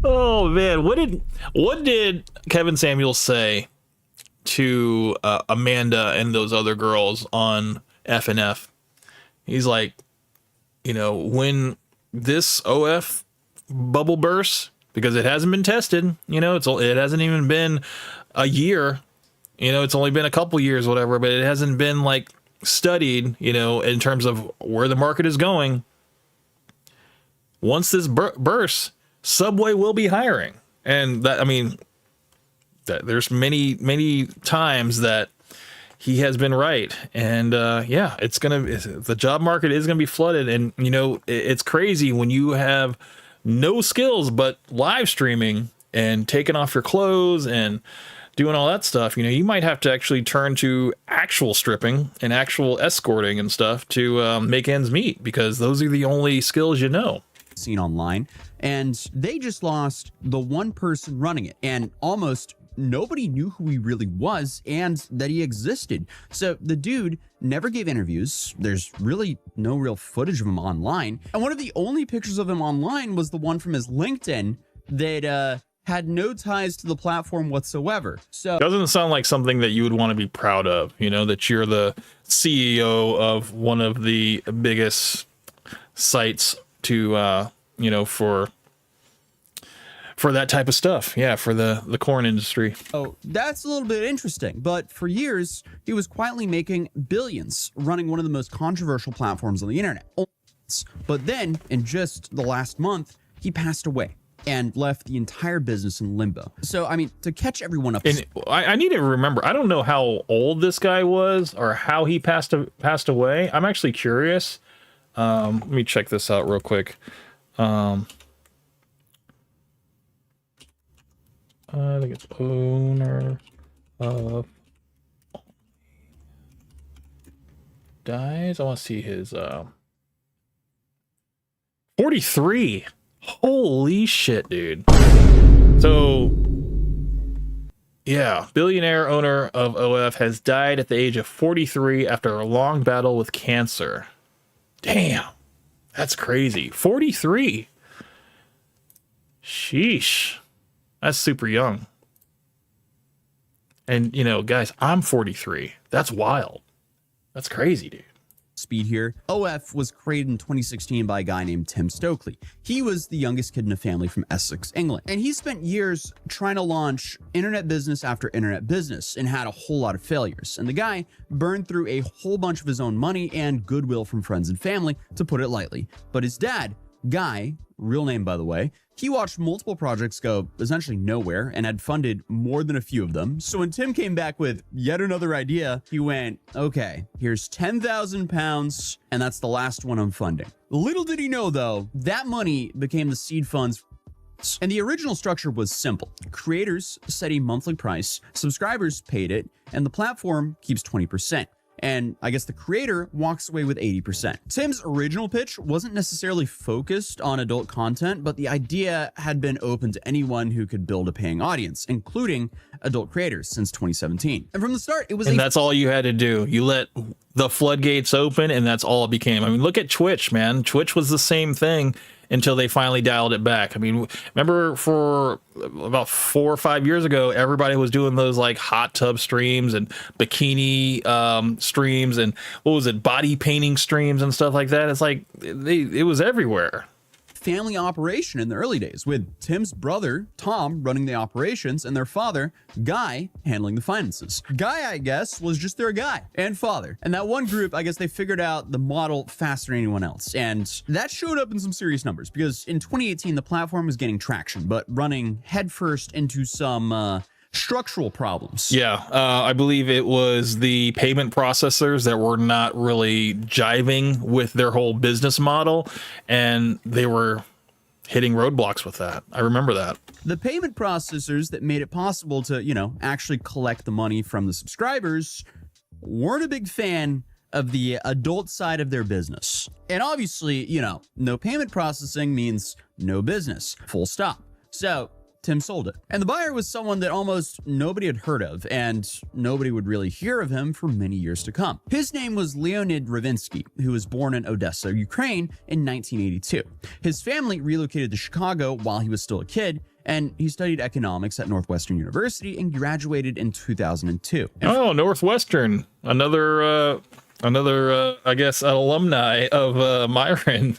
Oh man, what did Kevin Samuels say to Amanda and those other girls on FNF? He's like, you know, when this OF bubble bursts, because it hasn't been tested, you know, it hasn't even been a year, you know, it's only been a couple years, whatever, but it hasn't been like studied, you know, in terms of where the market is going. Once this bursts, Subway will be hiring. And that, I mean, that there's many times that, he has been right. And yeah, the job market is gonna be flooded. And you know, it's crazy when you have no skills but live streaming and taking off your clothes and doing all that stuff. You know, you might have to actually turn to actual stripping and actual escorting and stuff to make ends meet, because those are the only skills you know. Seen online, and they just lost the one person running it, and almost nobody knew who he really was and that he existed. So the dude never gave interviews. There's really no real footage of him online, and one of the only pictures of him online was the one from his LinkedIn that had no ties to the platform whatsoever. So doesn't sound like something that you would want to be proud of, you know, that you're the CEO of one of the biggest sites to you know, for that type of stuff. Yeah, for the corn industry. Oh, that's a little bit interesting. But for years, he was quietly making billions running one of the most controversial platforms on the internet. But then, in just the last month, he passed away and left the entire business in limbo. So, I mean, to catch everyone up... And I need to remember, I don't know how old this guy was or how he passed away. I'm actually curious. Let me check this out real quick. I think it's owner of dies. I want to see his 43. Holy shit, dude. So yeah, billionaire owner of OF has died at the age of 43 after a long battle with cancer. Damn, that's crazy. 43. Sheesh. That's super young. And, you know, guys, I'm 43. That's wild. That's crazy, dude. Speed here. OF was created in 2016 by a guy named Tim Stokely. He was the youngest kid in a family from Essex, England. And he spent years trying to launch internet business after internet business and had a whole lot of failures. And the guy burned through a whole bunch of his own money and goodwill from friends and family, to put it lightly. But his dad, Guy, real name by the way, he watched multiple projects go essentially nowhere and had funded more than a few of them. So when Tim came back with yet another idea, he went, okay, here's 10,000 pounds, and that's the last one I'm funding. Little did he know though, that money became the seed funds. And the original structure was simple. Creators set a monthly price, subscribers paid it, and the platform keeps 20%. And I guess the creator walks away with 80%. Tim's original pitch wasn't necessarily focused on adult content, but the idea had been open to anyone who could build a paying audience, including adult creators, since 2017. And from the start, it was and that's all you had to do. You let the floodgates open, and that's all it became. I mean, look at Twitch, man. Twitch was the same thing until they finally dialed it back. I mean, remember for about 4 or 5 years ago, everybody was doing those like hot tub streams and bikini streams and what was it, body painting streams and stuff like that. It's like it was everywhere. Family operation in the early days, with Tim's brother, Tom, running the operations and their father, Guy, handling the finances. Guy, I guess, was just their guy and father. And that one group, I guess they figured out the model faster than anyone else. And that showed up in some serious numbers, because in 2018, the platform was gaining traction, but running headfirst into some structural problems. Yeah, I believe it was the payment processors that were not really jiving with their whole business model, and they were hitting roadblocks with that. I remember that. The payment processors that made it possible to, you know, actually collect the money from the subscribers weren't a big fan of the adult side of their business. And obviously, you know, no payment processing means no business, full stop. So Tim sold it. And the buyer was someone that almost nobody had heard of, and nobody would really hear of him for many years to come. His name was Leonid Ravinsky, who was born in Odessa, Ukraine in 1982. His family relocated to Chicago while he was still a kid, and he studied economics at Northwestern University and graduated in 2002. Oh, Northwestern, another I guess an alumni of Myron.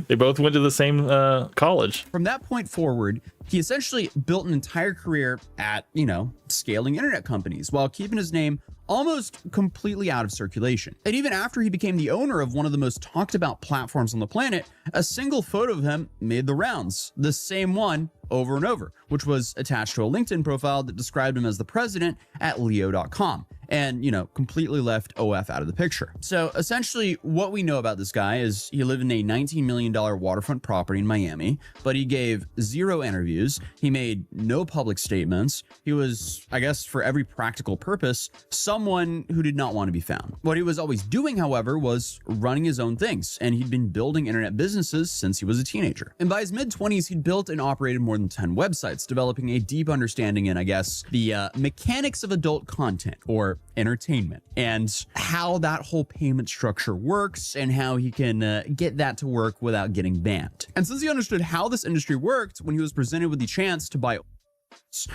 They both went to the same college. From that point forward, he essentially built an entire career at, you know, scaling internet companies while keeping his name almost completely out of circulation. And even after he became the owner of one of the most talked about platforms on the planet, a single photo of him made the rounds, the same one over and over, which was attached to a LinkedIn profile that described him as the president at Leo.com. and, you know, completely left OF out of the picture. So essentially what we know about this guy is he lived in a $19 million waterfront property in Miami, but he gave 0 interviews. He made no public statements. He was, I guess, for every practical purpose, someone who did not want to be found. What he was always doing, however, was running his own things, and he'd been building internet businesses since he was a teenager. And by his mid-20s, he'd built and operated more than 10 websites, developing a deep understanding in, I guess, the mechanics of adult content or entertainment, and how that whole payment structure works, and how he can get that to work without getting banned. And since he understood how this industry worked, when he was presented with the chance to buy,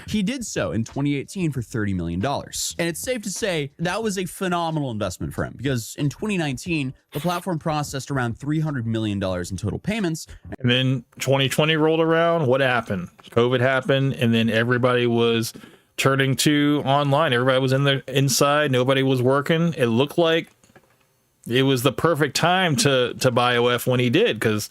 he did so in 2018 for $30 million. And it's safe to say that was a phenomenal investment for him, because in 2019, the platform processed around $300 million in total payments. And then 2020 rolled around. What happened? COVID happened, and then everybody was turning to online. Everybody was inside. Nobody was working. It looked like it was the perfect time to buy OF when he did, because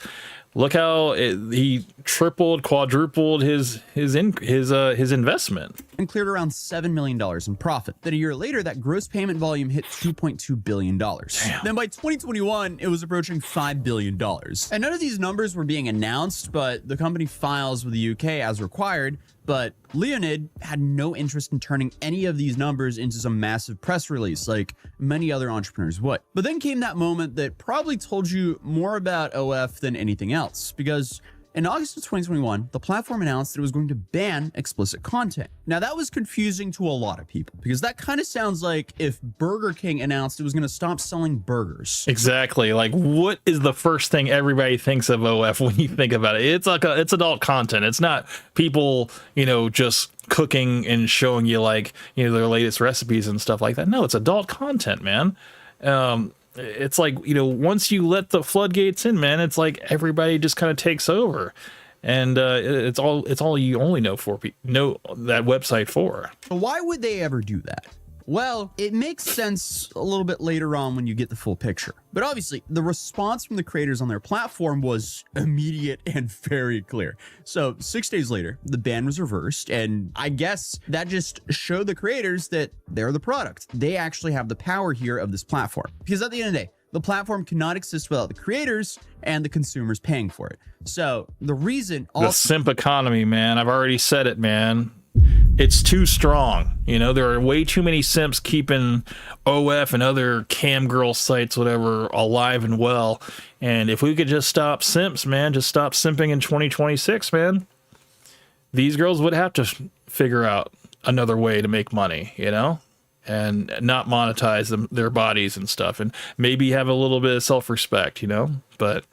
look how he tripled, quadrupled his investment, and cleared around $7 million in profit. Then a year later, that gross payment volume hit $2.2 billion. Damn. Then by 2021, it was approaching $5 billion. And none of these numbers were being announced, but the company files with the UK as required. But Leonid had no interest in turning any of these numbers into some massive press release like many other entrepreneurs would. But then came that moment that probably told you more about OF than anything else, because in August of 2021, the platform announced that it was going to ban explicit content. Now that was confusing to a lot of people, because that kind of sounds like if Burger King announced it was going to stop selling burgers. Exactly. Like, what is the first thing everybody thinks of OF when you think about it? It's like it's adult content. It's not people, you know, just cooking and showing you, like, you know, their latest recipes and stuff like that. No, it's adult content, man. It's like, you know, once you let the floodgates in, man, it's like everybody just kind of takes over, and it's all you only know that website for. Why would they ever do that? Well, it makes sense a little bit later on when you get the full picture. But obviously, the response from the creators on their platform was immediate and very clear. So 6 days later, the ban was reversed, and I guess that just showed the creators that they're the product. They actually have the power here of this platform. Because at the end of the day, the platform cannot exist without the creators and the consumers paying for it. So the reason... The simp economy, man. I've already said it, man. It's too strong. You know, there are way too many simps keeping OF and other cam girl sites, whatever, alive and well. And if we could just stop simps, man, just stop simping in 2026, man, these girls would have to figure out another way to make money, you know, and not monetize their bodies and stuff, and maybe have a little bit of self-respect, you know. But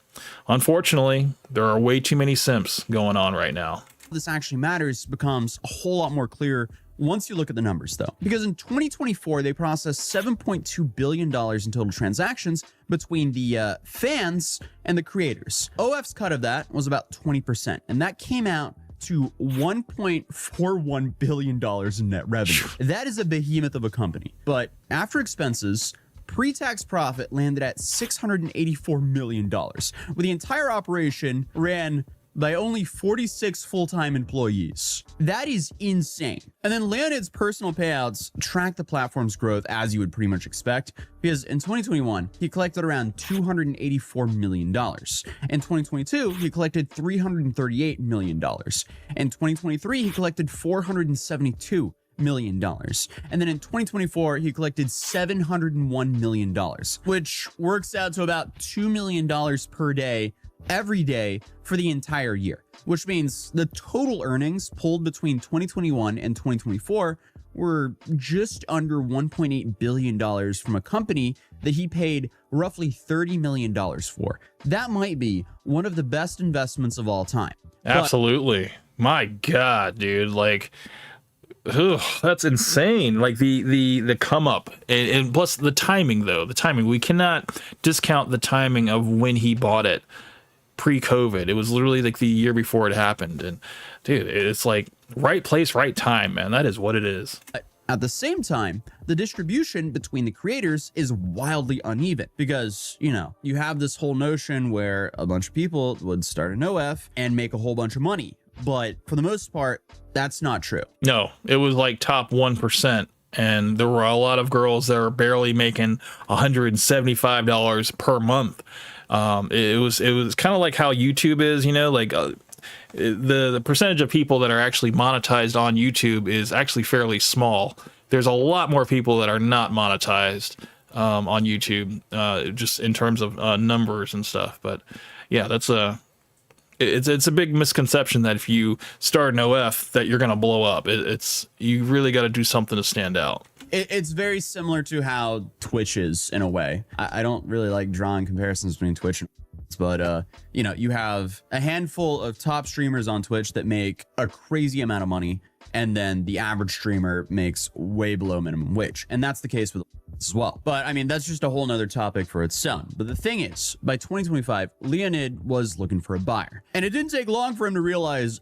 unfortunately, there are way too many simps going on right now. This actually matters becomes a whole lot more clear once you look at the numbers, though, because in 2024 they processed $7.2 billion in total transactions between the fans and the creators. OF's cut of that was about 20%, and that came out to $1.41 billion in net revenue. That is a behemoth of a company. But after expenses, pre-tax profit landed at $684 million, with the entire operation ran by only 46 full-time employees. That is insane. And then Leonid's personal payouts track the platform's growth as you would pretty much expect, because in 2021, he collected around $284 million. In 2022, he collected $338 million. In 2023, he collected $472 million. And then in 2024, he collected $701 million, which works out to about $2 million per day every day for the entire year, which means the total earnings pulled between 2021 and 2024 were just under $1.8 billion from a company that he paid roughly $30 million for. That might be one of the best investments of all time. Absolutely. My God, dude, like, ugh, that's insane. Like the come up, and plus the timing, though. The timing, we cannot discount the timing of when he bought it. Pre-COVID, it was literally like the year before it happened, and dude, it's like right place, right time, man. That is what it is. At the same time, the distribution between the creators is wildly uneven, because, you know, you have this whole notion where a bunch of people would start an OF and make a whole bunch of money, but for the most part, that's not true. No, it was like top 1%. and there were a lot of girls that were barely making $175 per month. It was kind of like how YouTube is, you know, like the percentage of people that are actually monetized on YouTube is actually fairly small. There's a lot more people that are not monetized on YouTube, just in terms of numbers and stuff. But yeah, it's a big misconception that if you start an OF that you're gonna blow up. You really got to do something to stand out. It's very similar to how Twitch is in a way. I don't really like drawing comparisons between Twitch and but you know, you have a handful of top streamers on Twitch that make a crazy amount of money, and then the average streamer makes way below minimum wage, and that's the case with as well. But I mean, that's just a whole nother topic for its own. But the thing is, by 2025, Leonid was looking for a buyer, and it didn't take long for him to realize,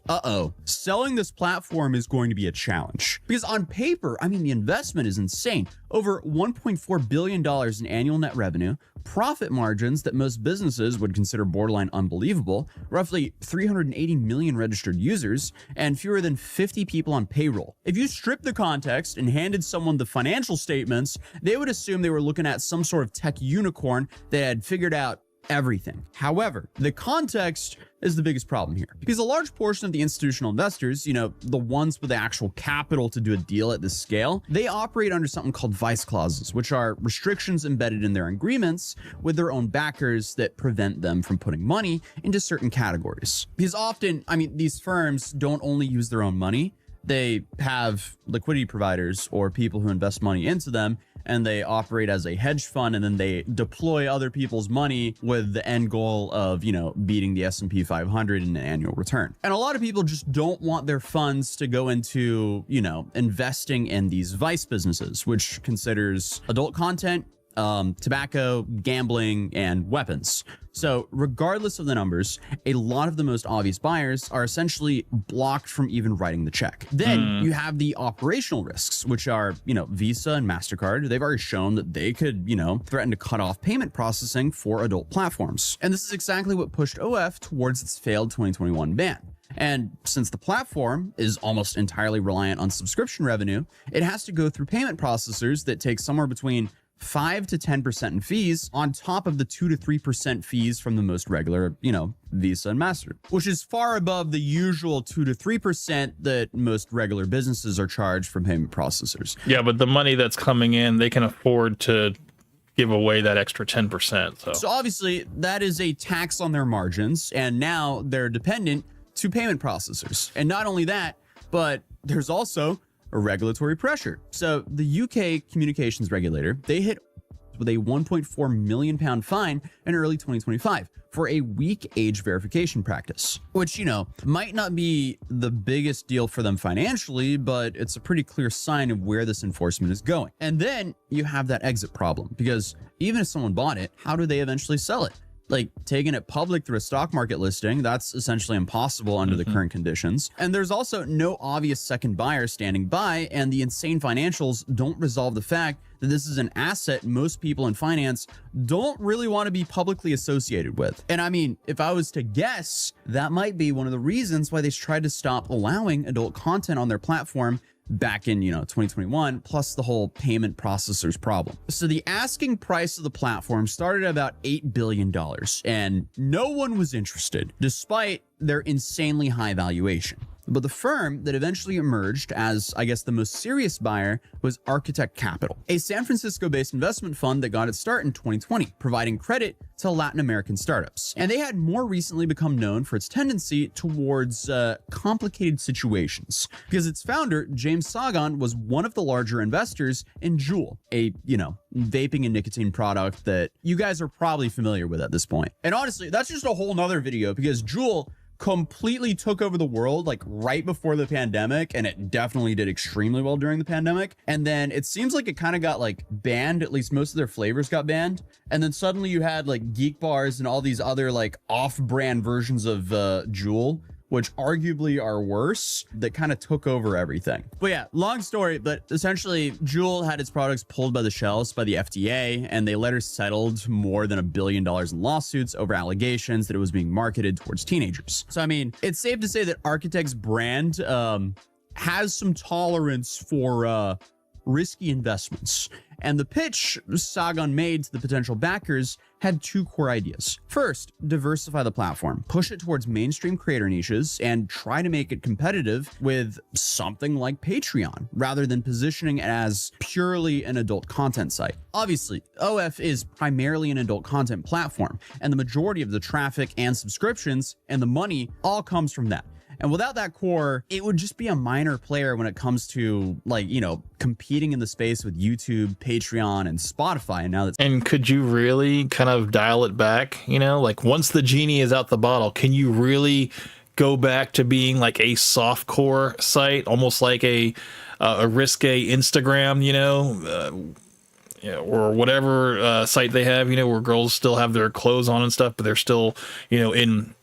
selling this platform is going to be a challenge. Because on paper, I mean, the investment is insane. Over $1.4 billion in annual net revenue, profit margins that most businesses would consider borderline unbelievable, roughly 380 million registered users, and fewer than 50 people on payroll. If you strip the context and handed someone the financial statements, they would assume they were looking at some sort of tech unicorn that had figured out everything. However, the context is the biggest problem here, because a large portion of the institutional investors, you know, the ones with the actual capital to do a deal at this scale, they operate under something called vice clauses, which are restrictions embedded in their agreements with their own backers that prevent them from putting money into certain categories. Because often, I mean, these firms don't only use their own money, they have liquidity providers or people who invest money into them, and they operate as a hedge fund, and then they deploy other people's money with the end goal of, you know, beating the S&P 500 in an annual return. And a lot of people just don't want their funds to go into, you know, investing in these vice businesses, which considers adult content, tobacco, gambling, and weapons. So regardless of the numbers, a lot of the most obvious buyers are essentially blocked from even writing the check. Then you have the operational risks, which are, you know, Visa and MasterCard. They've already shown that they could, you know, threaten to cut off payment processing for adult platforms. And this is exactly what pushed OF towards its failed 2021 ban. And since the platform is almost entirely reliant on subscription revenue, it has to go through payment processors that take somewhere between 5 to 10% in fees on top of the 2 to 3% fees from the most regular, you know, Visa and Master, which is far above the usual 2 to 3% that most regular businesses are charged from payment processors. Yeah, but the money that's coming in, they can afford to give away that extra 10%. So obviously that is a tax on their margins, and now they're dependent to payment processors. And not only that, but there's also a regulatory pressure. So the UK communications regulator, they hit with a £1.4 million fine in early 2025 for a weak age verification practice, which, you know, might not be the biggest deal for them financially, but it's a pretty clear sign of where this enforcement is going. And then you have that exit problem, because even if someone bought it, how do they eventually sell it? Like, taking it public through a stock market listing, that's essentially impossible under the current conditions. And there's also no obvious second buyer standing by, and the insane financials don't resolve the fact that this is an asset most people in finance don't really want to be publicly associated with. And I mean, if I was to guess, that might be one of the reasons why they tried to stop allowing adult content on their platform back in, you know, 2021, plus the whole payment processors problem. So the asking price of the platform started at about $8 billion, and no one was interested, despite their insanely high valuation. But the firm that eventually emerged as, I guess, the most serious buyer was Architect Capital, a San Francisco-based investment fund that got its start in 2020, providing credit to Latin American startups. And they had more recently become known for its tendency towards complicated situations, because its founder, James Sagan, was one of the larger investors in Juul, a, you know, vaping and nicotine product that you guys are probably familiar with at this point. And honestly, that's just a whole nother video, because Juul completely took over the world like right before the pandemic, and it definitely did extremely well during the pandemic. And then it seems like it kind of got like banned, at least most of their flavors got banned. And then suddenly you had like Geek Bars and all these other like off-brand versions of Juul, which arguably are worse, that kind of took over everything. But yeah, long story, but essentially Juul had its products pulled by the shelves by the FDA, and they later settled more than $1 billion in lawsuits over allegations that it was being marketed towards teenagers. So I mean, it's safe to say that Architect's brand has some tolerance for risky investments. And the pitch Sagan made to the potential backers had two core ideas. First, diversify the platform, push it towards mainstream creator niches, and try to make it competitive with something like Patreon, rather than positioning it as purely an adult content site. Obviously, OF is primarily an adult content platform, and the majority of the traffic and subscriptions and the money all comes from that. And without that core, it would just be a minor player when it comes to, like, you know, competing in the space with YouTube, Patreon, and Spotify. And now that's... And could you really kind of dial it back? You know, like once the genie is out the bottle, can you really go back to being like a softcore site, almost like a risque Instagram, you know, or whatever site they have, you know, where girls still have their clothes on and stuff, but they're still, you know, in,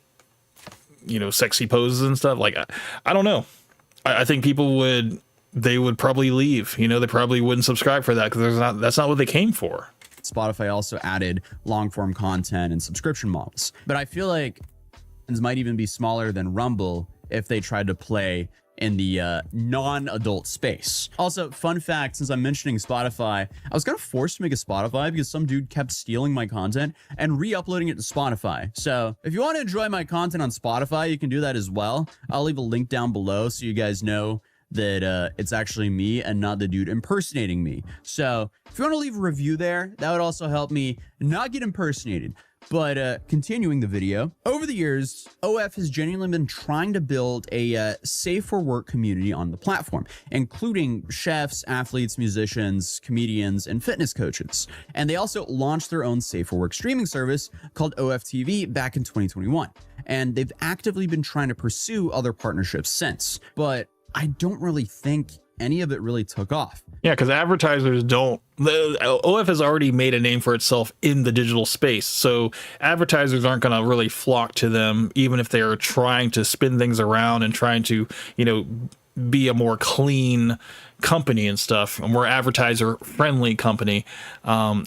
you know, sexy poses and stuff. Like, I don't know. I think people would probably leave. You know, they probably wouldn't subscribe for that because that's not what they came for. Spotify also added long form content and subscription models, but I feel like it might even be smaller than Rumble if they tried to play in the non-adult space. Also, fun fact, since I'm mentioning Spotify, I was kind of forced to make a Spotify because some dude kept stealing my content and re-uploading it to Spotify. So if you want to enjoy my content on Spotify, you can do that as well. I'll leave a link down below so you guys know that it's actually me and not the dude impersonating me. So if you want to leave a review there, that would also help me not get impersonated. But continuing the video, over the years, OF has genuinely been trying to build a safe for work community on the platform, including chefs, athletes, musicians, comedians, and fitness coaches. And they also launched their own safe for work streaming service called OFTV back in 2021. And they've actively been trying to pursue other partnerships since. But I don't really think any of it really took off. Yeah, because advertisers don't. OF has already made a name for itself in the digital space, so advertisers aren't going to really flock to them, even if they are trying to spin things around and trying to, you know, be a more clean company and stuff, a more advertiser friendly company. Every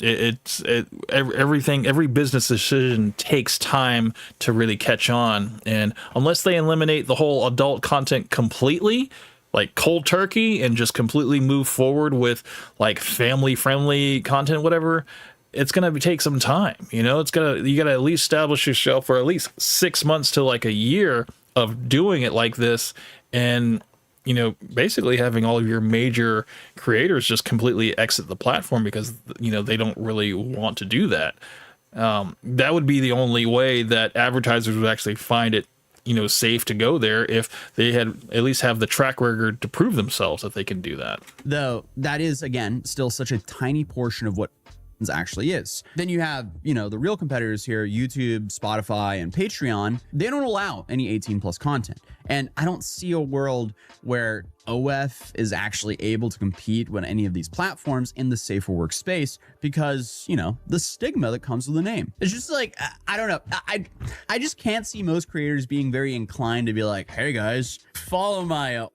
business decision takes time to really catch on, and unless they eliminate the whole adult content completely, like cold turkey, and just completely move forward with like family friendly content, whatever, it's going to take some time. You know, you got to at least establish yourself for at least 6 months to like a year of doing it like this. And, you know, basically having all of your major creators just completely exit the platform because, you know, they don't really want to do that. That would be the only way that advertisers would actually find it, you know, safe to go there, if they had at least have the track record to prove themselves that they can do that. Though that is, again, still such a tiny portion of what actually is. Then you have, you know, the real competitors here, YouTube, Spotify, and Patreon. They don't allow any 18 plus content. And I don't see a world where OF is actually able to compete with any of these platforms in the safer work space because, you know, the stigma that comes with the name. It's just like, I don't know. I just can't see most creators being very inclined to be like, hey guys, follow my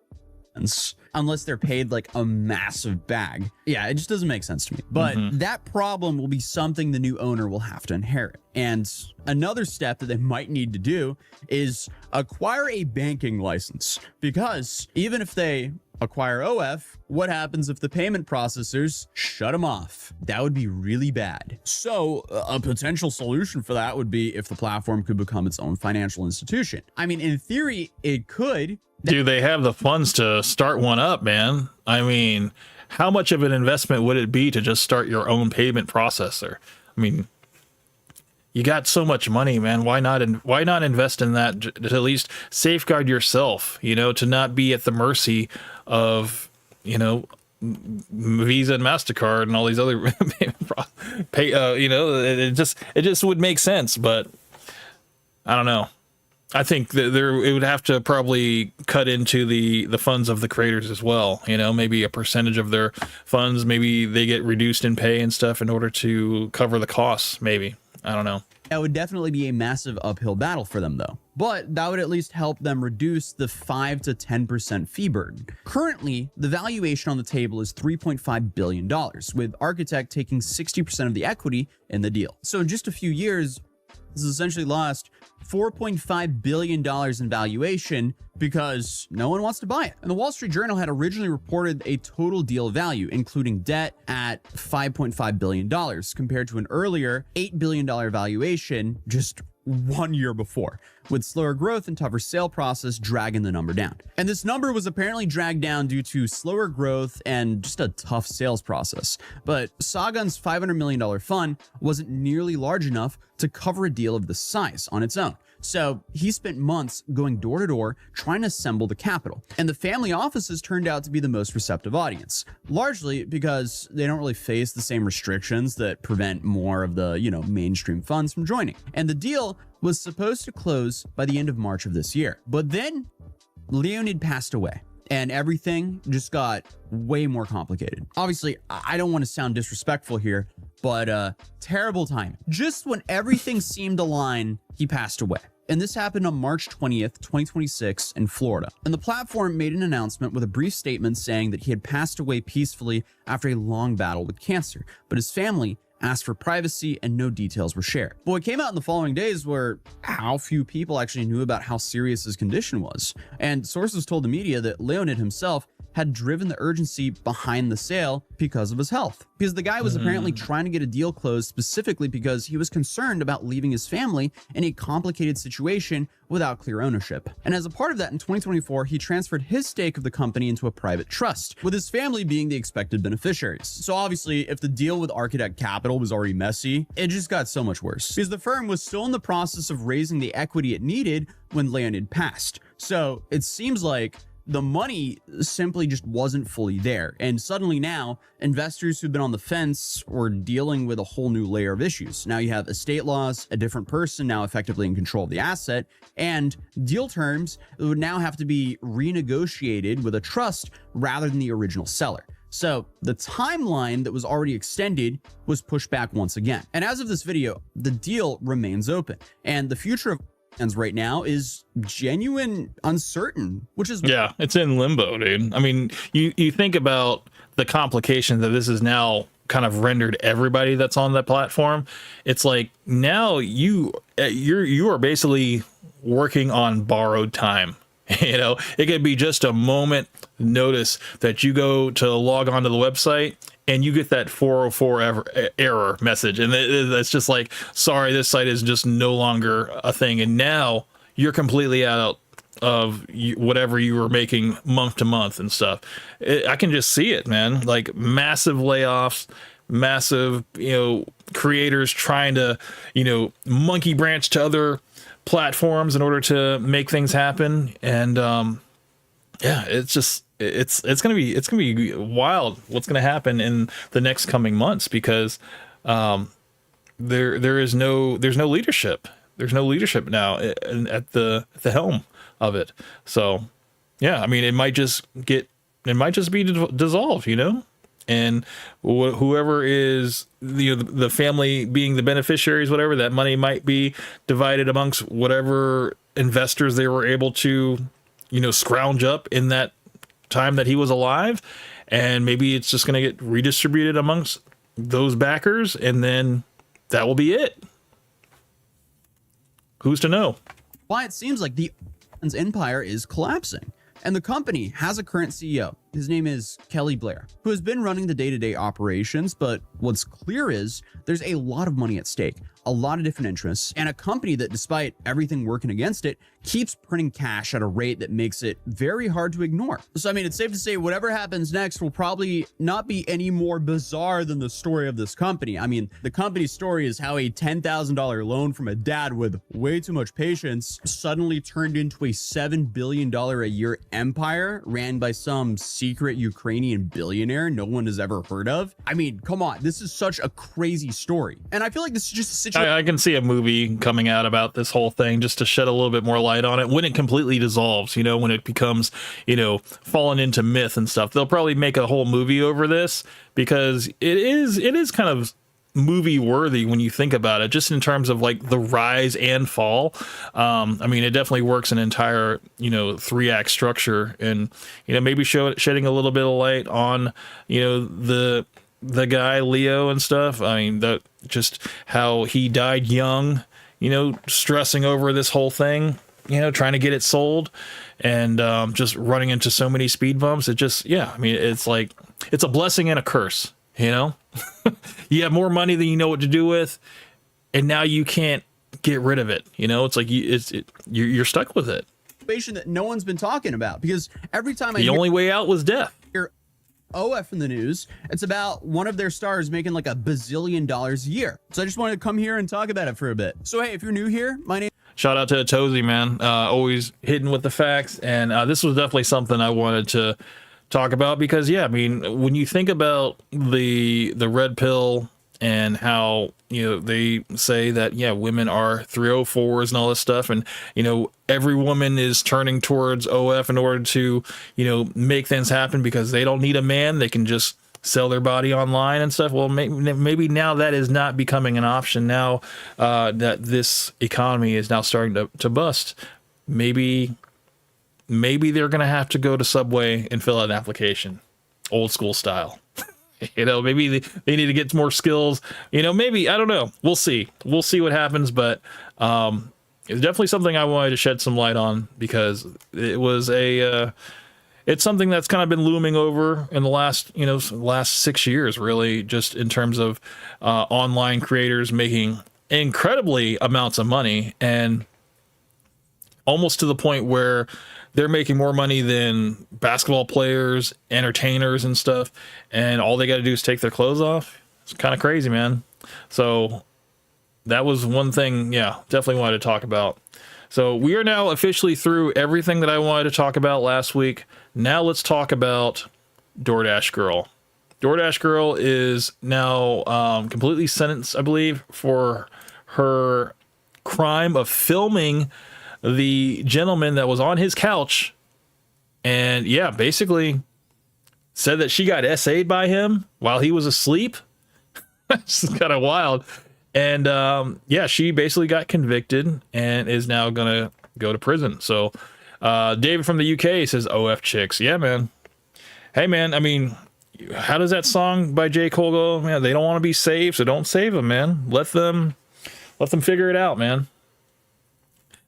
unless they're paid like a massive bag. Yeah, it just doesn't make sense to me. But that problem will be something the new owner will have to inherit. And another step that they might need to do is acquire a banking license, because even if they acquire OF, what happens if the payment processors shut them off? That would be really bad. So a potential solution for that would be if the platform could become its own financial institution. I mean, in theory, it could. Do they have the funds to start one up, man? I mean, how much of an investment would it be to just start your own payment processor? I mean, you got so much money, man. Why not invest in that to at least safeguard yourself, you know, to not be at the mercy of, you know, Visa and MasterCard and all these other you know, it just would make sense, but I don't know. I think that it would have to probably cut into the funds of the creators as well. You know, maybe a percentage of their funds, maybe they get reduced in pay and stuff in order to cover the costs. Maybe, I don't know. That would definitely be a massive uphill battle for them, though. But that would at least help them reduce the 5 to 10% fee burden. Currently, the valuation on the table is $3.5 billion, with Architect taking 60% of the equity in the deal. So in just a few years, this has essentially lost $4.5 billion in valuation because no one wants to buy it. And the Wall Street Journal had originally reported a total deal value, including debt, at $5.5 billion compared to an earlier $8 billion valuation just 1 year before, with slower growth and tougher sale process dragging the number down. And this number was apparently dragged down due to slower growth and just a tough sales process. But Sagan's $500 million fund wasn't nearly large enough to cover a deal of this size on its own. So he spent months going door to door trying to assemble the capital. And the family offices turned out to be the most receptive audience, largely because they don't really face the same restrictions that prevent more of the, mainstream funds from joining. And the deal was supposed to close by the end of March of this year. But then Leonid passed away. And everything just got way more complicated. Obviously, I don't want to sound disrespectful here, but terrible time. Just when everything seemed aligned, he passed away. And this happened on March 20th, 2026 in Florida. And the platform made an announcement with a brief statement saying that he had passed away peacefully after a long battle with cancer, but his family asked for privacy and no details were shared. But what came out in the following days were how few people actually knew about how serious his condition was. And sources told the media that Leonid himself had driven the urgency behind the sale because of his health. Because the guy was apparently trying to get a deal closed specifically because he was concerned about leaving his family in a complicated situation without clear ownership. And as a part of that, in 2024, he transferred his stake of the company into a private trust, with his family being the expected beneficiaries. So obviously, if the deal with Architect Capital was already messy, it just got so much worse. Because the firm was still in the process of raising the equity it needed when Leonid passed. So it seems like the money simply just wasn't fully there. And suddenly now, investors who've been on the fence were dealing with a whole new layer of issues. Now you have estate laws, a different person now effectively in control of the asset, and deal terms that would now have to be renegotiated with a trust rather than the original seller. So the timeline that was already extended was pushed back once again. And as of this video, the deal remains open. And the future of right now is genuine uncertain, which is it's in limbo, dude. I mean, you think about the complications that this is now kind of rendered everybody that's on that platform. It's like now you are basically working on borrowed time. It could be just a moment notice that you go to log onto the website and you get that 404 error message, and it's just like, sorry, this site is just no longer a thing, and now you're completely out of whatever you were making month to month and stuff. I can just see it, man. Like massive layoffs, massive creators trying to monkey branch to other platforms in order to make things happen, and it's gonna be wild what's gonna happen in the next coming months, because there's no leadership. There's no leadership now at the helm of it. So yeah, I mean, it might just be dissolved, and whoever is the family being the beneficiaries, whatever, that money might be divided amongst whatever investors they were able to scrounge up in that time that he was alive, and maybe it's just going to get redistributed amongst those backers, and then that will be it. Who's to know? Why it seems like the empire is collapsing, and the company has a current CEO. His name is Kelly Blair, who has been running the day-to-day operations, but what's clear is there's a lot of money at stake, a lot of different interests, and a company that, despite everything working against it, keeps printing cash at a rate that makes it very hard to ignore. So, I mean, it's safe to say whatever happens next will probably not be any more bizarre than the story of this company. I mean, the company's story is how a $10,000 loan from a dad with way too much patience suddenly turned into a $7 billion a year empire ran by some secret Ukrainian billionaire no one has ever heard of. I mean, come on, this is such a crazy story. And I feel like this is just a situation. I can see a movie coming out about this whole thing just to shed a little bit more light on it when it completely dissolves, when it becomes, fallen into myth and stuff. They'll probably make a whole movie over this, because it is kind of movie worthy when you think about it, just in terms of like the rise and fall. I mean, it definitely works an entire 3-act structure, and maybe shedding a little bit of light on the guy Leo and stuff. I mean, just how he died young, stressing over this whole thing. trying to get it sold and just running into so many speed bumps. It just, I mean, it's like, it's a blessing and a curse, you have more money than you know what to do with, and now you can't get rid of it. It's like you're stuck with it. That no one's been talking about, because every time the only way out was death. Hear OF in the news, it's about one of their stars making like $1 bazillion a year. So I just wanted to come here and talk about it for a bit. So hey, if you're new here, my name. Shout out to Atozy, man. Always hitting with the facts, and this was definitely something I wanted to talk about because, I mean, when you think about the red pill and how they say that women are 304s and all this stuff, and every woman is turning towards OF in order to make things happen because they don't need a man, they can just sell their body online and stuff. Well, maybe now that is not becoming an option now that this economy is now starting to bust. Maybe they're gonna have to go to Subway and fill out an application, old school style. Maybe they need to get more skills. Maybe, I don't know. We'll see what happens. But it's definitely something I wanted to shed some light on because it was it's something that's kind of been looming over in the last 6 years, really, just in terms of online creators making incredibly amounts of money, and almost to the point where they're making more money than basketball players, entertainers and stuff, and all they got to do is take their clothes off. It's kind of crazy, man. So that was one thing, definitely wanted to talk about. So we are now officially through everything that I wanted to talk about last week. Now let's talk about DoorDash Girl. DoorDash Girl is now completely sentenced, I believe, for her crime of filming the gentleman that was on his couch, and basically said that she got SA'd by him while he was asleep. It's kind of wild. And she basically got convicted and is now gonna go to prison. So David from the UK says, OF chicks. Yeah, man. Hey, man, I mean, how does that song by J. Cole go? Man, they don't want to be saved, so don't save them, man. Let them figure it out, man.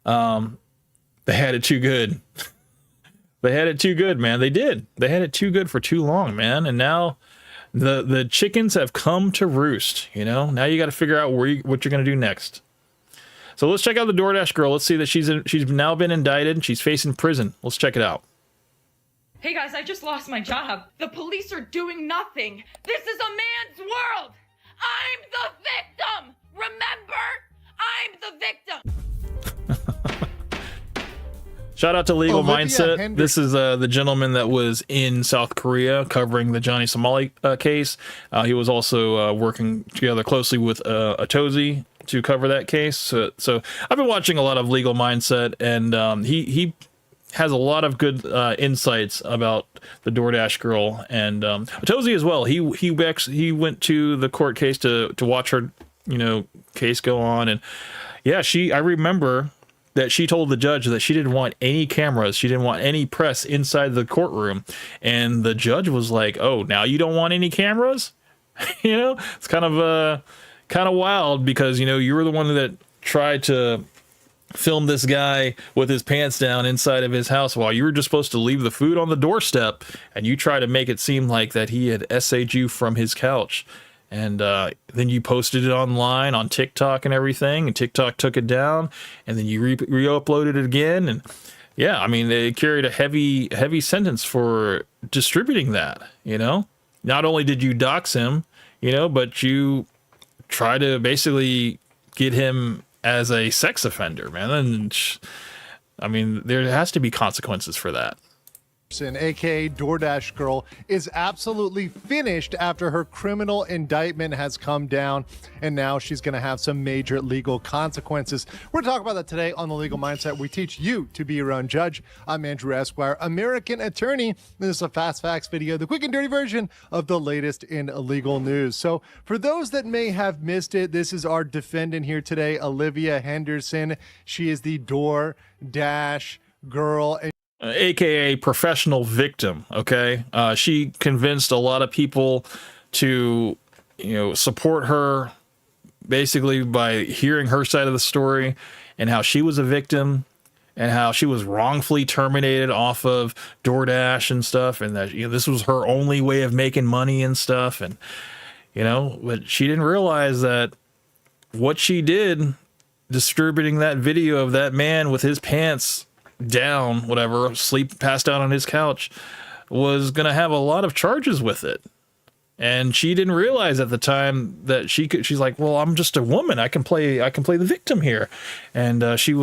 They had it too good. They had it too good, man. They did. They had it too good for too long, man. And now the chickens have come to roost, Now you got to figure out what you're going to do next. So let's check out the DoorDash Girl. Let's see that she's now been indicted and she's facing prison. Let's check it out. Hey guys, I just lost my job. The police are doing nothing. This is a man's world. I'm the victim. Remember? I'm the victim. Shout out to Legal Olivia Mindset. Henderson. This is the gentleman that was in South Korea covering the Johnny Somali case. He was also working together closely with Atozy to cover that case. So I've been watching a lot of Legal Mindset, and he has a lot of good insights about the DoorDash Girl and Atozy as well. He went to the court case to watch her case go on, and I remember that she told the judge that she didn't want any cameras, she didn't want any press inside the courtroom, and the judge was like, "Oh, now you don't want any cameras?" It's kind of wild because you were the one that tried to film this guy with his pants down inside of his house while you were just supposed to leave the food on the doorstep, and you try to make it seem like that he had SA'd you from his couch. And then you posted it online on TikTok and everything, and TikTok took it down, and then you re-uploaded it again. And I mean, they carried a heavy sentence for distributing that, Not only did you dox him, but you try to basically get him as a sex offender, man. And I mean, there has to be consequences for that. aka DoorDash Girl, is absolutely finished after her criminal indictment has come down, and now she's going to have some major legal consequences. We're going to talk about that today on The Legal Mindset. We teach you to be your own judge. I'm Andrew Esquire, American attorney. This is a Fast Facts video, the quick and dirty version of the latest in legal news. So for those that may have missed it, this is our defendant here today, Olivia Henderson. She is the DoorDash Girl. AKA professional victim. Okay. She convinced a lot of people to, support her basically by hearing her side of the story and how she was a victim and how she was wrongfully terminated off of DoorDash and stuff, and that this was her only way of making money and stuff, and but she didn't realize that what she did, distributing that video of that man with his pants down, whatever, passed out on his couch, was gonna have a lot of charges with it. And she didn't realize at the time that she's like, well, I'm just a woman. I can play the victim here. And she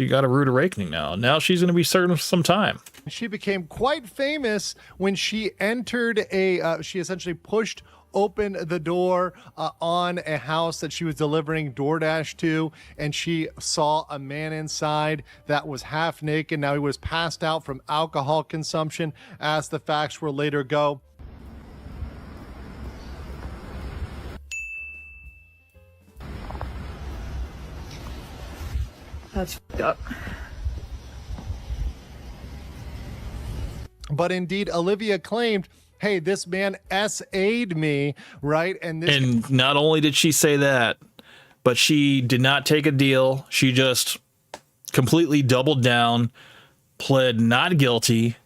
got a rude awakening now. Now she's going to be serving some time. She became quite famous when she entered she essentially pushed open the door on a house that she was delivering DoorDash to, and she saw a man inside that was half naked. Now he was passed out from alcohol consumption, as the facts will later go. That's f***ed up. But indeed, Olivia claimed, hey, this man SA'd me, right? And not only did she say that, but she did not take a deal. She just completely doubled down, pled not guilty.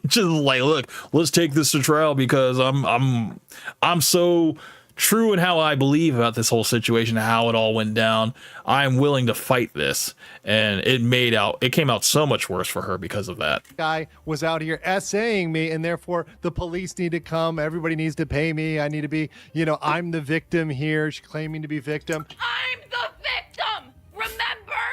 Just like, look, let's take this to trial because I'm so true in how I believe about this whole situation, how it all went down. I'm willing to fight this, and it came out so much worse for her because of that. Guy was out here essaying me, and therefore the police need to come. Everybody needs to pay me. I need to be, I'm the victim here. She's claiming to be victim. I'm the victim. Remember,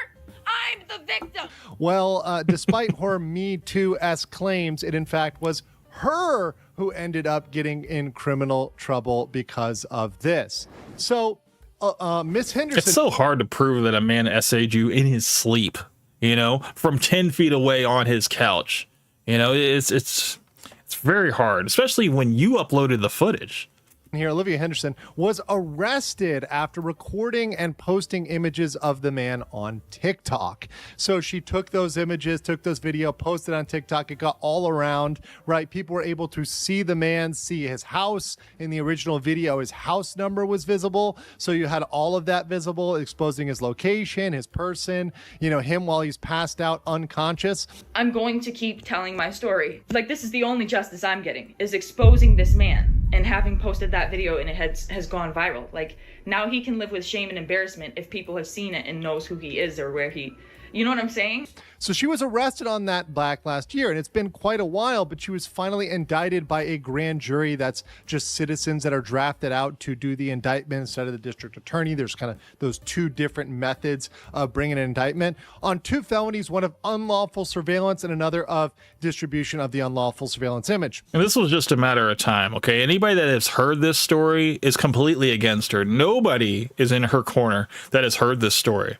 I'm the victim. Well, despite her Me Too-esque claims, it in fact was her who ended up getting in criminal trouble because of this. So, Miss Henderson... It's so hard to prove that a man SA'd you in his sleep, from 10 feet away on his couch. It's very hard, especially when you uploaded the footage. Here, Olivia Henderson was arrested after recording and posting images of the man on TikTok. So she took those images, took those video, posted on TikTok. It got all around, right? People were able to see the man, see his house. In the original video, his house number was visible. So you had all of that visible, exposing his location, his person, him while he's passed out unconscious. I'm going to keep telling my story. Like, this is the only justice I'm getting, is exposing this man. And having posted that video and it has gone viral. Like, now he can live with shame and embarrassment if people have seen it and knows who he is or where he, you know what I'm saying? So she was arrested on that back last year, and it's been quite a while, but she was finally indicted by a grand jury that's just citizens that are drafted out to do the indictment instead of the district attorney. There's kind of those two different methods of bringing an indictment on two felonies, one of unlawful surveillance and another of distribution of the unlawful surveillance image. And this was just a matter of time, okay? Anybody that has heard this story is completely against her. Nobody is in her corner that has heard this story.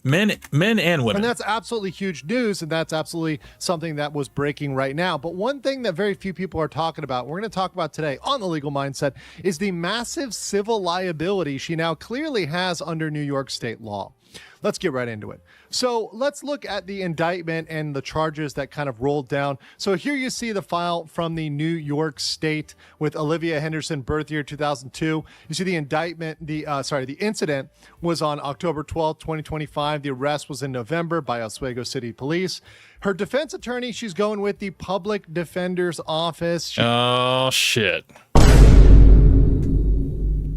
Men and women. And that's absolutely huge news, and that's absolutely something that was breaking right now. But one thing that very few people are talking about, we're going to talk about today on The Legal Mindset, is the massive civil liability she now clearly has under New York state law. Let's get right into it. So let's look at the indictment and the charges that kind of rolled down. So here you see the file from the New York State with Olivia Henderson, birth year 2002. You see the indictment, the incident was on October 12th, 2025. The arrest was in November by Oswego City Police. Her defense attorney, she's going with the Public Defender's Office. Oh, shit.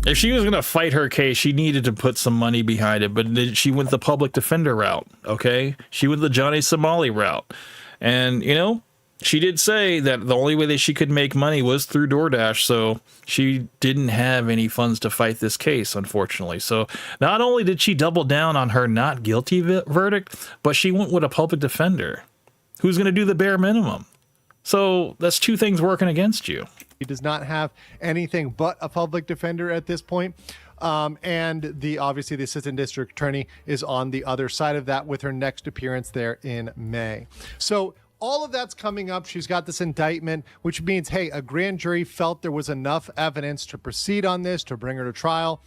If she was going to fight her case, she needed to put some money behind it, but she went the public defender route, okay? She went the Johnny Somali route. And, she did say that the only way that she could make money was through DoorDash, so she didn't have any funds to fight this case, unfortunately. So not only did she double down on her not guilty verdict, but she went with a public defender who's going to do the bare minimum. So that's two things working against you. He does not have anything but a public defender at this point. And obviously the assistant district attorney is on the other side of that with her next appearance there in May. So all of that's coming up. She's got this indictment, which means, hey, a grand jury felt there was enough evidence to proceed on this, to bring her to trial.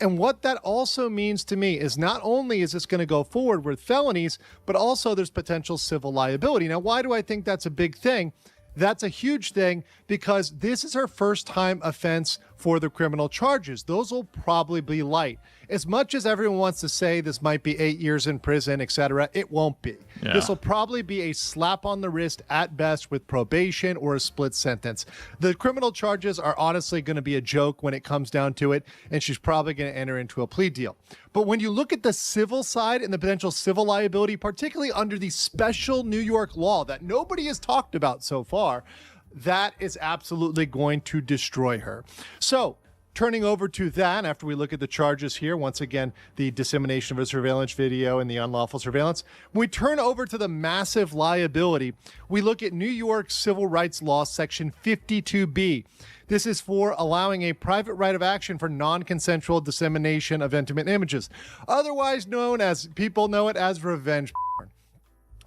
And what that also means to me is not only is this going to go forward with felonies, but also there's potential civil liability. Now, why do I think that's a big thing? That's a huge thing because this is her first time offense for the criminal charges. Those will probably be light. As much as everyone wants to say this might be 8 years in prison, etc., it won't be. Yeah. This will probably be a slap on the wrist at best with probation or a split sentence. The criminal charges are honestly going to be a joke when it comes down to it, and she's probably going to enter into a plea deal. But when you look at the civil side and the potential civil liability, particularly under the special New York law that nobody has talked about so far, that is absolutely going to destroy her. So, turning over to that, after we look at the charges here, once again, the dissemination of a surveillance video and the unlawful surveillance, when we turn over to the massive liability, we look at New York Civil Rights Law, Section 52B. This is for allowing a private right of action for non-consensual dissemination of intimate images, otherwise known as, people know it as revenge porn.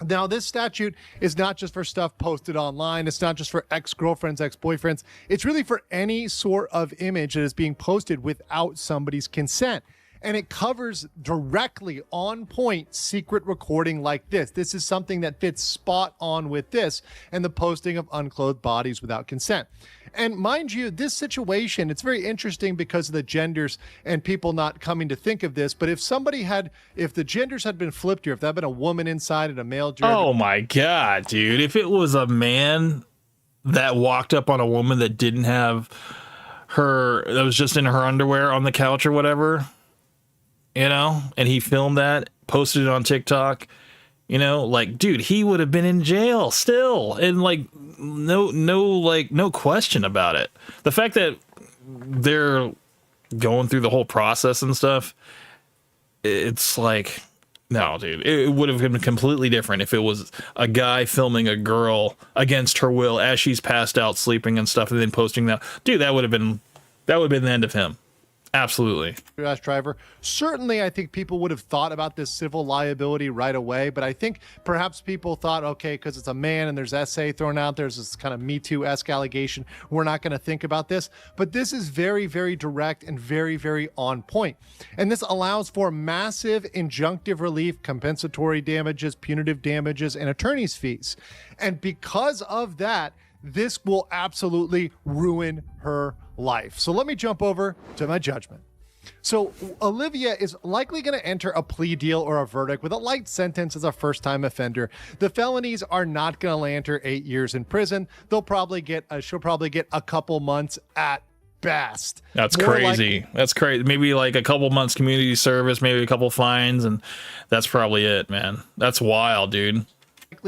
Now, this statute is not just for stuff posted online. It's not just for ex-girlfriends, ex-boyfriends. It's really for any sort of image that is being posted without somebody's consent. And it covers directly on point secret recording like this. This is something that fits spot on with this and the posting of unclothed bodies without consent. And mind you, this situation, it's very interesting because of the genders and people not coming to think of this. But if the genders had been flipped here, if that had been a woman inside and a male gender. Oh my God, dude. If it was a man that walked up on a woman that didn't have that was just in her underwear on the couch or whatever, and he filmed that, posted it on TikTok, dude, he would have been in jail still. And no question about it. The fact that they're going through the whole process and stuff, it's like, no, dude, it would have been completely different if it was a guy filming a girl against her will as she's passed out sleeping and stuff and then posting that. Dude, that would have been the end of him. Absolutely. DoorDash driver. Certainly, I think people would have thought about this civil liability right away, but I think perhaps people thought, okay, because it's a man and there's essay thrown out, there's this kind of Me Too-esque allegation, we're not going to think about this. But this is very, very direct and very, very on point. And this allows for massive injunctive relief, compensatory damages, punitive damages, and attorney's fees. And because of that, this will absolutely ruin her life. So let me jump over to my judgment. So Olivia is likely going to enter a plea deal or a verdict with a light sentence as a first-time offender. The felonies are not going to land her 8 years in prison. She'll probably get a couple months at best. That's crazy. That's crazy. Maybe like a couple months community service, maybe a couple fines, and that's probably it, man. That's wild, dude.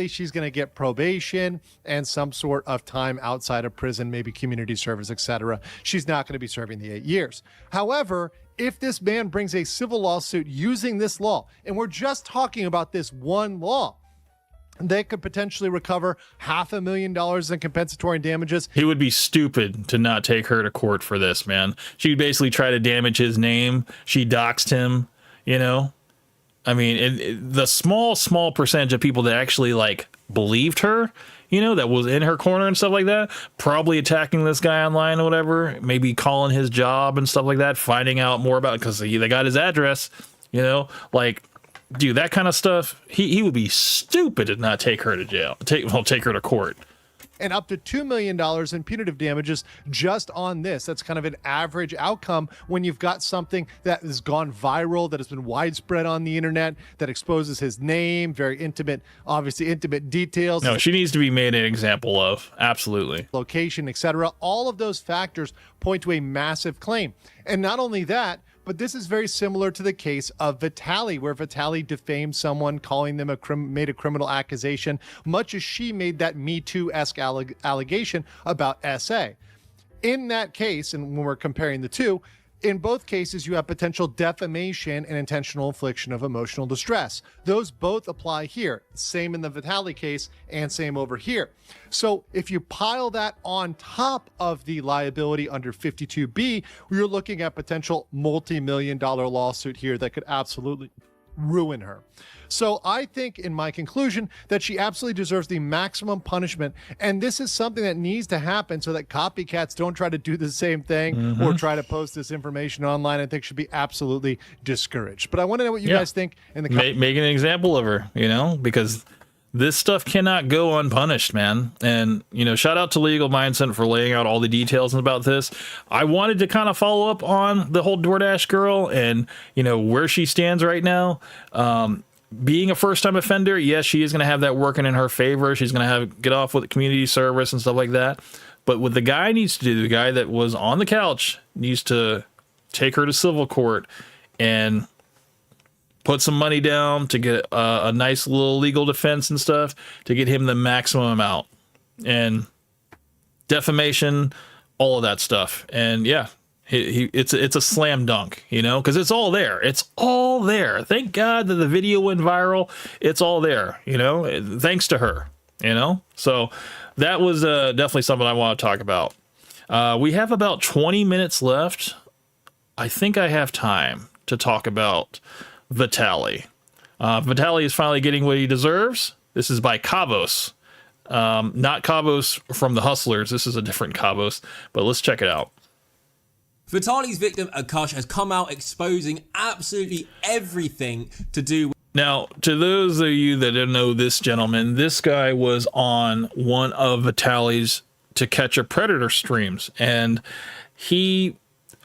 She's going to get probation and some sort of time outside of prison, maybe community service, etc. She's not going to be serving the 8 years. However, if this man brings a civil lawsuit using this law, and we're just talking about this one law, they could potentially recover $500,000 in compensatory damages. He would be stupid to not take her to court for this, man. She basically tried to damage his name. She doxed him, I mean, the small percentage of people that actually believed her, that was in her corner and stuff like that, probably attacking this guy online or whatever, maybe calling his job and stuff like that, finding out more about it because they got his address, dude, that kind of stuff. He would be stupid to not take her to jail, take her to court. And up to $2 million in punitive damages just on this. That's kind of an average outcome when you've got something that has gone viral, that has been widespread on the internet, that exposes his name, very intimate, obviously intimate details. No, she needs to be made an example of. Absolutely. Location, etc. All of those factors point to a massive claim. And not only that, but this is very similar to the case of Vitaly, where Vitaly defamed someone, calling them made a criminal accusation, much as she made that Me Too-esque allegation about SA. In that case, and when we're comparing the two, in both cases, you have potential defamation and intentional infliction of emotional distress. Those both apply here. Same in the Vitaly case and same over here. So if you pile that on top of the liability under 52B, you're looking at potential multi-million-dollar lawsuit here that could absolutely ruin her. So I think in my conclusion that she absolutely deserves the maximum punishment. And this is something that needs to happen so that copycats don't try to do the same thing or try to post this information online. I think should be absolutely discouraged. But I want to know what you guys think in the comments. Make an example of her, because this stuff cannot go unpunished, man. And, you know, shout out to Legal Mindset for laying out all the details about this. I wanted to kind of follow up on the whole DoorDash girl and, you know, where she stands right now. Being a first-time offender, yes, she is going to have that working in her favor. She's going to have get off with community service and stuff like that. But what the guy needs to do, the guy that was on the couch, needs to take her to civil court and put some money down to get a nice little legal defense and stuff to get him the maximum amount. And defamation, all of that stuff. And yeah, it's a slam dunk, you know, because it's all there. It's all there. Thank God that the video went viral. It's all there, you know, thanks to her, you know. So that was definitely something I want to talk about. We have about 20 minutes left. I think I have time to talk about Vitaly. Vitaly is finally getting what he deserves. This is by Kavos. Not Kavos from the Hustlers. This is a different Kavos, but let's check it out. Vitaly's victim, Akash, has come out exposing absolutely everything to do with... Now, to those of you that don't know this gentleman, this guy was on one of Vitaly's To Catch a Predator streams, and he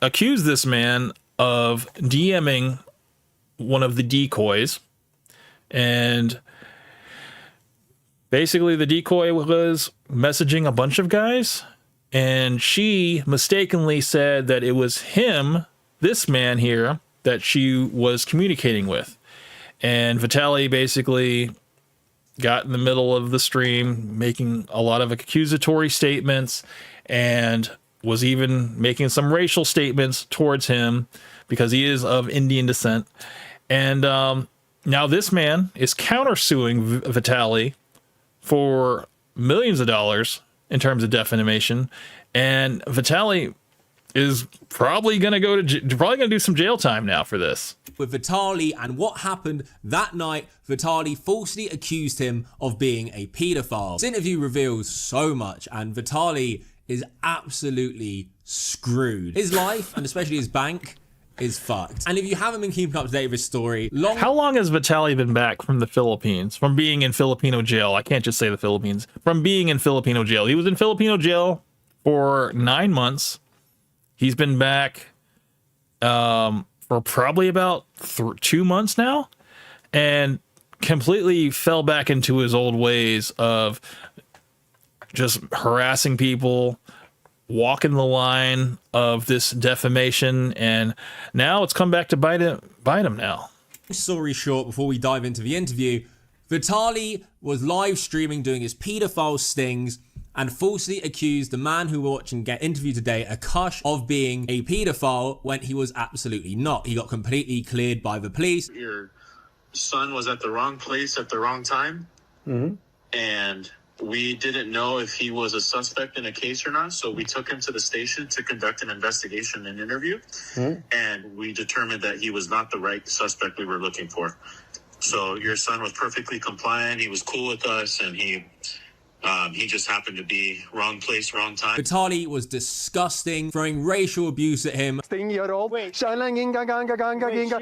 accused this man of DMing one of the decoys, and basically the decoy was messaging a bunch of guys, and she mistakenly said that it was him, this man here, that she was communicating with. And Vitaly basically got in the middle of the stream, making a lot of accusatory statements, and was even making some racial statements towards him because he is of Indian descent. And now this man is countersuing Vitaly for millions of dollars in terms of defamation, and Vitaly is probably going to do some jail time now for this. With Vitaly and what happened that night, Vitaly falsely accused him of being a paedophile. This interview reveals so much, and Vitaly is absolutely screwed. His life, and especially his bank, is fucked. And if you haven't been keeping up to date with his story, how long has Vitaly been back from the Philippines, from being in Filipino jail? I can't just say the Philippines. From being in Filipino jail. He was in Filipino jail for 9 months. He's been back for probably about 2 months now, and completely fell back into his old ways of just harassing people, walking the line of this defamation, and now it's come back to bite him now. Story short, before we dive into the interview, Vitaly was live streaming doing his paedophile stings and falsely accused the man who we're watching get interviewed today, Akash, of being a paedophile when he was absolutely not. He got completely cleared by the police. Your son was at the wrong place at the wrong time, and we didn't know if he was a suspect in a case or not, so we took him to the station to conduct an investigation and interview, and we determined that he was not the right suspect we were looking for. So your son was perfectly compliant, he was cool with us, and he just happened to be wrong place, wrong time. Vitaly was disgusting, throwing racial abuse at him. Wait, she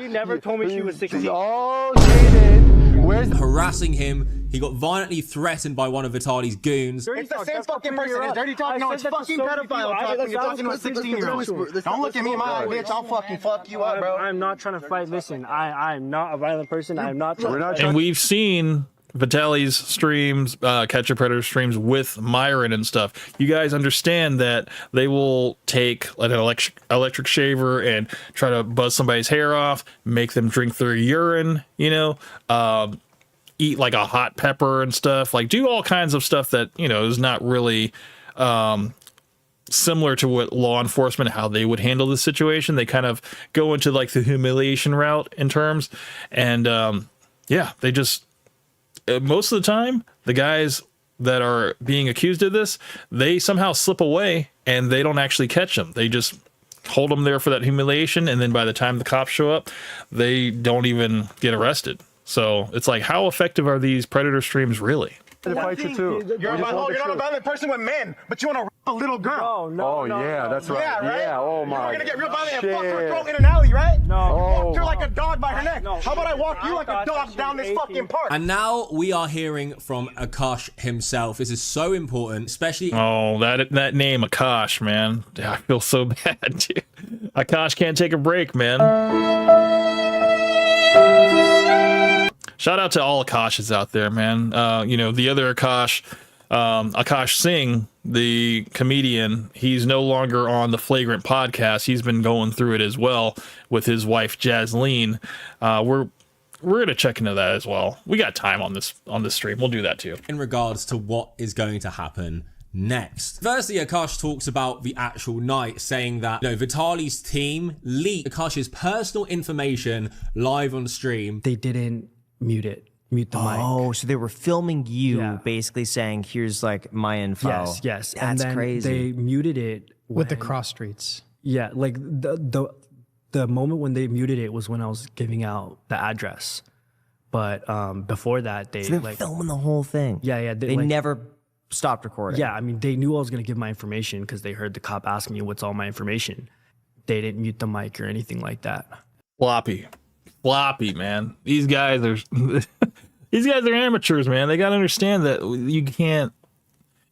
never told me she was 16. Oh, she did. Harassing him. He got violently threatened by one of Vitaly's goons. It's the same fucking person. It's dirty talk. No, it's fucking pedophile talk. You're talking to a 16-year-old. Don't look at me in my eye, bitch. I'll fucking fuck you up, bro. I'm not trying to fight. Listen, I'm not a violent person. I'm not trying to... And we've seen Vitaly's streams, Catch a Predator streams with Myron and stuff. You guys understand that they will take an electric shaver and try to buzz somebody's hair off, make them drink their urine, you know, eat like a hot pepper and stuff, like do all kinds of stuff that, you know, is not really similar to what law enforcement, how they would handle this situation. They kind of go into like the humiliation route in terms, and yeah, they just, most of the time, the guys that are being accused of this, they somehow slip away and they don't actually catch them. They just hold them there for that humiliation, and then by the time the cops show up, they don't even get arrested. So it's like, how effective are these predator streams really? To fight you too. You're not a violent person with men, but you want to rape a little girl. Oh yeah, that's right. Yeah, right? Yeah, oh my. You're gonna get real violent and fuck her throat in an alley, right? No. You walked her like a dog by her neck. How about I walk you like a dog down this fucking park? And now we are hearing from Akash himself. This is so important, especially. Oh, that name, Akash, man. I feel so bad, dude. Akash can't take a break, man. Shout out to all Akashes out there, man. You know, the other Akash, Akash Singh, the comedian, he's no longer on the Flagrant podcast. He's been going through it as well with his wife, Jasleen. We're gonna check into that as well. We got time on this stream. We'll do that too. In regards to what is going to happen next. Firstly, Akash talks about the actual night, saying that, you know, Vitaly's team leaked Akash's personal information live on stream. They didn't mute the mic. Oh, so they were filming you, basically saying, here's like my info. Yes. That's and then crazy. They muted it with the cross streets. Yeah, like the moment when they muted it was when I was giving out the address. But before that, they So they're like filming the whole thing. Yeah. They like, never stopped recording. Yeah, I mean, they knew I was gonna give my information because they heard the cop ask me what's all my information. They didn't mute the mic or anything like that. Floppy, man. These guys are amateurs, man. They got to understand that you can't,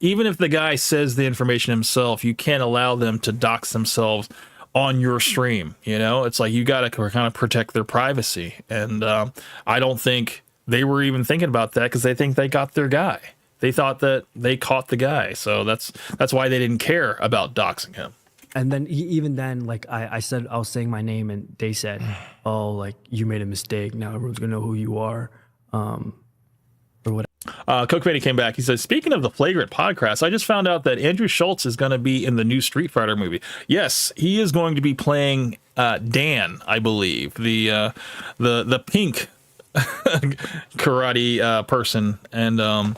even if the guy says the information himself, you can't allow them to dox themselves on your stream. You know, it's like you got to kind of protect their privacy. And I don't think they were even thinking about that because they think they got their guy. They thought that they caught the guy. So that's why they didn't care about doxing him. And then even then, like I said, I was saying my name and they said, oh, like you made a mistake. Now everyone's gonna know who you are. Or whatever. Coke Manny came back. He says, speaking of the Flagrant podcast, I just found out that Andrew Schultz is going to be in the new Street Fighter movie. Yes, he is going to be playing Dan, I believe, the pink karate person. And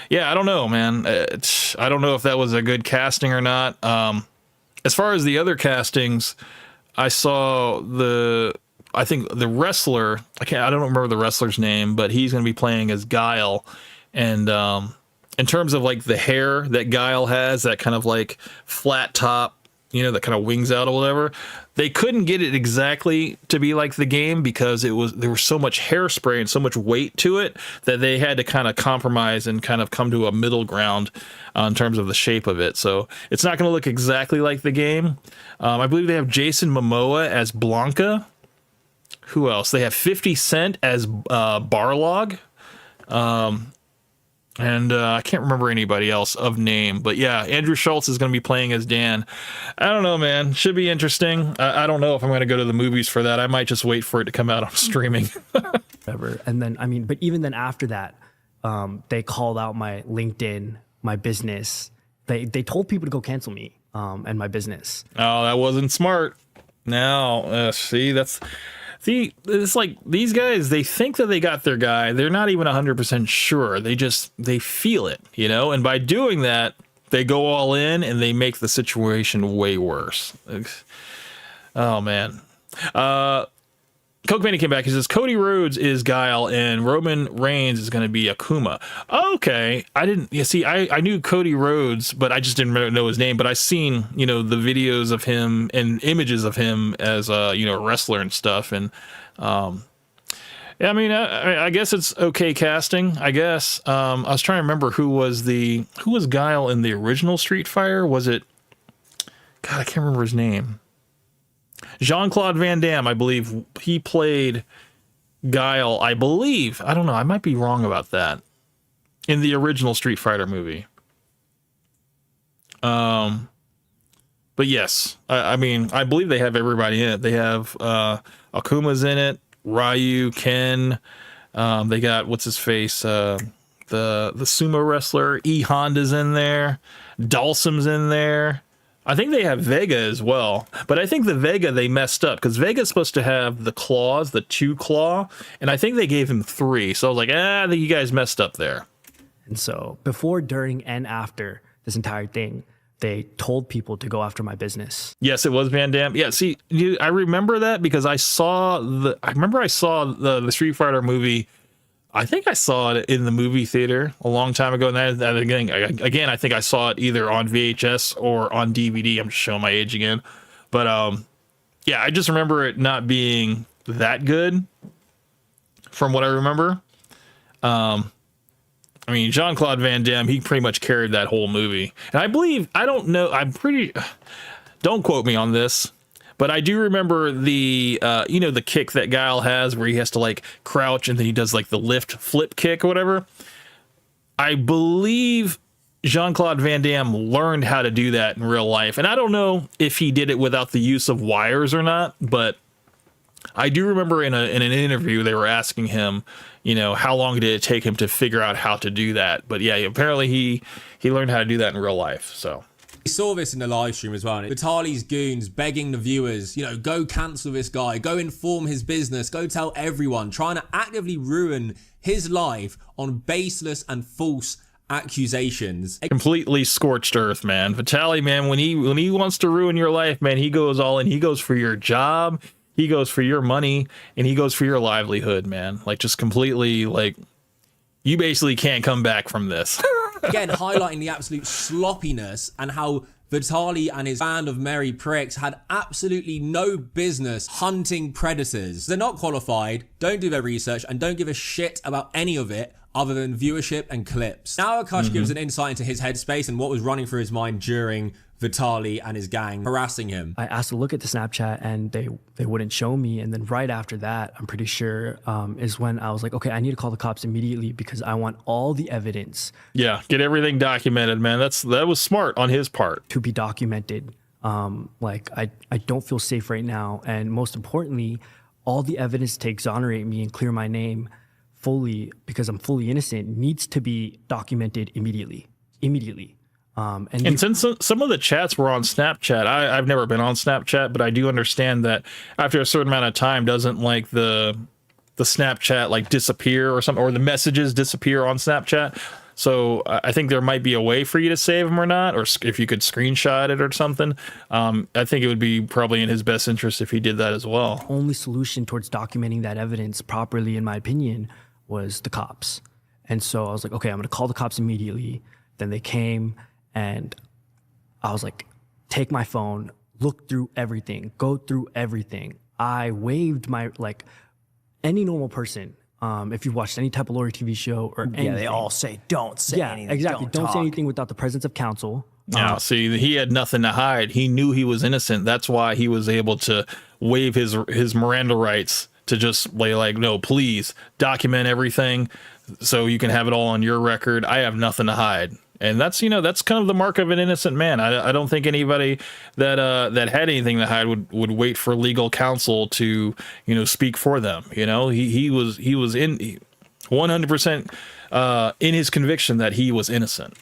yeah, I don't know, man. I don't know if that was a good casting or not. As far as the other castings, I saw I think the wrestler, I don't remember the wrestler's name, but he's going to be playing as Guile. And in terms of like the hair that Guile has, that kind of like flat top, you know, that kind of wings out or whatever, they couldn't get it exactly to be like the game because there was so much hairspray and so much weight to it that they had to kind of compromise and kind of come to a middle ground in terms of the shape of it. So it's not going to look exactly like the game. I believe they have Jason Momoa as Blanca. Who else? They have 50 Cent as Barlog. And I can't remember anybody else of name. But yeah, Andrew Schultz is going to be playing as Dan. I don't know, man. Should be interesting. I don't know if I'm going to go to the movies for that. I might just wait for it to come out on streaming. Whatever. And then, I mean, but even then after that, they called out my LinkedIn, my business. They told people to go cancel me and my business. Oh, that wasn't smart. Now, see, it's like these guys, they think that they got their guy. They're not even 100% sure. They feel it, you know? And by doing that, they go all in and they make the situation way worse. Oh, man. Coke Manny came back. He says, Cody Rhodes is Guile and Roman Reigns is going to be Akuma. Okay. I knew Cody Rhodes, but I just didn't know his name. But I've seen, you know, the videos of him and images of him as a, you know, wrestler and stuff. And, yeah, I mean, I guess it's okay casting, I guess. I was trying to remember who was Guile in the original Street Fighter. Was it, God, I can't remember his name. Jean-Claude Van Damme, I believe he played Guile, I believe. I don't know. I might be wrong about that. In the original Street Fighter movie. But yes, I mean, I believe they have everybody in it. They have Akuma's in it, Ryu, Ken. They got, what's his face? The sumo wrestler, E Honda's in there. Dalsum's in there. I think they have Vega as well, but I think the Vega they messed up because Vega's supposed to have the claws, the 2 claw, and I think they gave him 3. So I was like, I think you guys messed up there. And so before, during, and after this entire thing, they told people to go after my business. Yes, it was Van Damme. Yeah, see, I remember that because I saw the Street Fighter movie. I think I saw it in the movie theater a long time ago. And that again, I think I saw it either on VHS or on DVD. I'm just showing my age again. But yeah, I just remember it not being that good from what I remember. I mean, Jean-Claude Van Damme, he pretty much carried that whole movie. And I believe, I don't know, don't quote me on this, but I do remember the, you know, the kick that Guile has where he has to like crouch and then he does like the lift flip kick or whatever. I believe Jean-Claude Van Damme learned how to do that in real life. And I don't know if he did it without the use of wires or not, but I do remember in an interview, they were asking him, you know, how long did it take him to figure out how to do that? But yeah, apparently he learned how to do that in real life. So. We saw this in the live stream as well. Vitaly's goons begging the viewers, you know, go cancel this guy, go inform his business, go tell everyone, trying to actively ruin his life on baseless and false accusations. Completely scorched earth, man. Vitaly, man, when he wants to ruin your life, man, he goes all in. He goes for your job, he goes for your money, and he goes for your livelihood, man. Like, just completely, like, you basically can't come back from this. Again, highlighting the absolute sloppiness and how Vitaly and his band of merry pricks had absolutely no business hunting predators. They're not qualified, don't do their research, and don't give a shit about any of it other than viewership and clips. Now Akash gives an insight into his headspace and what was running through his mind during Vitaly and his gang harassing him. I asked to look at the Snapchat and they wouldn't show me. And then right after that, I'm pretty sure is when I was like, okay, I need to call the cops immediately because I want all the evidence. Yeah, get everything documented, man. That was smart on his part. To be documented. Like I don't feel safe right now. And most importantly, all the evidence to exonerate me and clear my name fully because I'm fully innocent needs to be documented immediately. And since some of the chats were on Snapchat, I've never been on Snapchat, but I do understand that after a certain amount of time, doesn't like the Snapchat like disappear or something, or the messages disappear on Snapchat. So I think there might be a way for you to save them or not, or if you could screenshot it or something. I think it would be probably in his best interest if he did that as well. The only solution towards documenting that evidence properly, in my opinion, was the cops. And so I was like, okay, I'm going to call the cops immediately. Then they came. And I was like, take my phone, look through everything, go through everything. I waived my, like, any normal person, if you've watched any type of lawyer TV show or anything. Yeah, they all say, don't say anything. Exactly. Don't say talk. anything without the presence of counsel. Yeah, see, he had nothing to hide. He knew he was innocent. That's why he was able to waive his Miranda rights to just lay like, no, please document everything so you can have it all on your record. I have nothing to hide. And that's, you know, that's kind of the mark of an innocent man. I don't think anybody that had anything to hide would wait for legal counsel to, you know, speak for them. You know, he was in 100% in his conviction that he was innocent.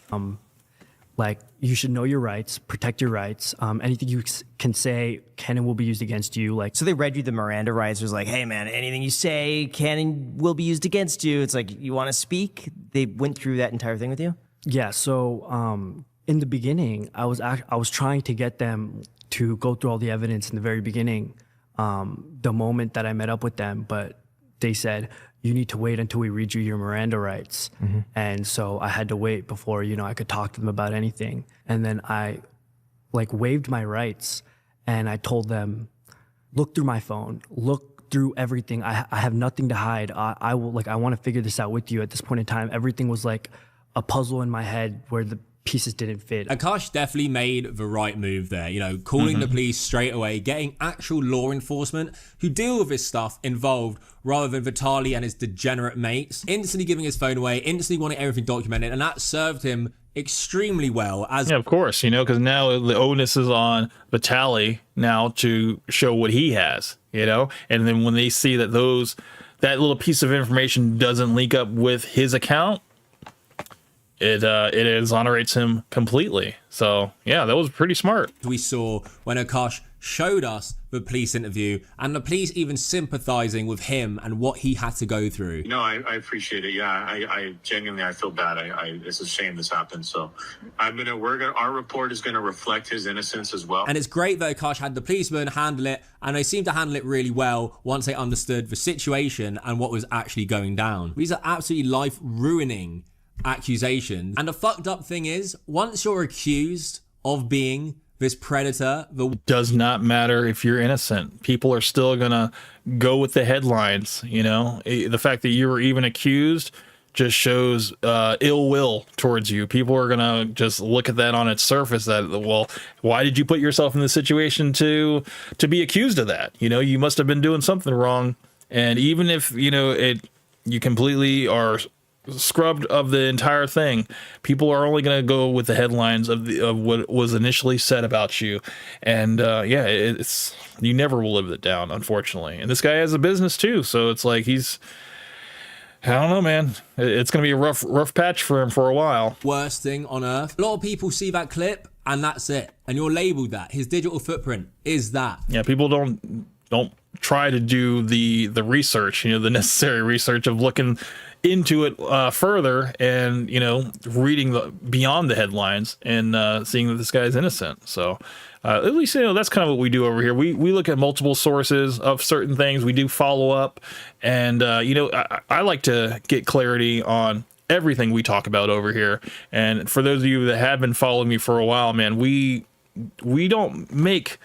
Like, you should know your rights, protect your rights. Anything you can say can and will be used against you. Like, so they read you the Miranda rights. It was like, hey man, anything you say can and will be used against you. It's like, you want to speak? They went through that entire thing with you? Yeah, so in the beginning, I was trying to get them to go through all the evidence in the very beginning, the moment that I met up with them, but they said, you need to wait until we read you your Miranda rights. And so I had to wait before, you know, I could talk to them about anything. And then I like waived my rights and I told them, look through my phone, look through everything. I have nothing to hide. I want to figure this out with you. At this point in time, everything was like a puzzle in my head where the pieces didn't fit. Akash definitely made the right move there, you know, calling the police straight away, getting actual law enforcement who deal with this stuff involved rather than Vitaly and his degenerate mates, instantly giving his phone away, instantly wanting everything documented, and that served him extremely well. As yeah, of course, you know, because now the onus is on Vitaly now to show what he has, you know, and then when they see that that little piece of information doesn't link up with his account, it exonerates him completely. So yeah, that was pretty smart. We saw when Akash showed us the police interview and the police even sympathizing with him and what he had to go through. No, I appreciate it. Yeah, I genuinely, I feel bad. It's a shame this happened. So our report is gonna reflect his innocence as well. And it's great that Akash had the policeman handle it, and they seemed to handle it really well once they understood the situation and what was actually going down. These are absolutely life-ruining accusations. And the fucked up thing is, once you're accused of being this predator, does not matter if you're innocent. People are still gonna go with the headlines. You know, the fact that you were even accused just shows ill will towards you. People are gonna just look at that on its surface. That, well, why did you put yourself in the situation to be accused of that? You know, you must have been doing something wrong. And even if you completely are scrubbed of the entire thing, people are only going to go with the headlines of what was initially said about you. And it's, you never will live it down, unfortunately. And this guy has a business too, so it's like I don't know, man. It's going to be a rough patch for him for a while. Worst thing on earth. A lot of people see that clip and that's it, and you're labeled that. His digital footprint is that. Yeah, people don't try to do the research, the necessary research of looking into it further and reading beyond the headlines and seeing that this guy is innocent. So at least that's kind of what we do over here. We look at multiple sources of certain things. We do follow up, and I like to get clarity on everything we talk about over here. And for those of you that have been following me for a while, man, we don't make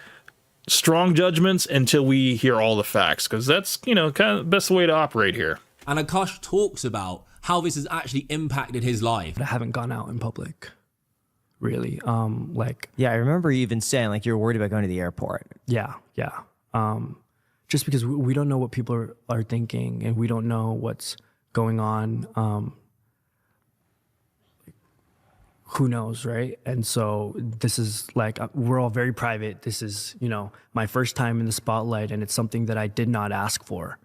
strong judgments until we hear all the facts, because that's kind of the best way to operate here. And Akash talks about how this has actually impacted his life. I haven't gone out in public, really. Yeah, I remember you even saying like you're worried about going to the airport. Yeah. Just because we don't know what people are thinking, and we don't know what's going on. Who knows, right? And so this is like, we're all very private. This is, my first time in the spotlight, and it's something that I did not ask for.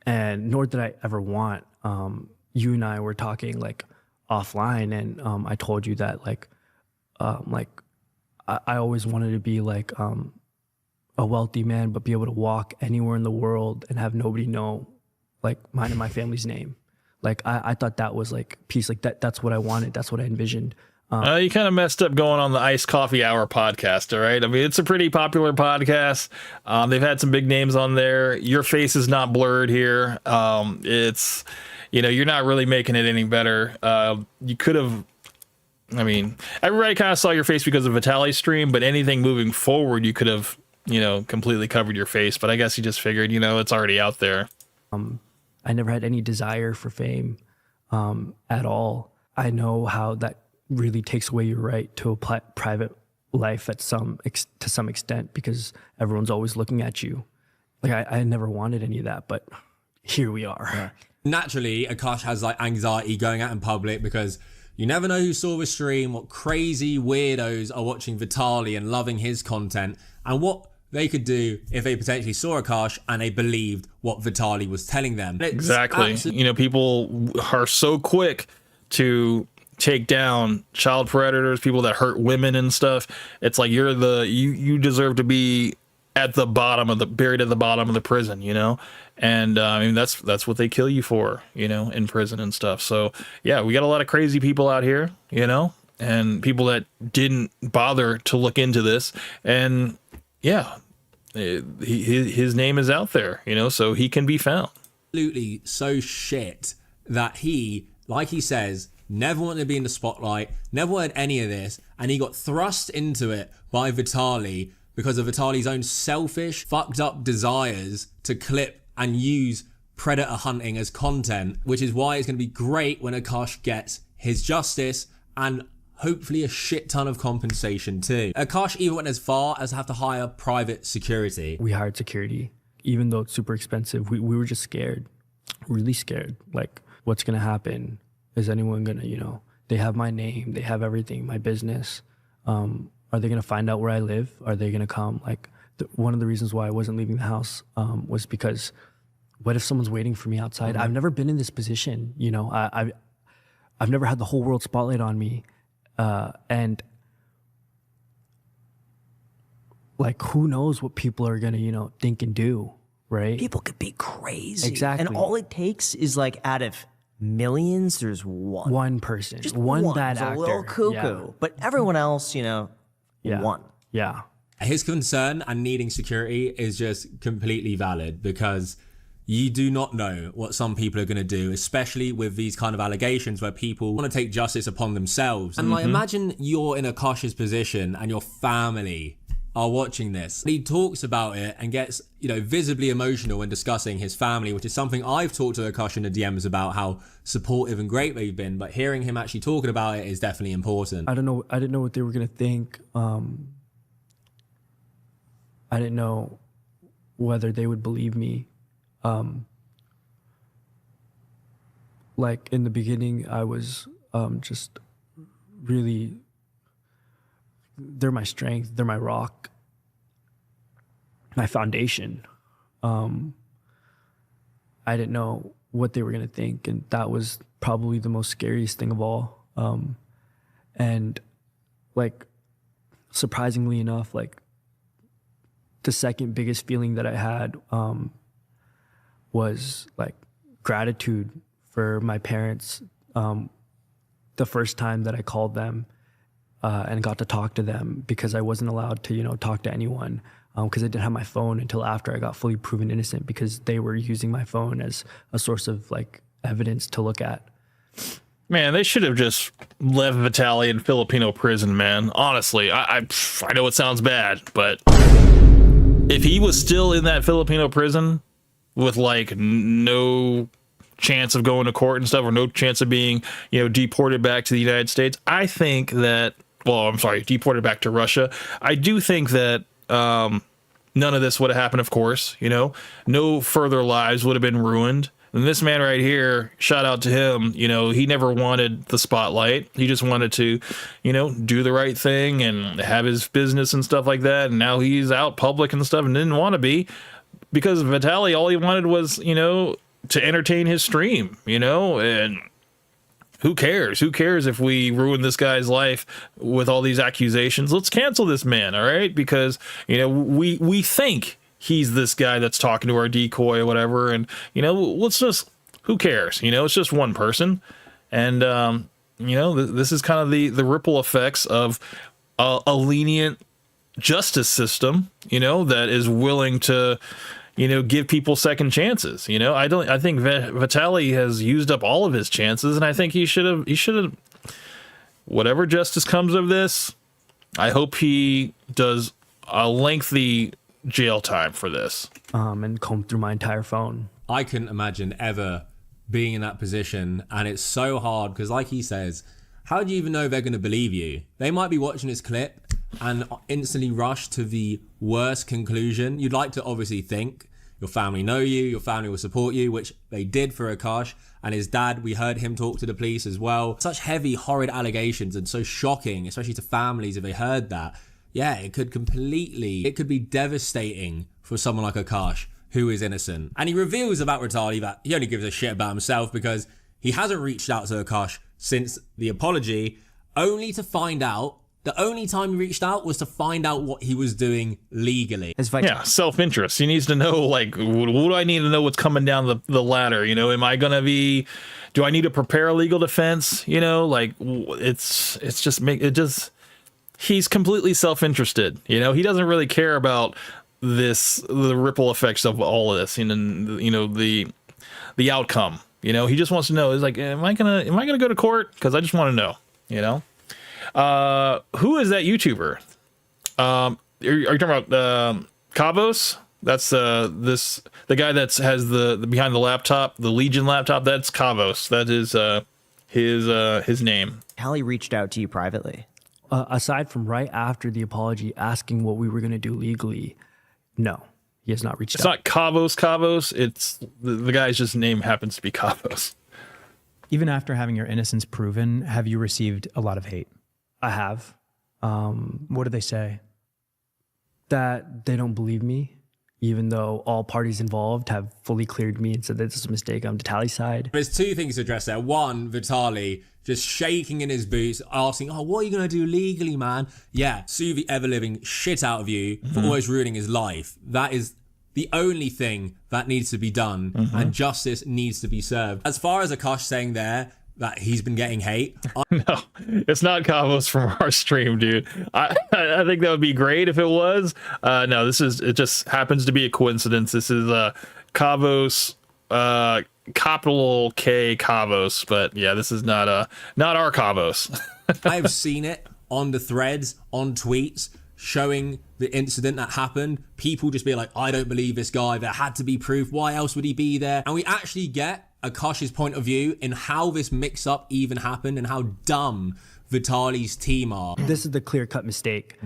And nor did I ever want. You and I were talking like offline, and I told you that I always wanted to be like a wealthy man, but be able to walk anywhere in the world and have nobody know like mine and my family's name. Like I thought that was like peace. Like that's what I wanted. That's what I envisioned. You kind of messed up going on the Iced Coffee Hour podcast, all right? I mean, it's a pretty popular podcast. They've had some big names on there. Your face is not blurred here. It's, you're not really making it any better. You could have, everybody kind of saw your face because of Vitaly's stream, but anything moving forward, you could have, completely covered your face. But I guess you just figured, it's already out there. I never had any desire for fame at all. I know how that really takes away your right to a private life to some extent, because everyone's always looking at you. Like I never wanted any of that, but here we are. Yeah. Naturally, Akash has like anxiety going out in public, because you never know who saw the stream, what crazy weirdos are watching Vitaly and loving his content, and what they could do if they potentially saw Akash and they believed what Vitaly was telling them. Exactly. People are so quick to take down child predators, people that hurt women and stuff. It's like you deserve to be buried at the bottom of the prison, and that's what they kill you for, in prison and stuff. So yeah, we got a lot of crazy people out here, and people that didn't bother to look into this, and yeah, his name is out there, so he can be found. Absolutely so shit that he, like he says, never wanted to be in the spotlight, never wanted any of this, and he got thrust into it by Vitaly because of Vitaly's own selfish, fucked up desires to clip and use predator hunting as content, which is why it's going to be great when Akash gets his justice and hopefully a shit ton of compensation too. Akash even went as far as to have to hire private security. We hired security, even though it's super expensive. We were just scared, really scared. Like, what's going to happen? Is anyone going to, they have my name, they have everything, my business. Are they going to find out where I live? Are they going to come? Like, one of the reasons why I wasn't leaving the house was because what if someone's waiting for me outside? I've never been in this position. I've never had the whole world spotlight on me. And like, who knows what people are gonna, you know, think and do, right? People could be crazy. Exactly. And all it takes is like out of millions, there's one person, just one one bad who's actor. a little cuckoo, Yeah. but everyone else, you know, one. Yeah. His concern and needing security is just completely valid because you do not know what some people are going to do, especially with these kind of allegations where people want to take justice upon themselves. And like, imagine you're in Akash's position and your family are watching this. He talks about it and gets, you know, visibly emotional when discussing his family, which is something I've talked to Akash in the DMs about how supportive and great they've been. But hearing him actually talking about it is definitely important. I didn't know what they were gonna think. I didn't know whether they would believe me. Like in the beginning, I was just really, they're my strength, they're my rock, my foundation. I didn't know what they were gonna think, and that was probably the most scariest thing of all. And like, surprisingly enough, like the second biggest feeling that I had was like gratitude for my parents. The first time that I called them and got to talk to them, because I wasn't allowed to, you know, talk to anyone because I didn't have my phone until after I got fully proven innocent, because they were using my phone as a source of like evidence to look at. Man, they should have just left Vitaly in Filipino prison, man. Honestly, I know it sounds bad, but if he was still in that Filipino prison with like no chance of going to court and stuff, or no chance of being, you know, deported back to the United States, I think that, well, I'm sorry, deported back to Russia, I do think that none of this would have happened, of course, you know, no further lives would have been ruined. And this man right here, shout out to him, you know, he never wanted the spotlight. He just wanted to, you know, do the right thing and have his business and stuff like that. And now he's out public and stuff and didn't want to be, because Vitaly, all he wanted was, you know, to entertain his stream, you know, and who cares? Who cares if we ruin this guy's life with all these accusations? Let's cancel this man, all right? Because, you know, we think he's this guy that's talking to our decoy or whatever, and, you know, let's just, who cares? You know, it's just one person. And, you know, this is kind of the ripple effects of a lenient justice system, you know, that is willing to, you know, give people second chances. You know, I think Vitaly has used up all of his chances, and I think he should have, whatever justice comes of this, I hope he does a lengthy jail time for this. And comb through my entire phone. I couldn't imagine ever being in that position, and it's so hard because, like he says, how do you even know they're going to believe you? They might be watching this clip and instantly rush to the worst conclusion. You'd like to obviously think your family know you, your family will support you, which they did for Akash and his dad. We heard him talk to the police as well. Such heavy, horrid allegations, and so shocking, especially to families if they heard that. Yeah, it could be devastating for someone like Akash, who is innocent. And he reveals about Vitaly that he only gives a shit about himself because he hasn't reached out to Akash since the apology, only to find out the only time he reached out was to find out what he was doing legally. Yeah, self-interest. He needs to know, like, what do I need to know what's coming down the ladder? You know, am I going to be, do I need to prepare a legal defense? You know, like, he's completely self-interested. You know, he doesn't really care about the ripple effects of all of this, and, you know, the outcome. You know, he just wants to know, is like, am I gonna go to court? Because I just want to know, you know? Who is that YouTuber? Are you talking about Kavos? That's the guy that has the behind the laptop, the Legion laptop. That's Kavos. That is his name. Hallie reached out to you privately. Aside from right after the apology, asking what we were going to do legally, no, he has not reached out. It's not Kavos. It's the guy's just name happens to be Kavos. Even after having your innocence proven, have you received a lot of hate? I have. What do they say? That they don't believe me. even though all parties involved have fully cleared me and said that this is a mistake on Vitaly's side. There's two things to address there. One, Vitaly just shaking in his boots, asking, oh, what are you going to do legally, man? Yeah, sue the ever-living shit out of you for almost ruining his life. That is the only thing that needs to be done, and justice needs to be served. As far as Akash saying there that he's been getting hate. No, it's not Kavos from our stream, dude. I think that would be great if it was. No, it just happens to be a coincidence. This is Kavos, capital K Kavos, but yeah, this is not our Kavos. I've seen it on the threads, on tweets, showing the incident that happened. People just be like, I don't believe this guy. There had to be proof. Why else would he be there? And we actually get Akash's point of view in how this mix-up even happened and how dumb Vitaly's team are. This is the clear-cut mistake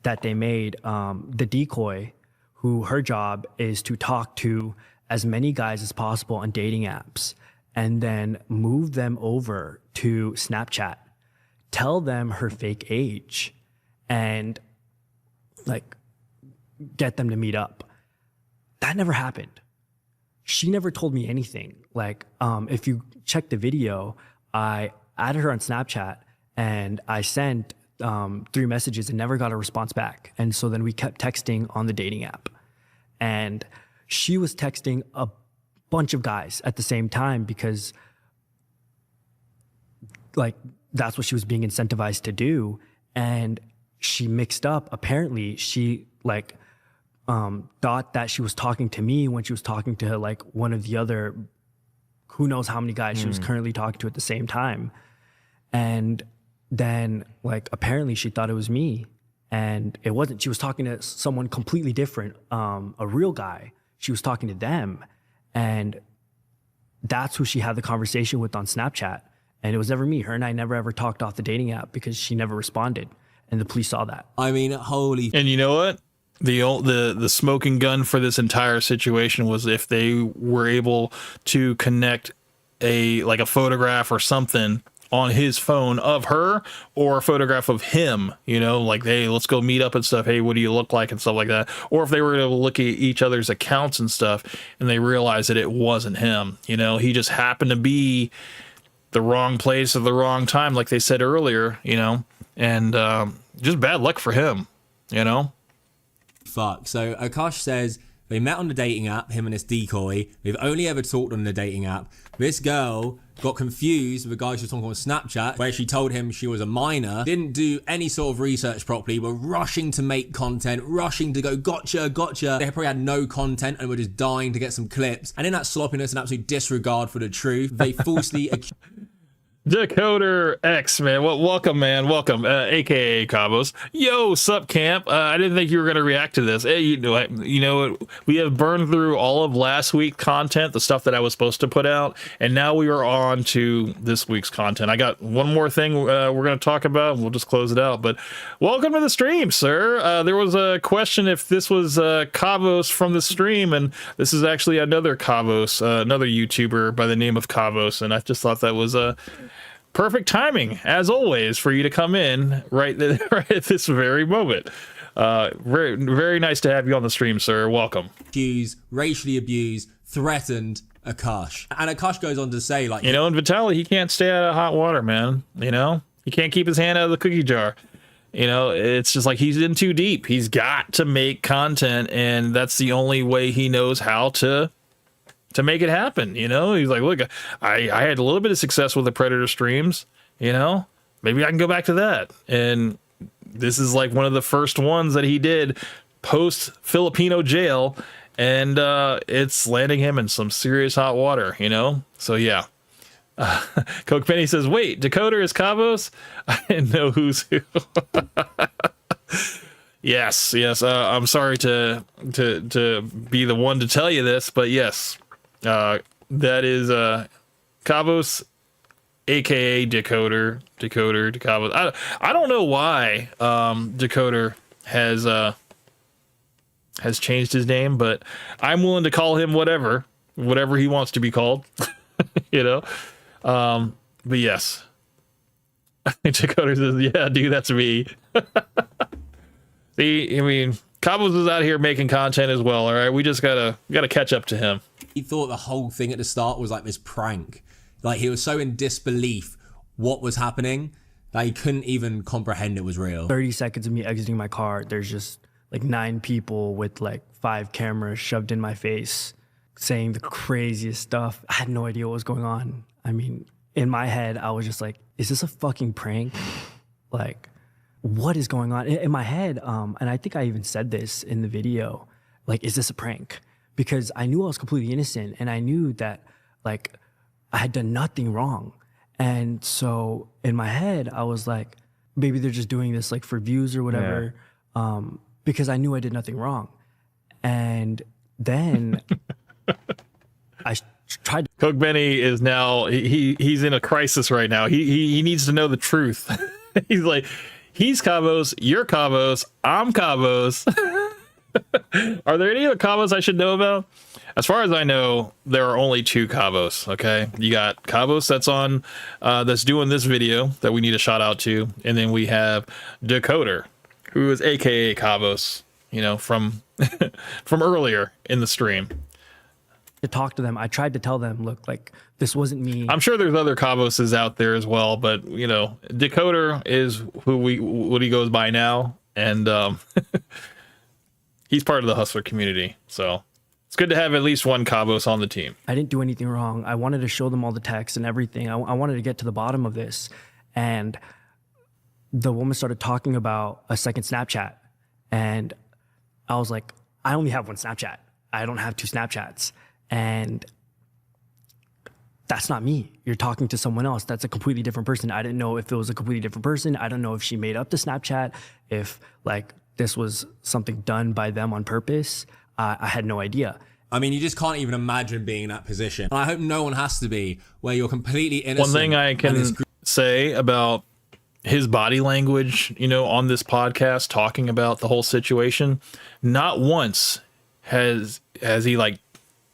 that they made. The decoy, who her job is to talk to as many guys as possible on dating apps and then move them over to Snapchat, tell them her fake age, and like get them to meet up. That never happened. She never told me anything. Like, if you check the video, I added her on Snapchat and I sent 3 messages and never got a response back. And so then we kept texting on the dating app. And she was texting a bunch of guys at the same time because like that's what she was being incentivized to do. And she mixed up. Apparently she like thought that she was talking to me when she was talking to like one of the other, who knows how many guys she was currently talking to at the same time. And then like apparently she thought it was me, and it wasn't. She was talking to someone completely different, a real guy. She was talking to them, and that's who she had the conversation with on Snapchat. And it was never me. Her and I never ever talked off the dating app because she never responded, and the police saw that. I mean, holy. And you know what? The smoking gun for this entire situation was if they were able to connect a photograph or something on his phone of her, or a photograph of him, you know, like, hey, let's go meet up and stuff. Hey, what do you look like and stuff like that. Or if they were able to look at each other's accounts and stuff and they realized that it wasn't him, you know, he just happened to be the wrong place at the wrong time, like they said earlier, you know, and just bad luck for him, you know. Fuck. So Akash says they met on the dating app, him and this decoy. They've only ever talked on the dating app. This girl got confused with the guy she was talking on Snapchat, where she told him she was a minor, didn't do any sort of research properly, were rushing to make content, rushing to go, gotcha. They probably had no content and were just dying to get some clips. And in that sloppiness and absolute disregard for the truth, they falsely accused Decoder X, man. Well, welcome, man. Welcome, aka Kavos. Yo, sup, camp. I didn't think you were going to react to this. Hey, you know, we have burned through all of last week's content, the stuff that I was supposed to put out, and now we are on to this week's content. I got one more thing we're going to talk about. We'll just close it out. But welcome to the stream, sir. There was a question if this was Kavos from the stream, and this is actually another Kavos, another YouTuber by the name of Kavos, and I just thought that was perfect timing, as always, for you to come in right at this very moment. Very, very nice to have you on the stream, sir. Welcome. Accused, racially abused, threatened Akash. And Akash goes on to say, like, you know, and Vitaly, he can't stay out of hot water, man. You know, he can't keep his hand out of the cookie jar. You know, it's just like he's in too deep. He's got to make content, and that's the only way he knows how to make it happen. You know, he's like, look, I had a little bit of success with the Predator streams, you know, maybe I can go back to that. And this is like one of the first ones that he did post Filipino jail, and it's landing him in some serious hot water, you know. So yeah. Coke Penny says, wait, Decoder is Kavos? I didn't know who's who. Yes. I'm sorry to be the one to tell you this, but yes. That is Kavos, aka Decoder Kavos. I don't know why Decoder has changed his name, but I'm willing to call him whatever he wants to be called. You know, but yes. Decoder says, yeah, dude, that's me. See, I mean, Kavos is out here making content as well. All right, we just gotta catch up to him. He thought the whole thing at the start was like this prank. Like he was so in disbelief what was happening that he couldn't even comprehend it was real. 30 seconds of me exiting my car, there's just like 9 people with like 5 cameras shoved in my face saying the craziest stuff. I had no idea what was going on. I mean, in my head, I was just like, is this a fucking prank? Like, what is going on? In my head, and I think I even said this in the video, like, is this a prank? Because I knew I was completely innocent and I knew that like I had done nothing wrong. And so in my head, I was like, maybe they're just doing this like for views or whatever, because I knew I did nothing wrong. And then I tried to... Coke Benny is now, he's in a crisis right now. He needs to know the truth. He's like, he's Kavos, you're Kavos, I'm Kavos. Are there any other Kavos I should know about? As far as I know, there are only 2 Kavos, okay? You got Kavos that's on, that's doing this video that we need a shout out to. And then we have Decoder, who is AKA Kavos, you know, from from earlier in the stream. To talk to them, I tried to tell them, look, like, this wasn't me. I'm sure there's other Kavoses out there as well, but, you know, Decoder is what he goes by now. And he's part of the hustler community, so... It's good to have at least one Kavos on the team. I didn't do anything wrong. I wanted to show them all the texts and everything. I wanted to get to the bottom of this. And the woman started talking about a second Snapchat. And I was like, I only have one Snapchat. I don't have 2 Snapchats. And that's not me. You're talking to someone else. That's a completely different person. I didn't know if it was a completely different person. I don't know if she made up the Snapchat, if like this was something done by them on purpose. I had no idea. I mean, you just can't even imagine being in that position. And I hope no one has to be, where you're completely innocent. One thing I can say about his body language, you know, on this podcast, talking about the whole situation, not once has he like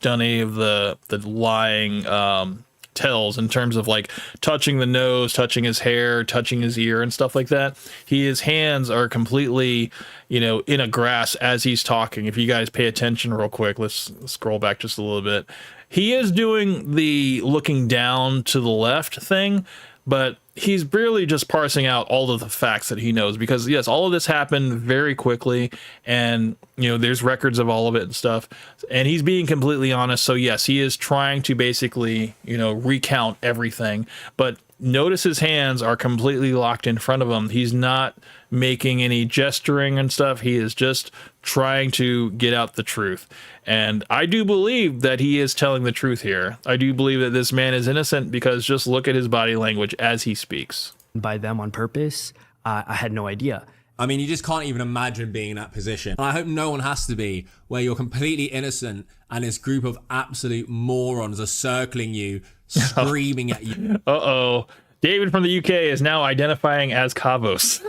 done any of the lying tells in terms of like touching the nose, touching his hair, touching his ear and stuff like that. His hands are completely, you know, in a grasp as he's talking. If you guys pay attention real quick, let's scroll back just a little bit. He is doing the looking down to the left thing, but he's barely just parsing out all of the facts that he knows, because yes, all of this happened very quickly, and you know, there's records of all of it and stuff, and he's being completely honest. So yes, he is trying to basically, you know, recount everything, but notice his hands are completely locked in front of him. He's not making any gesturing and stuff. He is just trying to get out the truth. And I do believe that he is telling the truth here. I do believe that this man is innocent, because just look at his body language as he speaks. By them on purpose, I had no idea. I mean, you just can't even imagine being in that position. And I hope no one has to be, where you're completely innocent and this group of absolute morons are circling you, screaming at you. Uh-oh. David from the UK is now identifying as Kavos.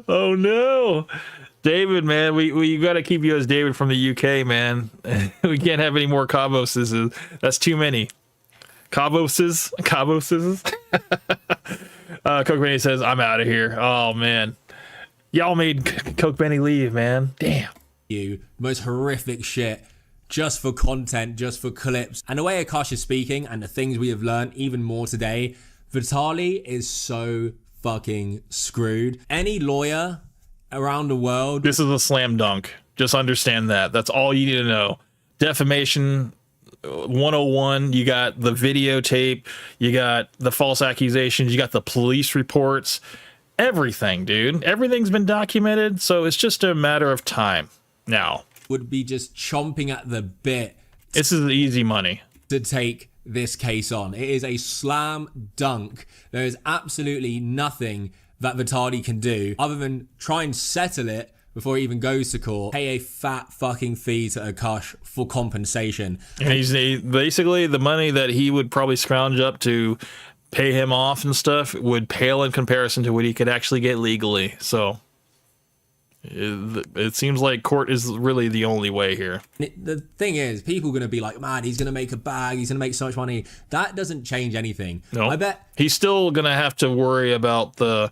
Oh no. David, man, we got to keep you as David from the UK, man. We can't have any more Kavoses. That's too many. Kavoses. Coke Benny says, I'm out of here. Oh, man. Y'all made Coke Benny leave, man. Damn. You most horrific shit, just for content, just for clips. And the way Akash is speaking and the things we have learned even more today, Vitaly is so fucking screwed. Any lawyer around the world. This is a slam dunk. Just understand that. That's all you need to know. Defamation 101. You got the videotape. You got the false accusations. You got the police reports. Everything, dude. Everything's been documented. So it's just a matter of time now. Would be just chomping at the bit. This is easy money to take this case on. It is a slam dunk. There is absolutely nothing that Vitaly can do other than try and settle it before it even goes to court, pay a fat fucking fee to Akash for compensation. And he's basically the money that he would probably scrounge up to pay him off and stuff would pale in comparison to what he could actually get legally. So it seems like court is really the only way here. The thing is, people are going to be like, man, he's going to make a bag, he's going to make so much money. That doesn't change anything. No, I bet he's still going to have to worry about the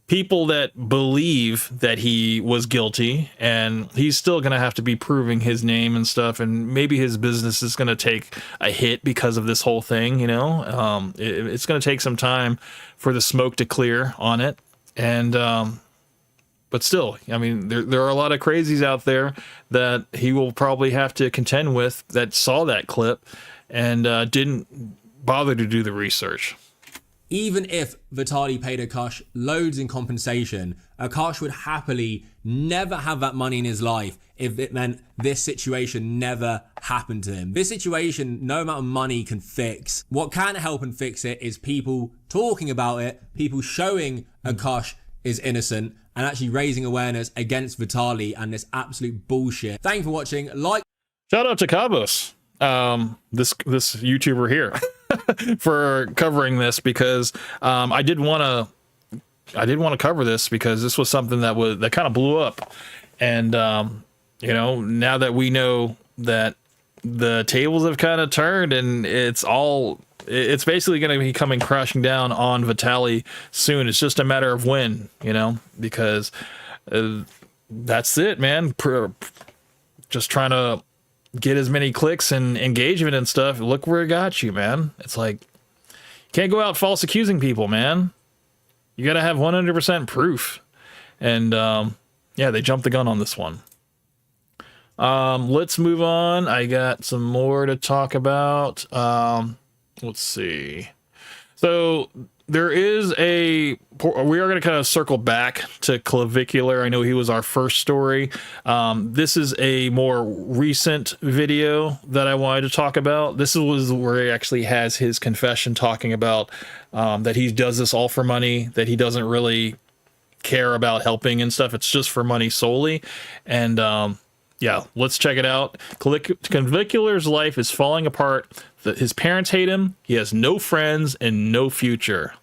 people that believe that he was guilty, and he's still going to have to be proving his name and stuff, and maybe his business is going to take a hit because of this whole thing, you know. It's going to take some time for the smoke to clear on it, and but still, I mean, there are a lot of crazies out there that he will probably have to contend with that saw that clip and didn't bother to do the research. Even if Vitaly paid Akash loads in compensation, Akash would happily never have that money in his life if it meant this situation never happened to him. This situation, no amount of money can fix. What can help and fix it is people talking about it, people showing Akash is innocent, and actually raising awareness against Vitaly and this absolute bullshit. Thank you for watching. Shout out to Kavos, this YouTuber here. For covering this, because I did want to cover this because this was something that kind of blew up, and you know, now that we know that the tables have kind of turned and it's basically going to be coming crashing down on Vitaly soon. It's just a matter of when, you know, because that's it, man. Just trying to get as many clicks and engagement and stuff. Look where it got you, man. It's like, you can't go out false accusing people, man. You got to have 100% proof. And yeah, they jumped the gun on this one. Let's move on. I got some more to talk about. Let's see. So there is we are going to kind of circle back to Clavicular. I know he was our first story. This is a more recent video that I wanted to talk about. This was where he actually has his confession talking about that he does this all for money, that he doesn't really care about helping and stuff. It's just for money solely. And yeah, let's check it out. Clavicular's life is falling apart. His parents hate him. He has no friends and no future.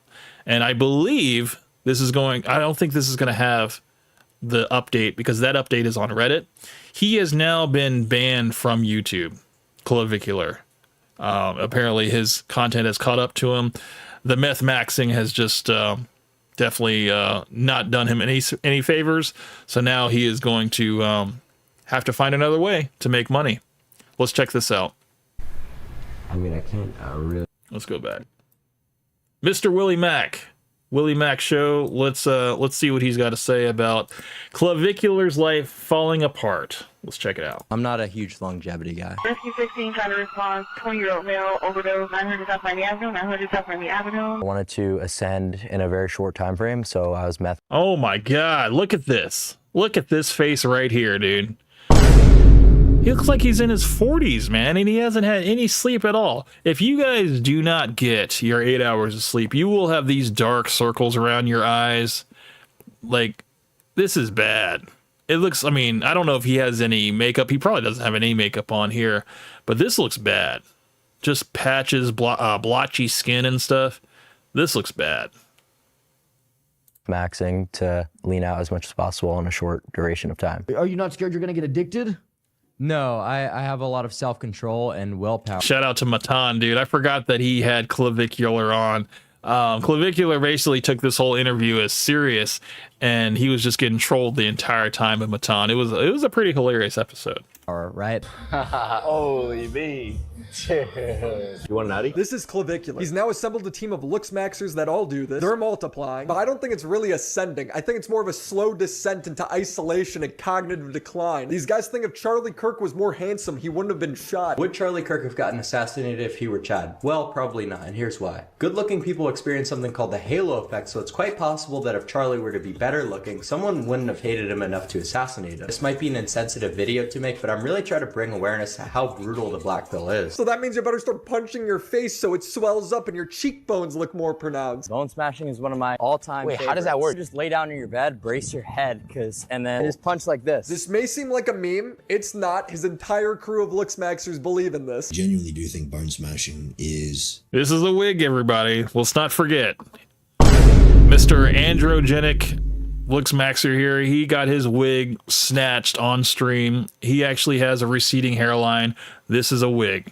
And I believe I don't think this is going to have the update, because that update is on Reddit. He has now been banned from YouTube, Clavicular. Apparently his content has caught up to him. The meth maxing has just definitely not done him any favors. So now he is going to have to find another way to make money. Let's check this out. I mean, I can't really. Let's go back. Mr. WillyMacShow. Let's see what he's got to say about Clavicular's life falling apart. Let's check it out. I'm not a huge longevity guy. Rescue 16 trying to respond. 20-year-old male overdose. 900 South Miami Avenue. 900 South Miami Avenue. I wanted to ascend in a very short time frame, so I was meth. Oh my God! Look at this. Look at this face right here, dude. He looks like he's in his 40s, man, and he hasn't had any sleep at all. If you guys do not get your 8 hours of sleep, you will have these dark circles around your eyes. Like, this is bad. It looks, I mean, I don't know if he has any makeup. He probably doesn't have any makeup on here, but this looks bad. Just patches, blotchy skin and stuff. This looks bad. Maxing to lean out as much as possible in a short duration of time. Are you not scared you're going to get addicted? No, I have a lot of self-control and willpower. Shout out to Matan, dude. I forgot that he had Clavicular on. Clavicular basically took this whole interview as serious, and he was just getting trolled the entire time with Matan. It was a pretty hilarious episode. Right? Holy me. You want an Addy? This is Clavicular. He's now assembled a team of looks-maxers that all do this. They're multiplying, but I don't think it's really ascending. I think it's more of a slow descent into isolation and cognitive decline. These guys think if Charlie Kirk was more handsome, he wouldn't have been shot. Would Charlie Kirk have gotten assassinated if he were Chad? Well, probably not, and here's why. Good-looking people experience something called the halo effect, so it's quite possible that if Charlie were to be better looking, someone wouldn't have hated him enough to assassinate him. This might be an insensitive video to make, but I'm really trying to bring awareness to how brutal the black pill is. So that means you better start punching your face so it swells up and your cheekbones look more pronounced. Bone smashing is one of my all-time favorites. How does that work? You just lay down in your bed, brace your head, and then just punch like this. This may seem like a meme. It's not. His entire crew of looks-maxers believe in this. Genuinely do think bone smashing is... This is a wig, everybody. Let's not forget. Mr. Androgenic LooksMaxer here, he got his wig snatched on stream. He actually has a receding hairline. This is a wig.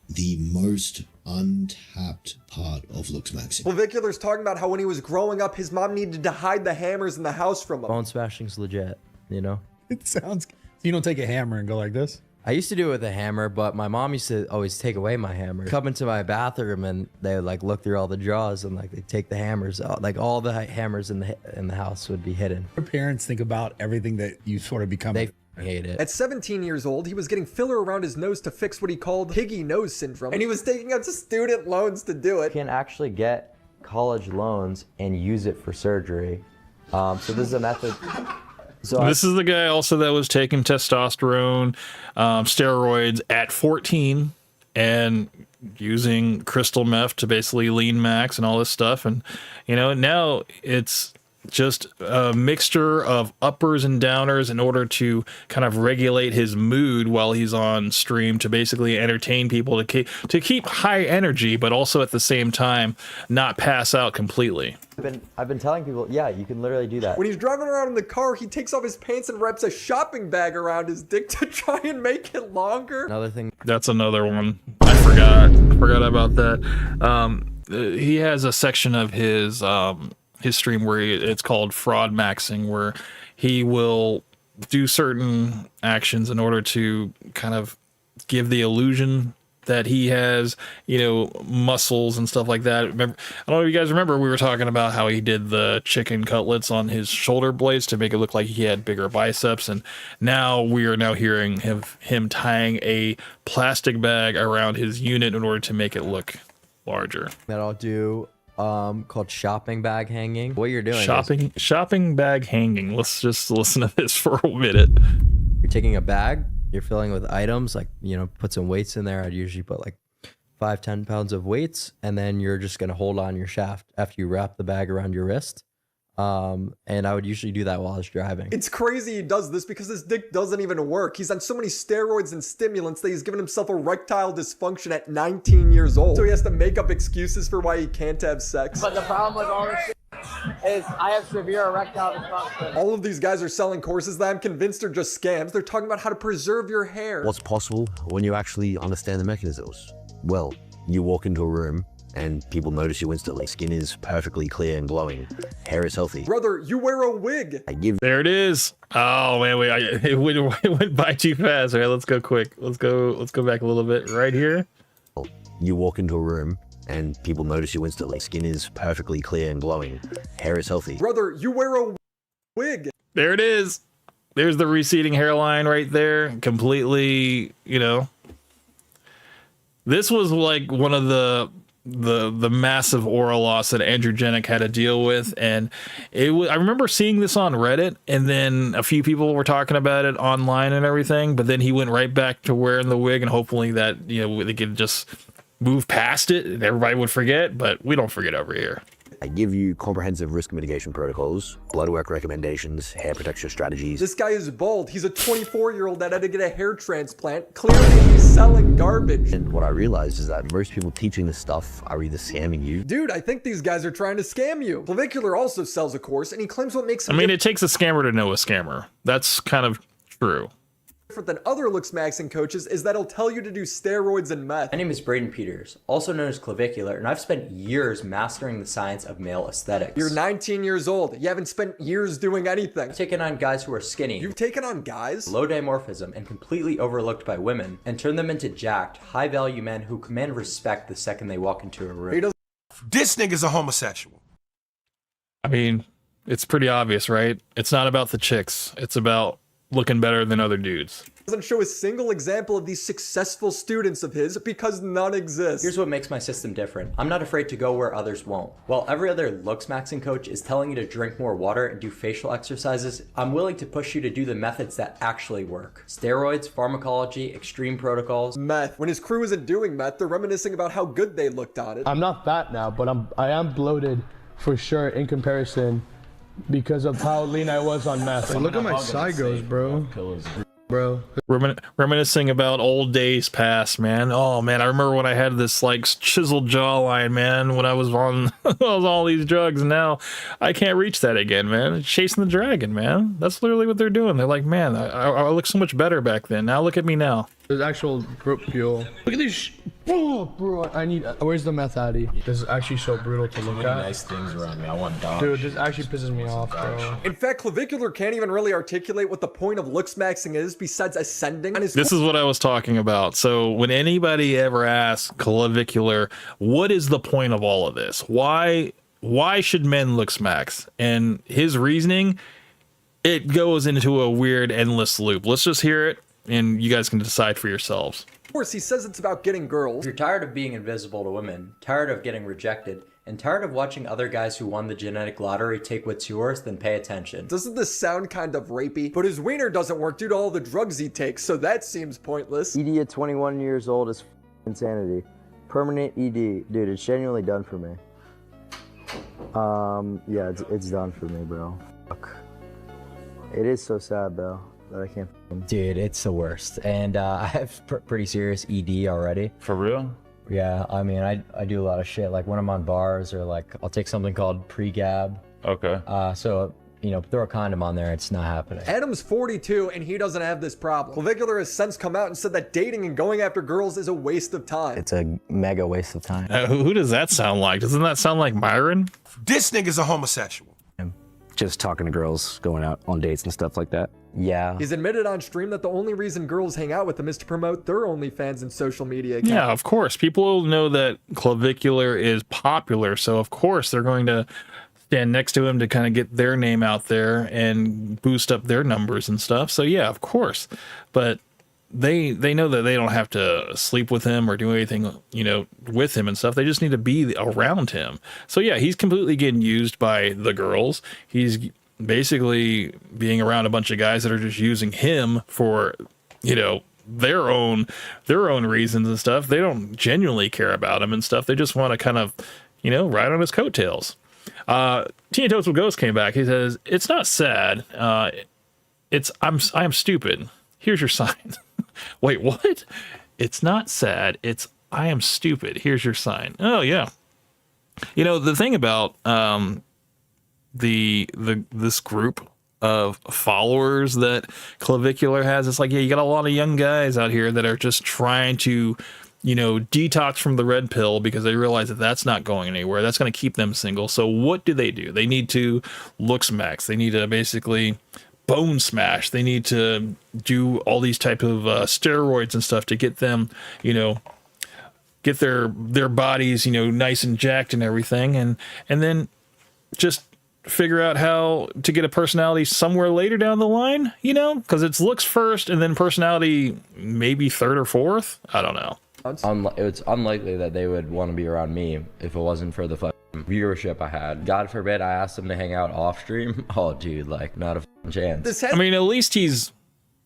The most untapped part of looks maxing. Clavicular's talking about how when he was growing up, his mom needed to hide the hammers in the house from him. Bone smashing's legit, you know? It sounds... You don't take a hammer and go like this? I used to do it with a hammer, but my mom used to always take away my hammer. Come into my bathroom and they would like look through all the drawers and like they take the hammers out. Like all the hammers in the house would be hidden. Your parents think about everything that you sort of become. They hate it. At 17 years old, he was getting filler around his nose to fix what he called piggy nose syndrome, and he was taking out student loans to do it. You can actually get college loans and use it for surgery. So this is a method. So this is the guy also that was taking testosterone, steroids at 14 and using crystal meth to basically lean max and all this stuff. And, you know, now it's just a mixture of uppers and downers in order to kind of regulate his mood while he's on stream, to basically entertain people, to keep high energy, but also at the same time not pass out completely. I've been telling people, yeah, you can literally do that. When he's driving around in the car, he takes off his pants and wraps a shopping bag around his dick to try and make it longer. Another thing. That's another one. I forgot about that. He has a section of his stream where it's called fraud maxing, where he will do certain actions in order to kind of give the illusion that he has, you know, muscles and stuff like that. Remember, I don't know if you guys remember, we were talking about how he did the chicken cutlets on his shoulder blades to make it look like he had bigger biceps, and now we are now hearing him tying a plastic bag around his unit in order to make it look larger. That I'll do called shopping bag hanging. What you're doing shopping bag hanging. Let's just listen to this for a minute. You're taking a bag, you're filling with items, like, you know, put some weights in there. I'd usually put like 5-10 pounds of weights, and then you're just going to hold on your shaft after you wrap the bag around your wrist. And I would usually do that while I was driving. It's crazy he does this because his dick doesn't even work. He's on so many steroids and stimulants that he's given himself erectile dysfunction at 19 years old. So he has to make up excuses for why he can't have sex. But the problem with all this shit is I have severe erectile dysfunction. All of these guys are selling courses that I'm convinced are just scams. They're talking about how to preserve your hair. What's possible when you actually understand the mechanisms? Well, you walk into a room and people notice you instantly. Skin is perfectly clear and glowing. Hair is healthy. Brother, you wear a wig. There it is. Oh man, it went by too fast. All right, let's go quick. Let's go back a little bit right here. You walk into a room and people notice you instantly. Skin is perfectly clear and glowing. Hair is healthy. Brother, you wear a wig. There it is. There's the receding hairline right there. Completely, you know. This was like one of the massive oral loss that Andrew Janik had to deal with, and I remember seeing this on Reddit, and then a few people were talking about it online and everything, but then he went right back to wearing the wig, and hopefully that, you know, they could just move past it and everybody would forget, but we don't forget over here. I give you comprehensive risk mitigation protocols, blood work recommendations, hair protection strategies. This guy is bald. He's a 24-year-old that had to get a hair transplant. Clearly he's selling garbage. And what I realized is that most people teaching this stuff are either scamming you. Dude, I think these guys are trying to scam you. Clavicular also sells a course, and he claims what makes him it takes a scammer to know a scammer. That's kind of true. Different than other looks maxing coaches is that he'll tell you to do steroids and meth. My name is Braden Peters, also known as Clavicular, and I've spent years mastering the science of male aesthetics. You're 19 years old. You haven't spent years doing anything. I've taken on guys who are skinny. You've taken on guys? Low dimorphism and completely overlooked by women, and turned them into jacked, high-value men who command respect the second they walk into a room. This nigga's a homosexual. I mean, it's pretty obvious, right? It's not about the chicks. It's about looking better than other dudes. Doesn't show a single example of these successful students of his because none exist. Here's what makes my system different. I'm not afraid to go where others won't. While every other looks maxing coach is telling you to drink more water and do facial exercises, I'm willing to push you to do the methods that actually work. Steroids, pharmacology, extreme protocols. Meth. When his crew isn't doing meth, they're reminiscing about how good they looked on it. I'm not fat now, but I am bloated for sure in comparison because of how lean I was on meth. Hey, look at my Cygos, bro. Bro, reminiscing about old days past, man. Oh man, I remember when I had this like chiseled jawline, man, when I was on all these drugs, and now I can't reach that again, man. It's chasing the dragon, man. That's literally what they're doing. They're like, man, I look so much better back then. Now look at me now. There's actual fuel. Look at this. Oh, bro, I need. Where's the meth addy? This is actually so brutal to look at. Nice things around me. I want dogs. Dude, this actually pisses me off, bro. In fact, Clavicular can't even really articulate what the point of looks maxing is besides ascending. And This is what I was talking about. So when anybody ever asks Clavicular, what is the point of all of this? Why should men looks max? And his reasoning, it goes into a weird endless loop. Let's just hear it, and you guys can decide for yourselves. Of course, he says it's about getting girls. If you're tired of being invisible to women, tired of getting rejected, and tired of watching other guys who won the genetic lottery take what's yours, then pay attention. Doesn't this sound kind of rapey? But his wiener doesn't work due to all the drugs he takes, so that seems pointless. ED at 21 years old is insanity. Permanent ED. Dude, it's genuinely done for me. Yeah, it's done for me, bro. Fuck. It is so sad, though, that I can't. Dude, it's the worst. And I have pretty serious ED already. For real? Yeah, I mean, I do a lot of shit. Like when I'm on bars or like I'll take something called pre-gab. Okay. So, you know, throw a condom on there, it's not happening. Adam's 42 and he doesn't have this problem. Clavicular has since come out and said that dating and going after girls is a waste of time. It's a mega waste of time. Who does that sound like? Doesn't that sound like Myron? This nigga's a homosexual. Just talking to girls, going out on dates and stuff like that. Yeah. He's admitted on stream that the only reason girls hang out with him is to promote their OnlyFans and social media accounts. Yeah, of course. People know that Clavicular is popular, so of course they're going to stand next to him to kind of get their name out there and boost up their numbers and stuff. So yeah, of course. But they know that they don't have to sleep with him or do anything, you know, with him and stuff. They just need to be around him. So yeah, he's completely getting used by the girls. He's basically being around a bunch of guys that are just using him for, you know, their own reasons and stuff. They don't genuinely care about him and stuff. They just want to kind of, you know, ride on his coattails. Teen Toast with Ghost came back. He says, "It's not sad. I am stupid. Here's your sign." Wait, what? It's not sad. It's I am stupid. Here's your sign. Oh yeah. You know, the thing about this group of followers that Clavicular has, it's like, yeah, you got a lot of young guys out here that are just trying to, you know, detox from the red pill because they realize that that's not going anywhere. That's going to keep them single. So what do? They need to looks max. They need to basically bone smash. They need to do all these type of steroids and stuff to get them, you know, get their bodies, you know, nice and jacked and everything, and then just figure out how to get a personality somewhere later down the line, you know, because it's looks first and then personality maybe third or fourth. I don't know. It's unlikely that they would want to be around me if it wasn't for the fucking viewership I had. God forbid I asked them to hang out off stream. Oh, dude, like not a fucking chance. I mean, at least he has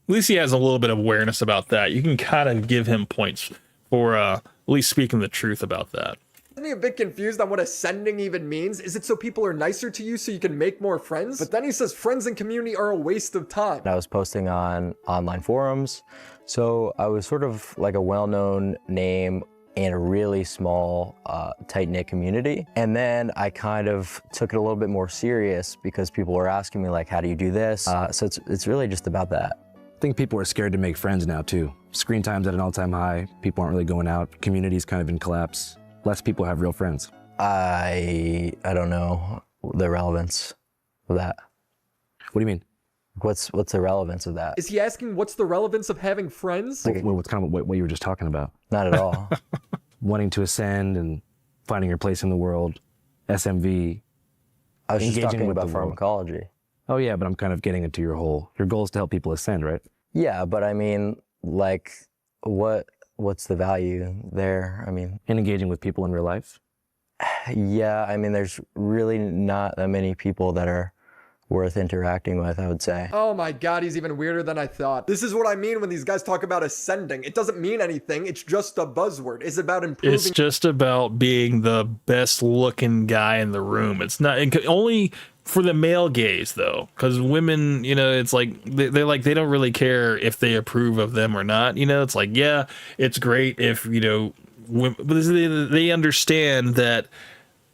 a little bit of awareness about that. You can kind of give him points for at least speaking the truth about that. Isn't he a bit confused on what ascending even means? Is it so people are nicer to you so you can make more friends? But then he says friends and community are a waste of time. I was posting on online forums, so I was sort of like a well-known name in a really small, tight-knit community. And then I kind of took it a little bit more serious because people were asking me, like, how do you do this? So it's really just about that. I think people are scared to make friends now, too. Screen time's at an all-time high. People aren't really going out. Community's kind of in collapse. Less people have real friends. I don't know the relevance of that. What do you mean? What's the relevance of that? Is he asking what's the relevance of having friends? What's kind of what you were just talking about? Not at all. Wanting to ascend and finding your place in the world, SMV. I was just talking about the pharmacology. World. Oh yeah, but I'm kind of getting into your goal is to help people ascend, right? Yeah, but I mean, like, what's the value there? I mean, in engaging with people in real life? Yeah, I mean, there's really not that many people that are worth interacting with, I would say. Oh my God, he's even weirder than I thought. This is what I mean when these guys talk about ascending. It doesn't mean anything. It's just a buzzword. It's about improving. It's just about being the best looking guy in the room. It's not only for the male gaze though, because women, you know, it's like they're like, they don't really care if they approve of them or not. You know, it's like, yeah, it's great if, you know, but they understand that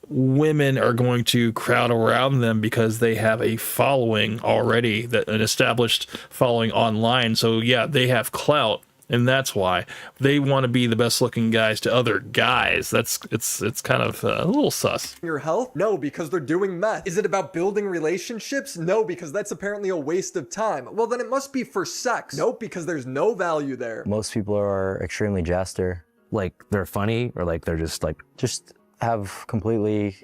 women are going to crowd around them because they have a following already, that an established following online. So yeah, they have clout and that's why they want to be the best looking guys to other guys. It's kind of a little sus. Your health? No, because they're doing meth. Is it about building relationships? No, because that's apparently a waste of time. Well, then it must be for sex. Nope, because there's no value there. Most people are extremely jester. Like they're funny, or like they're just have completely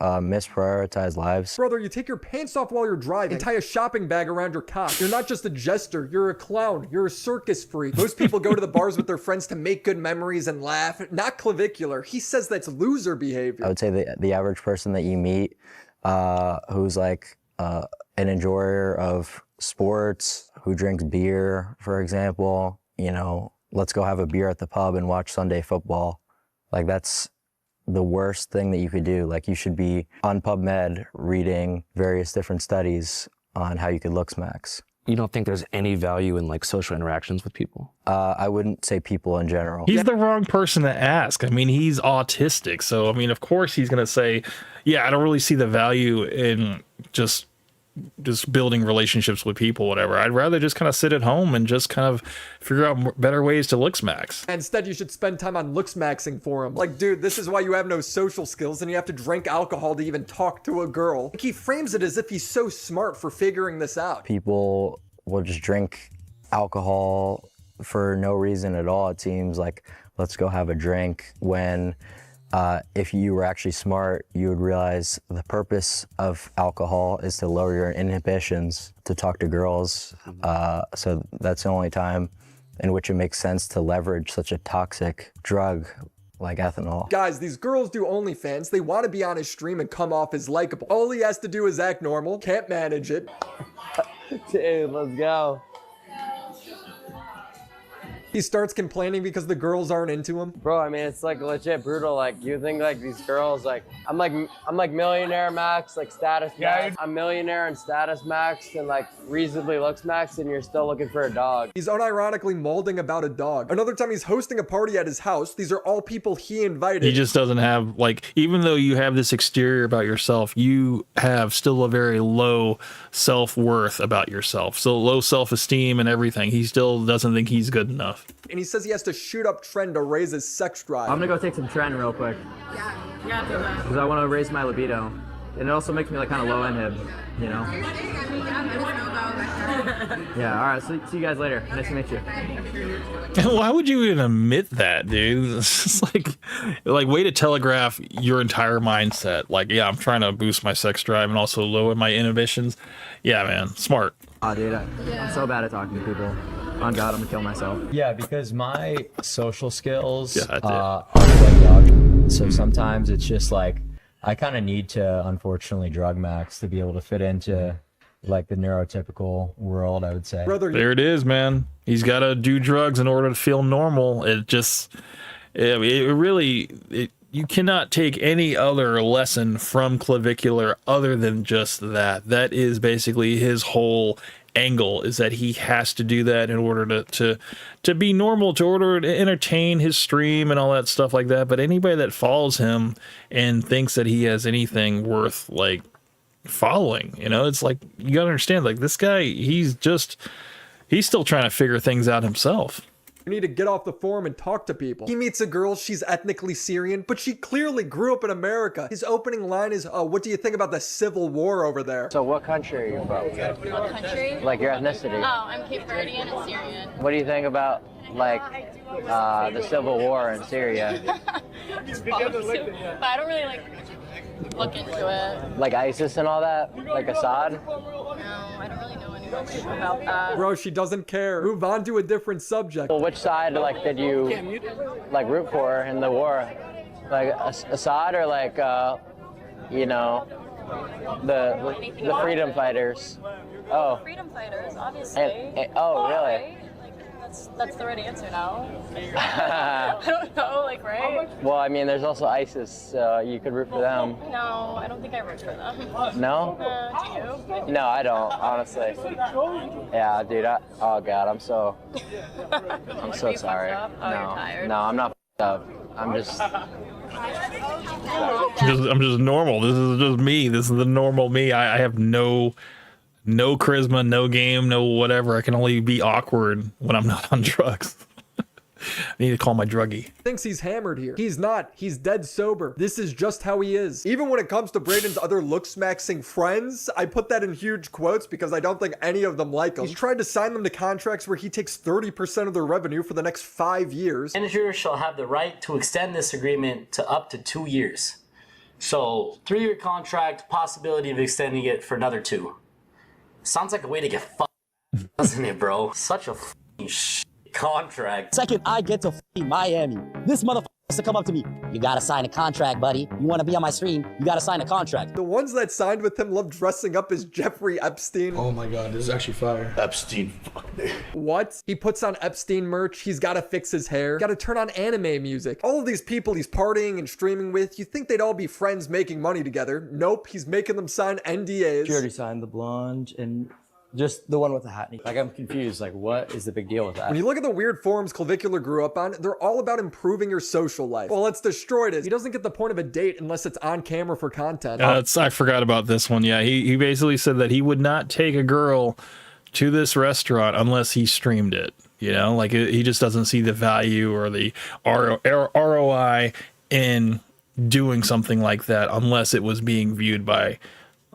misprioritized lives. Brother, you take your pants off while you're driving and tie a shopping bag around your cock. You're not just a jester, you're a clown, you're a circus freak. Most people go to the bars with their friends to make good memories and laugh. Not Clavicular. He says that's loser behavior. I would say the average person that you meet who's like an enjoyer of sports, who drinks beer, for example, you know, let's go have a beer at the pub and watch Sunday football. Like that's the worst thing that you could do. Like you should be on PubMed reading various different studies on how you could looks max. You don't think there's any value in like social interactions with people? I wouldn't say people in general. He's the wrong person to ask. I mean, he's autistic. So, I mean, of course he's going to say, yeah, I don't really see the value in just building relationships with people, whatever. I'd rather just kind of sit at home and just kind of figure out better ways to looks max. Instead, you should spend time on looks maxing for him. Like, dude, this is why you have no social skills and you have to drink alcohol to even talk to a girl. Like, he frames it as if he's so smart for figuring this out. People will just drink alcohol for no reason at all. It seems like, let's go have a drink, when if you were actually smart, you would realize the purpose of alcohol is to lower your inhibitions to talk to girls. So that's the only time in which it makes sense to leverage such a toxic drug like ethanol. Guys, these girls do OnlyFans. They want to be on his stream and come off as likable. All he has to do is act normal. Can't manage it. Dude, let's go. He starts complaining because the girls aren't into him. Bro, I mean, it's like legit brutal. Like, you think like these girls, like, I'm like millionaire max, like status max. I'm millionaire and status max and like reasonably looks max, and you're still looking for a dog. He's unironically molding about a dog. Another time he's hosting a party at his house. These are all people he invited. He just doesn't have, like, even though you have this exterior about yourself, you have still a very low self-worth about yourself. So low self-esteem and everything. He still doesn't think he's good enough. And he says he has to shoot up Trend to raise his sex drive. I'm gonna go take some Trend real quick. Yeah, because I want to raise my libido. And it also makes me like kind of low inhib, you know? Yeah, all right, so see you guys later. Nice to meet you. Why would you even admit that, dude? It's just like way to telegraph your entire mindset. Like, yeah, I'm trying to boost my sex drive and also lower my inhibitions. Yeah, man, smart. Oh, dude, I'm so bad at talking to people. On God, I'm gonna kill myself. Yeah, because my social skills Yeah, are quite dog. So sometimes it's just like, I kind of need to, unfortunately, drug max to be able to fit into like the neurotypical world, I would say. There it is, man. He's got to do drugs in order to feel normal. It just, you cannot take any other lesson from Clavicular other than just that. That is basically his whole angle, is that he has to do that in order to be normal, to order to entertain his stream and all that stuff like that. But anybody that follows him and thinks that he has anything worth like following, you know, it's like, you gotta understand, like, this guy, he's still trying to figure things out himself. You need to get off the forum and talk to people. He meets a girl, she's ethnically Syrian, but she clearly grew up in America. His opening line is, what do you think about the civil war over there? So what country are you from? What country? Like your ethnicity. Oh, I'm Cape Verdean and Syrian. What do you think about like the civil war in Syria? But I don't really like look into it. Like ISIS and all that? Like Assad? No, I don't really know anything about that. Bro, she doesn't care. Move on to a different subject. Well, which side like did you like root for in the war? Like Assad or like you know, the freedom fighters? Oh. Freedom fighters, obviously. Oh, really? Right? That's the right answer now. I don't know, like, right? Well, I mean, there's also ISIS, you could root for them. No, I don't think I root for them. No? Do you? No, I don't, honestly. Yeah, dude, oh God, I'm so sorry. Oh, you're tired. No, I'm not up. I'm just I'm just normal. This is just me. This is the normal me. I have no charisma, no game, no whatever. I can only be awkward when I'm not on drugs. I need to call my druggie. Thinks he's hammered here. He's not. He's dead sober. This is just how he is. Even when it comes to Braden's other looks-maxing friends, I put that in huge quotes because I don't think any of them like him. He's tried to sign them to contracts where he takes 30% of their revenue for the next 5 years. Manager shall have the right to extend this agreement to up to 2 years. So 3-year contract, possibility of extending it for another 2. Sounds like a way to get fucked, doesn't it, bro? Such a contract. Second, I get to Miami. This motherfucker has to come up to me. You gotta sign a contract, buddy. You wanna be on my stream, you gotta sign a contract. The ones that signed with him love dressing up as Jeffrey Epstein. Oh my god, this is actually fire. Epstein, fuck me. What? He puts on Epstein merch, he's gotta fix his hair, gotta turn on anime music. All of these people he's partying and streaming with, you think they'd all be friends making money together. Nope, he's making them sign NDAs. She already signed the blonde and just the one with the hat. Like, I'm confused. Like, what is the big deal with that? When you look at the weird forums Clavicular grew up on, they're all about improving your social life. Well, let's destroy it. He doesn't get the point of a date unless it's on camera for content. I forgot about this one. Yeah, he basically said that he would not take a girl to this restaurant unless he streamed it. You know, like he just doesn't see the value or the ROI in doing something like that unless it was being viewed by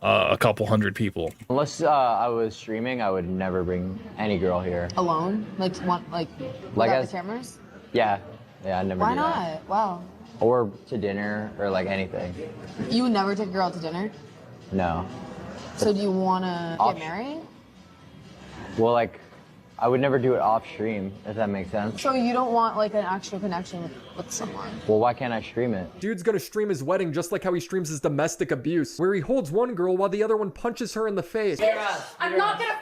a couple hundred people. Unless I was streaming, I would never bring any girl here. Alone? Like without the cameras? Yeah, I never. Why do not? that. Wow. Or to dinner or like anything. You would never take a girl out to dinner? No. So do you want to get married? Well, like, I would never do it off stream, if that makes sense. So you don't want like an actual connection with someone? Well, why can't I stream it? Dude's gonna stream his wedding just like how he streams his domestic abuse, where he holds one girl while the other one punches her in the face. I'm not gonna...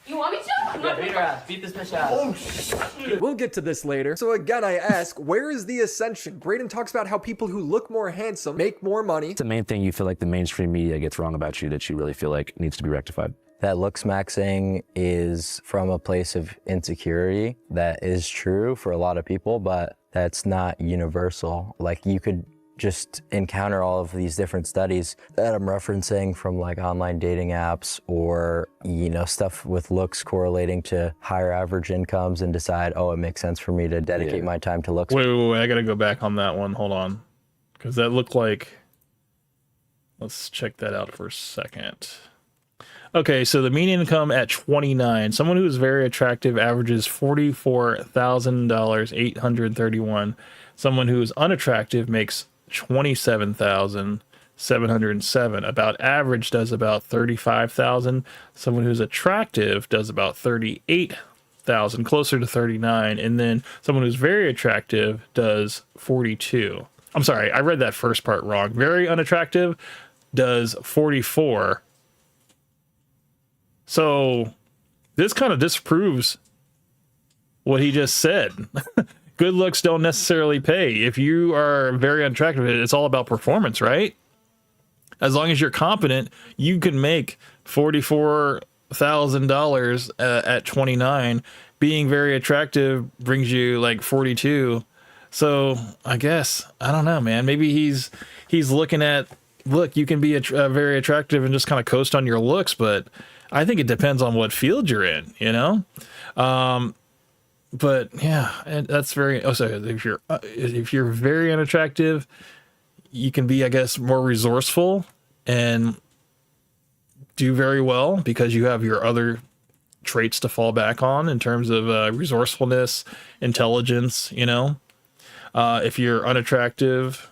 You want me to? I'm not beat her ass. Beat this bitch ass. Oh, shit. We'll get to this later. So again, I ask, where is the ascension? Braden talks about how people who look more handsome make more money. It's the main thing you feel like the mainstream media gets wrong about you that you really feel like needs to be rectified. That looks maxing is from a place of insecurity. That is true for a lot of people, but that's not universal. Like, you could just encounter all of these different studies that I'm referencing from like online dating apps or, you know, stuff with looks correlating to higher average incomes and decide, oh, it makes sense for me to dedicate my time to looks. Wait, I gotta go back on that one. Hold on. Because that looked like... Let's check that out for a second. Okay, so the median income at 29. Someone who is very attractive averages $44,831. Someone who is unattractive makes $27,707. About average does about $35,000. Someone who's attractive does about $38,000, closer to 39. And then someone who's very attractive does 42. I'm sorry, I read that first part wrong. Very unattractive does 44. So this kind of disproves what he just said. Good looks don't necessarily pay. If you are very unattractive, it's all about performance, right? As long as you're competent, you can make $44,000 at 29. Being very attractive brings you like 42. So I guess, I don't know, man. Maybe he's looking at, look, you can be very attractive and just kind of coast on your looks, but I think it depends on what field you're in, you know? But yeah, and that's very, so if you're very unattractive, you can be, I guess, more resourceful and do very well because you have your other traits to fall back on in terms of resourcefulness, intelligence, you know? If you're unattractive,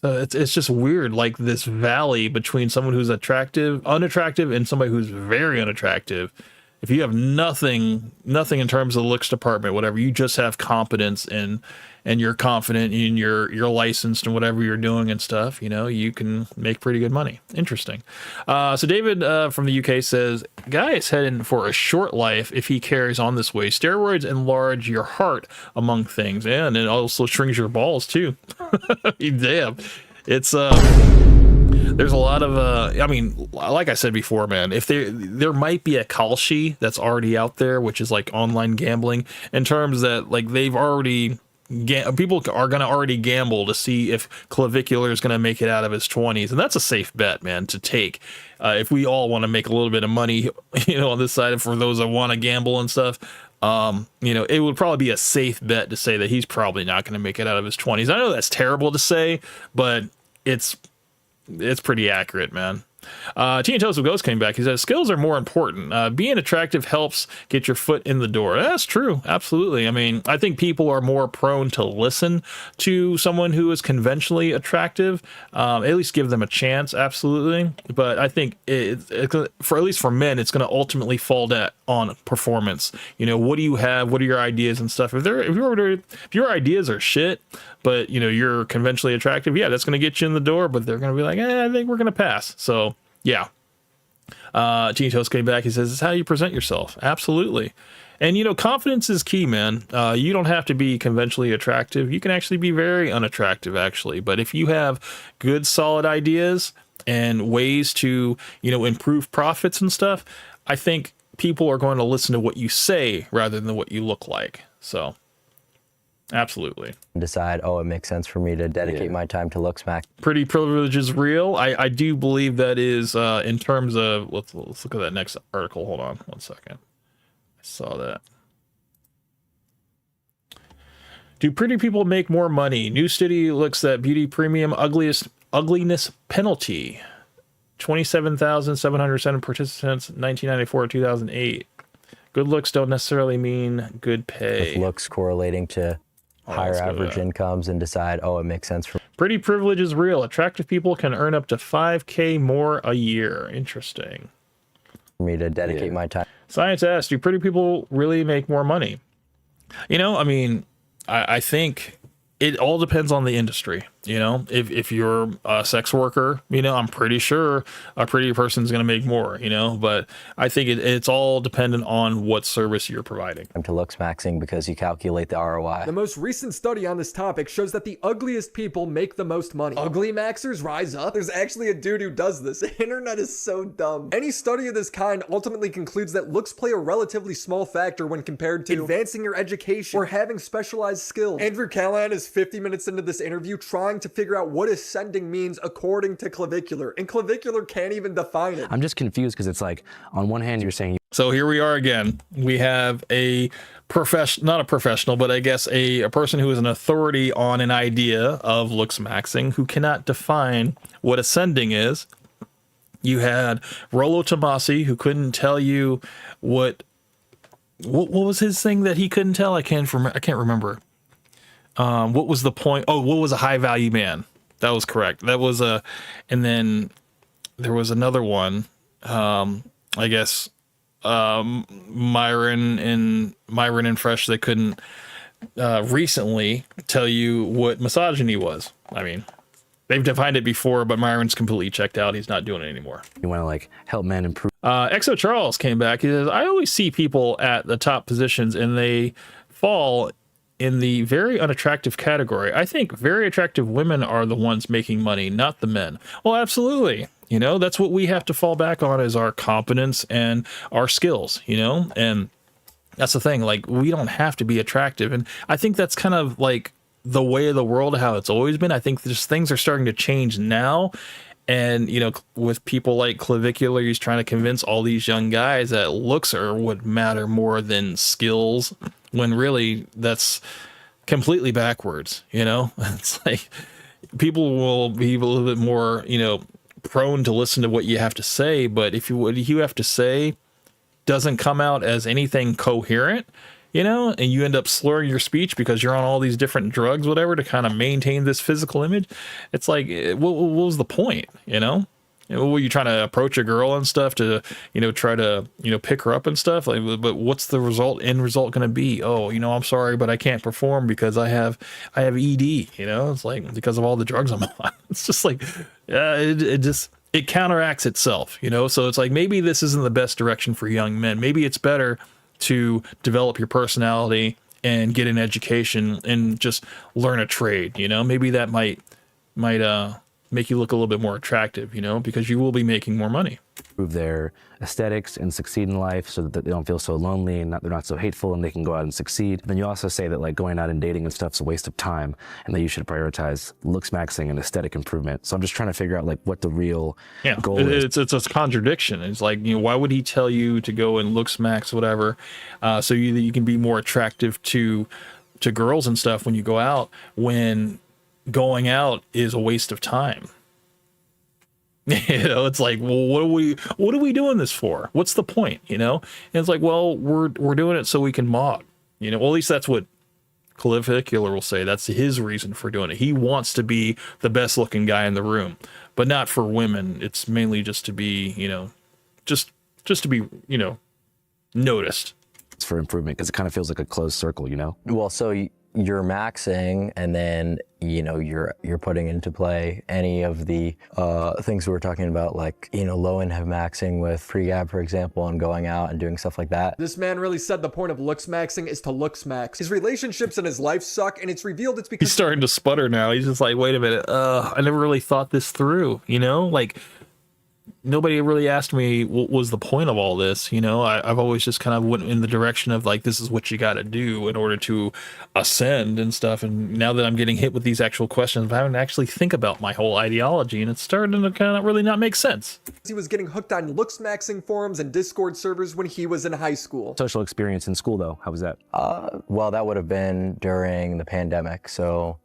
it's just weird, like this valley between someone who's unattractive, and somebody who's very unattractive. If you have nothing in terms of the looks department, whatever, you just have competence and you're confident in you're licensed and whatever you're doing and stuff, you know, you can make pretty good money. Interesting. So David from the UK says, guy is heading for a short life if he carries on this way. Steroids enlarge your heart, among things, and it also shrinks your balls too. Damn. It's there's a lot of I mean, like I said before, man, if there might be a Kalshi that's already out there, which is like online gambling, in terms that like they've already people are going to already gamble to see if Clavicular is going to make it out of his 20s, and that's a safe bet, man, to take. If we all want to make a little bit of money, on this side, for those that want to gamble and stuff, it would probably be a safe bet to say that he's probably not going to make it out of his 20s. I know that's terrible to say, but it's pretty accurate, man. Atozy Ghost came back. He says skills are more important. Being attractive helps get your foot in the door. That's true. Absolutely. I mean, I think people are more prone to listen to someone who is conventionally attractive. At least give them a chance. Absolutely. But I think for at least for men, it's going to ultimately fall on performance. What do you have? What are your ideas and stuff? If your ideas are shit, but you're conventionally attractive, yeah, that's going to get you in the door. But they're going to be like, I think we're going to pass. So yeah. Gene Toast came back. He says, it's how you present yourself. Absolutely. And, confidence is key, man. You don't have to be conventionally attractive. You can actually be very unattractive, actually. But if you have good, solid ideas and ways to, improve profits and stuff, I think people are going to listen to what you say rather than what you look like. So, absolutely. Decide, it makes sense for me to dedicate my time to looks max. Pretty privilege is real. I do believe that is in terms of, let's look at that next article. Hold on one second. I saw that. Do pretty people make more money? New study looks at beauty premium ugliness penalty. 27,707 participants, 1994 to 2008. Good looks don't necessarily mean good pay. With looks correlating to higher average incomes, and decide, it makes sense for pretty privilege is real. Attractive people can earn up to $5,000 more a year. Interesting. Me to dedicate my time. Science asks, do pretty people really make more money? I think it all depends on the industry. If you're a sex worker, I'm pretty sure a pretty person's going to make more, but I think it's all dependent on what service you're providing. To looks maxing because you calculate the ROI. The most recent study on this topic shows that the ugliest people make the most money. Ugly maxers rise up? There's actually a dude who does this. The internet is so dumb. Any study of this kind ultimately concludes that looks play a relatively small factor when compared to advancing your education or having specialized skills. Andrew Callahan is 50 minutes into this interview trying to figure out what ascending means according to Clavicular, and Clavicular can't even define it. I'm just confused because it's like, on one hand, you're saying. So here we are again. We have a not a professional, but I guess a person who is an authority on an idea of looks maxing who cannot define what ascending is. You had Rollo Tomasi, who couldn't tell you what was his thing that he couldn't tell. I can't remember. What was the point? Oh, what was a high value man? That was correct. That was and then there was another one. I guess Myron and Fresh, they couldn't recently tell you what misogyny was. I mean, they've defined it before, but Myron's completely checked out. He's not doing it anymore. You want to help men improve. Exo Charles came back. He says, I always see people at the top positions and they fall in the very unattractive category. I think very attractive women are the ones making money, not the men. Well, absolutely. That's what we have to fall back on, is our competence and our skills, and that's the thing. Like, we don't have to be attractive. And I think that's kind of like the way of the world, how it's always been. I think just things are starting to change now. And, with people like Clavicular, he's trying to convince all these young guys that looks are what matter more than skills, when really that's completely backwards. It's like people will be a little bit more, prone to listen to what you have to say. But if what you have to say doesn't come out as anything coherent, and you end up slurring your speech because you're on all these different drugs, whatever, to kind of maintain this physical image, it's like, what was the point? Were you trying to approach a girl and stuff to, try to, pick her up and stuff? Like, but what's the end result going to be? Oh, I'm sorry, but I can't perform because I have ED, it's like, because of all the drugs I'm on. It's just like, it counteracts itself, so it's like, maybe this isn't the best direction for young men. Maybe it's better to develop your personality and get an education and just learn a trade. Maybe that might make you look a little bit more attractive, you know, because you will be making more money. Improve their aesthetics and succeed in life so that they don't feel so lonely and they're not so hateful and they can go out and succeed. Then you also say that like going out and dating and stuff's a waste of time and that you should prioritize looks maxing and aesthetic improvement. So I'm just trying to figure out like what the real goal is. It's a contradiction. It's like, you know, why would he tell you to go and looks max whatever, so you can be more attractive to girls and stuff when you go out, when going out is a waste of time. You know, it's like, well, what are we doing this for? What's the point? You know? And it's like, well, we're doing it so we can mod. You know, well, at least that's what Clavicular will say. That's his reason for doing it. He wants to be the best looking guy in the room, but not for women. It's mainly just to be, you know, just to be, you know, noticed. It's for improvement because it kind of feels like a closed circle, you know? Well, so you're maxing, and then you know you're putting into play any of the things we were talking about, like, you know, low end have maxing with pre-gab, for example, and going out and doing stuff like that. This man really said the point of looks maxing is to looks max. His relationships and his life suck, and it's revealed it's because he's starting to sputter now. He's just like, wait a minute, I never really thought this through, you know? Like, nobody really asked me what was the point of all this, you know? I've always just kind of went in the direction of like, this is what you got to do in order to ascend and stuff. And now that I'm getting hit with these actual questions, I haven't actually think about my whole ideology, and it's starting to kind of really not make sense. He was getting hooked on looks maxing forums and Discord servers when he was in high school. Social experience in school though, how was that? Well, that would have been during the pandemic, so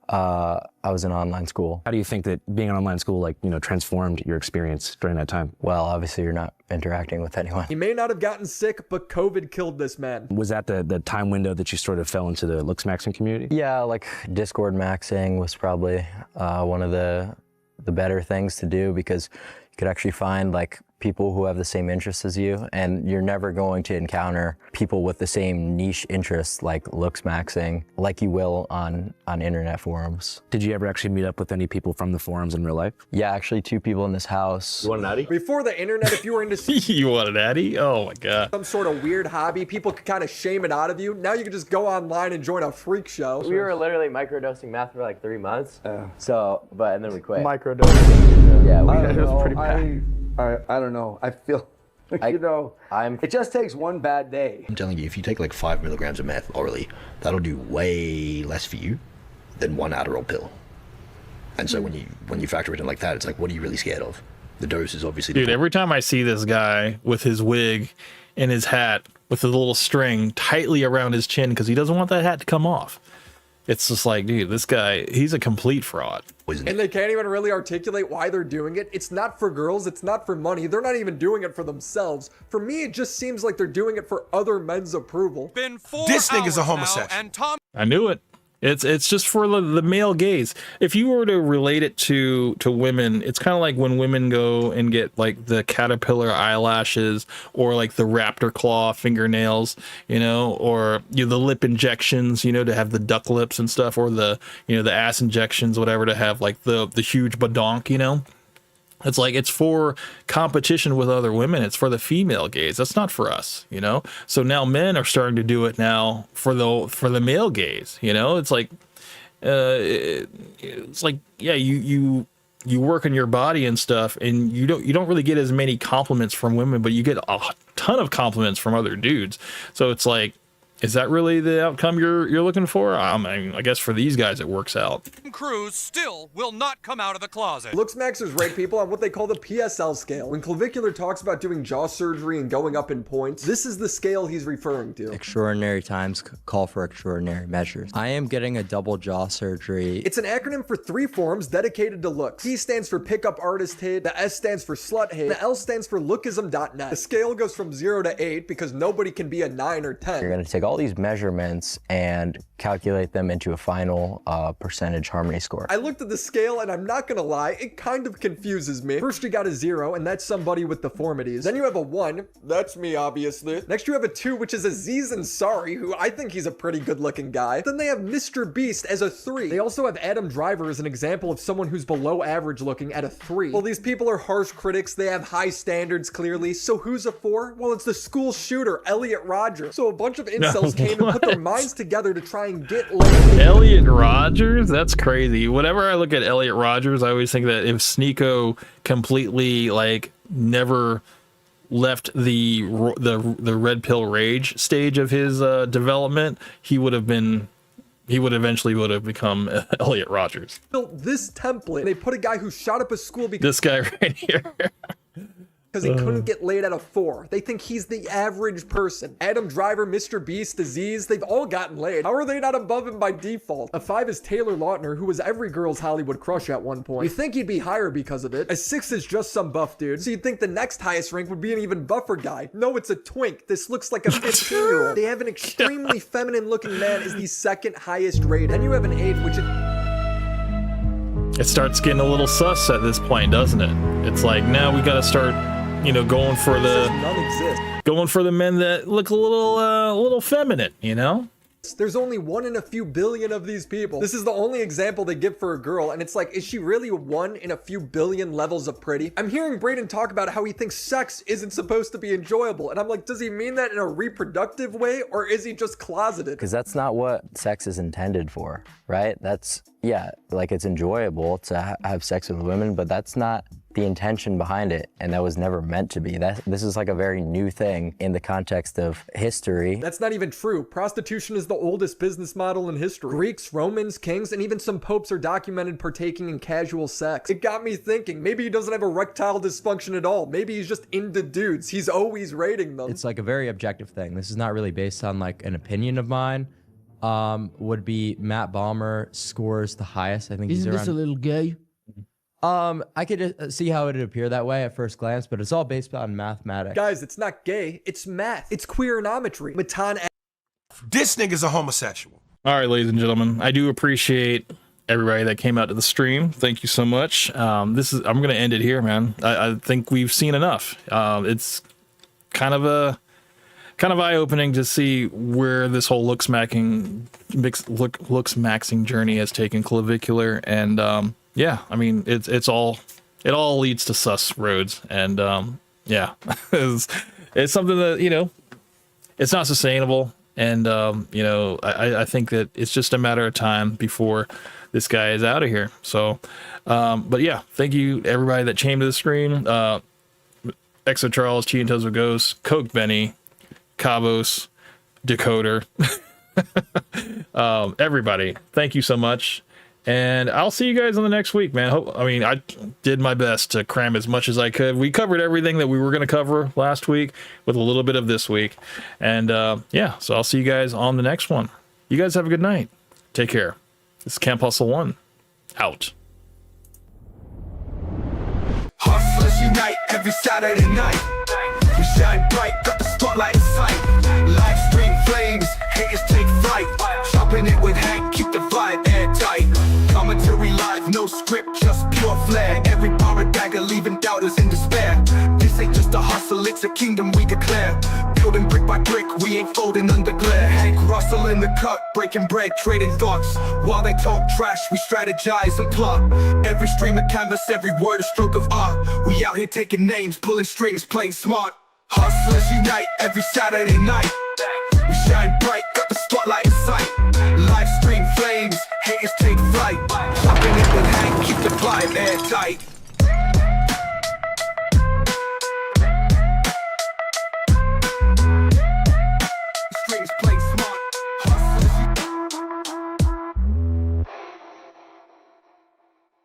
I was in online school. How do you think that being in online school, like, you know, transformed your experience during that time? Well, obviously you're not interacting with anyone. He may not have gotten sick, but COVID killed this man. Was that the time window that you sort of fell into the looks maxing community? Yeah, like Discord maxing was probably one of the better things to do, because you could actually find like people who have the same interests as you, and you're never going to encounter people with the same niche interests like looks maxing like you will on internet forums. Did you ever actually meet up with any people from the forums in real life? Yeah, actually 2 people in this house. You want an addy? Before the internet, if you were into you want an addy? Oh my god. some sort of weird hobby, people could kind of shame it out of you. Now you can just go online and join a freak show. We were literally microdosing meth for like 3 months. So, and then we quit. Microdosing. Yeah, it was pretty bad. I don't know. I feel, you know, it just takes one bad day. I'm telling you, if you take like 5 milligrams of meth orally, that'll do way less for you than 1 Adderall pill. And so when you factor it in like that, it's like, what are you really scared of? The dose is obviously... Dude, every time I see this guy with his wig and his hat with a little string tightly around his chin because he doesn't want that hat to come off, it's just like, dude, this guy, he's a complete fraud. And they can't even really articulate why they're doing it. It's not for girls. It's not for money. They're not even doing it for themselves. For me, it just seems like they're doing it for other men's approval. This nigga's a homosexual. I knew it. It's just for the male gaze. If you were to relate it to women, it's kind of like when women go and get like the caterpillar eyelashes or like the raptor claw fingernails, you know, or the lip injections, you know, to have the duck lips and stuff, or the, you know, the ass injections, whatever, to have like the huge badonk, you know. It's like, it's for competition with other women. It's for the female gaze. That's not for us, you know? So now men are starting to do it now for the male gaze, you know? It's like, yeah, you work on your body and stuff, and you don't really get as many compliments from women, but you get a ton of compliments from other dudes. So it's like, is that really the outcome you're looking for? I mean, I guess for these guys it works out. Cruz still will not come out of the closet. Looks maxers rate people on what they call the PSL scale. When Clavicular talks about doing jaw surgery and going up in points, this is the scale he's referring to. Extraordinary times call for extraordinary measures. I am getting a double jaw surgery. It's an acronym for 3 forums dedicated to looks. P stands for pickup artist hate, the S stands for slut hate, the L stands for lookism.net. The scale goes from 0 to 8 because nobody can be a 9 or 10. You're going to take all these measurements and calculate them into a final percentage harmony score. I looked at the scale, and I'm not gonna lie, it kind of confuses me. First you got a 0, and that's somebody with deformities. Then you have a 1, that's me obviously. Next you have a 2, which is Aziz Ansari, who I think he's a pretty good looking guy. Then they have Mr. Beast as a 3. They also have Adam Driver as an example of someone who's below average looking at a 3. Well, these people are harsh critics, they have high standards clearly, so who's a 4? Well, it's the school shooter, Elliot Rodger. So a bunch of incels incels came and put their minds together to try and get laid. Elliot Rodgers? That's crazy. Whenever I look at Elliot Rodgers, I always think that if Sneako completely like never left the red pill rage stage of his development, he would eventually become Elliot Rodgers. Built this template. They put a guy who shot up a school because This guy right here. he couldn't get laid out of 4. They think he's the average person. Adam Driver, Mr. Beast, Aziz, they've all gotten laid. How are they not above him by default? A 5 is Taylor Lautner, who was every girl's Hollywood crush at one point. You think he'd be higher because of it. A 6 is just some buff dude. So you'd think the next highest rank would be an even buffer guy. No, it's a twink. This looks like a 15-year-old. They have an extremely feminine looking man as the second highest rated. Then you have an 8, which It starts getting a little sus at this point, doesn't it? It's like, now we gotta start, you know, going for the men that look a little feminine, you know? There's only 1 in a few billion of these people. This is the only example they give for a girl, and it's like, is she really 1 in a few billion levels of pretty? I'm hearing Brayden talk about how he thinks sex isn't supposed to be enjoyable, and I'm like, does he mean that in a reproductive way, or is he just closeted? Because that's not what sex is intended for, right? That's, yeah, like it's enjoyable to have sex with women, but that's not the intention behind it, and that was never meant to be. This is like a very new thing in the context of history. That's not even true. Prostitution is the oldest business model in history. Greeks, Romans, kings, and even some popes are documented partaking in casual sex. It got me thinking, maybe he doesn't have erectile dysfunction at all. Maybe he's just into dudes. He's always rating them. It's like a very objective thing. This is not really based on like an opinion of mine. Would be Matt Balmer scores the highest. I think Isn't he's around. this a little gay? I could see how it would appear that way at first glance, but it's all based on mathematics. Guys, it's not gay. It's math. It's queeronometry. Matan. This nigga's a homosexual. All right, ladies and gentlemen, I do appreciate everybody that came out to the stream. Thank you so much. I'm gonna end it here, man. I think we've seen enough. It's kind of eye-opening to see where this whole looks maxing journey has taken Clavicular, and yeah, I mean, it all leads to sus roads, and yeah, it's something that, you know, it's not sustainable, and you know, I think that it's just a matter of time before this guy is out of here. So, but yeah, thank you everybody that came to the stream. Exo Charles, Chi and Tozo Ghost, Coke Benny, Kavos, Decoder, everybody, thank you so much. And I'll see you guys on the next week, man. I did my best to cram as much as I could. We covered everything that we were going to cover last week with a little bit of this week. And yeah, so I'll see you guys on the next one. You guys have a good night. Take care. This is Camp Hustle 1. Out. Hustlers unite every Saturday night. We shine bright, got the spotlight in sight. Live stream flames, haters take flight. Chopping it with Hank, keep the vibe airtight. Commentary live, no script, just pure flair. Every bar a dagger, leaving doubters in despair. This ain't just a hustle, it's a kingdom we declare. Building brick by brick, we ain't folding under glare. Hank Russell in the cut, breaking bread, trading thoughts. While they talk trash, we strategize and plot. Every stream a canvas, every word a stroke of art. We out here taking names, pulling strings, playing smart. Hustlers unite every Saturday night. We shine bright, got the spotlight in sight. Live stream flames, haters take flight. Chopping it with Hank, keep the vibe airtight.